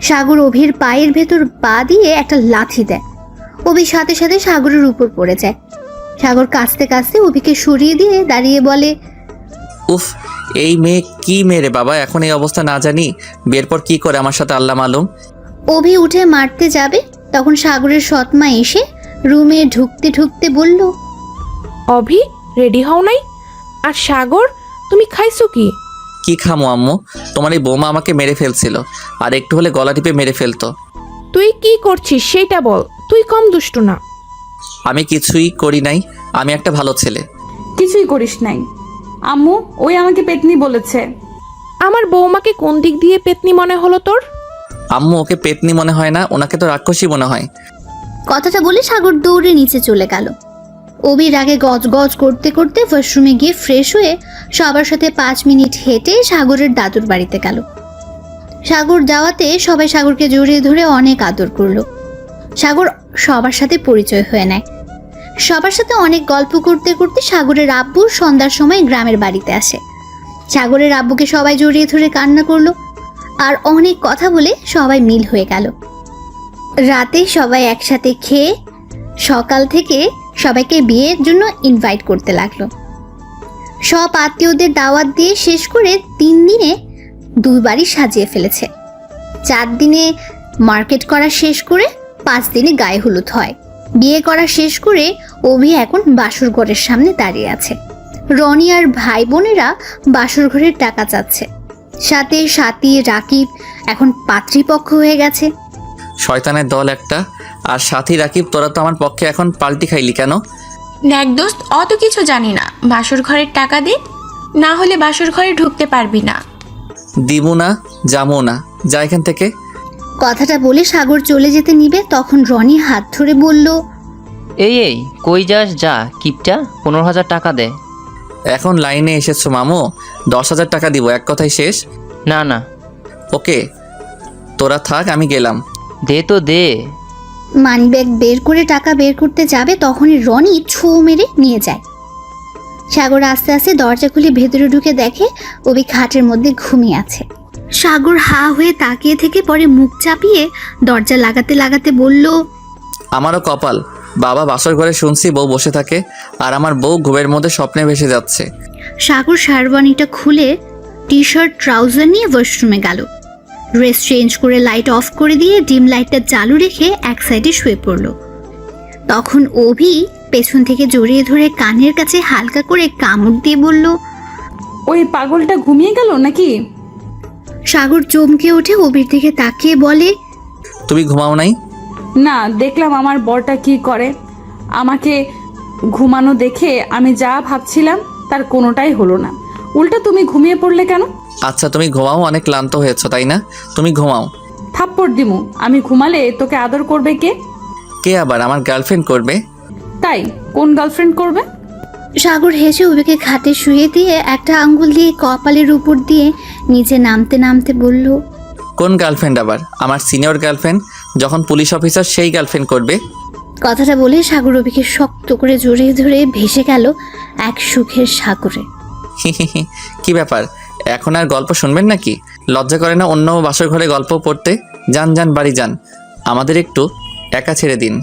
সাগর অভির পায়ের ভেতর পা দিয়ে একটা লাথি দেয়। অভি সাথে সাথে সাগরের উপর পড়ে যায়। সাগর কাঁদতে কাঁদতে অভিকে সরিয়ে দিয়ে দাঁড়িয়ে বলে, উফ, এই মেয়ে কি মেরে বাবা, এখন এই অবস্থা না জানি বিয়ের পর কি করে আমার সাথে আল্লাহ মালুম। অভি উঠে মারতে যাবে, তখন সাগরের সৎমা এসে রুমে ঢুকতে ঢুকতে বলল, অভি, রেডি হও নাই? আর সাগর, তুমি খাইছো কি? কি খামো আম্মু, তোমার এই বৌমা আমাকে মেরে ফেলছিল, আর একটু হলে গলা টিপে মেরে ফেলতো। তুই কি করছিস সেইটা বল, তুই কম দুষ্টু না। আমি কিছুই করি নাই, আমি একটা ভালো ছেলে। কিছুই করিস নাই আম্মু, ওই আমাকে পেতনি বলেছে। আমার বৌমাকে কোন দিক দিয়ে পেতনি মনে হলো তোর? আম্মু, ওকে পেতনি মনে হয় না, ওনাকে তো রাক্ষসী মনে হয়। কথাটা বলে সাগর দৌড়ে নিচে চলে গেল। অভির আগে গজ গজ করতে করতে ওয়াশরুমে গিয়ে ফ্রেশ হয়ে সবার সাথে 5 মিনিট হেঁটে সাগরের দাদুর বাড়িতে গেল। সাগর যাওয়াতে সবাই সাগরকে জড়িয়ে ধরে অনেক আদর করলো। সাগর সবার সাথে পরিচয় হয়ে নেয়। সবার সাথে অনেক গল্প করতে করতে সাগরের আব্বু সন্ধ্যার সময় গ্রামের বাড়িতে আসে। সাগরের আব্বুকে সবাই জড়িয়ে ধরে কান্না করলো, আর অনেক কথা বলে সবাই মিল হয়ে গেল। রাতে সবাই একসাথে খেয়ে সকাল থেকে সবাইকে বিয়ের জন্য ইনভাইট করতে লাগলো। সব আত্মীয়দের দাওয়াত দিয়ে শেষ করে 3 দিনে 2 বাড়ি সাজিয়ে ফেলেছে। 4 দিনে মার্কেট করা শেষ করে 5 দিনে গায়ে হলুদ হয়। বিয়ে করা শেষ করে অভি এখন বাসর ঘরের সামনে দাঁড়িয়ে আছে। রনি আর ভাই বোনেরা বাসর ঘরের টাকা চাচ্ছে। সাথে সাথী রাকিব এখন পাত্রীপক্ষ হয়ে গেছে। শয়তানের দল একটা। আর সাথী রাকিব, তোরা তো আমার পক্ষে এখন পাল্টি খাইলি কেন? দেখ দোস্ত, অত কিছু জানি না, বাসর ঘরের টাকা দে, না হলে বাসর ঘরে ঢুকতে পারবি না। দিবো না, যাবো না, যা এখান থেকে। কথাটা বলে সাগর চলে যেতে নিবে, তখন রনি হাত ধরে বলল, এই কই যাস, যা কিপটা, 15,000 টাকা দে। এখন লাইনে এসেছো মামু, 10,000 টাকা দিব, এক কথাই শেষ। না না, ওকে, তোরা থাক, আমি গেলাম। দে তো দে। মানিব্যাগ বের করে টাকা বের করতে যাবে, তখনই রনি ছোঁ মেরে নিয়ে যায়। সাগর আস্তে আস্তে দরজা খুলে ভেতরে ঢুকে দেখে অভি খাটের মধ্যে ঘুমিয়ে আছে। সাগর হা হয়ে তাকিয়ে থেকে পরে মুখ চাপিয়ে দরজা লাগাতে লাগাতে বলল, আমারও কপাল, বাবা বাসর ঘরে শুনছি বউ বসে থাকে, আর আমার বউ ঘুমের মধ্যে স্বপ্নে ভেসে যাচ্ছে। সাগর শারবানিটা খুলে টি শার্ট ট্রাউজার নিয়ে ওয়াশরুমে গেল। ড্রেস চেঞ্জ করে লাইট অফ করে দিয়ে ডিম লাইটটা চালু রেখে এক সাইডে শুয়ে পড়ল। তখন অভি পেছন থেকে জড়িয়ে ধরে কানের কাছে হালকা করে কামড় দিয়ে বলল, ওই পাগলটা ঘুমিয়ে গেল নাকি? সাগর চমকে ওঠে অভির দিকে তাকিয়ে বলে, তুমি ঘুমাও নাই? না, দেখলাম আমার বরটা কি করে। আমাকে ঘুমানো দেখে আমি যা ভাবছিলাম তার কোনোটাই হলো না, উল্টা তুমি ঘুমিয়ে পড়লে কেন? আচ্ছা তুমি ঘুমাও, অনেক ক্লান্ত হয়েছো তাই না? তুমি ঘুমাও। থাপ্পড় দিমু, আমি ঘুমালে তোকে আদর করবে কে? কে আবার? আমার গার্লফ্রেন্ড করবে। তাই? কোন গার্লফ্রেন্ড করবে? সাগর হেসে অভিকে খাটে শুয়ে দিয়ে একটা আঙ্গুল দিয়ে কপালের উপর দিয়ে নিচে নামতে নামতে বলল, কোন গার্লফ্রেন্ড আবার? আমার সিনিয়র গার্লফ্রেন্ড, যখন পুলিশ অফিসার সেই গার্লফ্রেন্ড করবে। কথাটা বলে সাগর অভিকে শক্ত করে জড়িয়ে ধরে ভেসে গেল এক সুখের সাগরে। কি ব্যাপার, এখন আর গল্প শুনবেন নাকি? লজ্জা করে না অন্য বাসর ঘরে গল্প পড়তে? যান যান, বাড়ি যান, আমাদের একটু একা ছেড়ে দিন।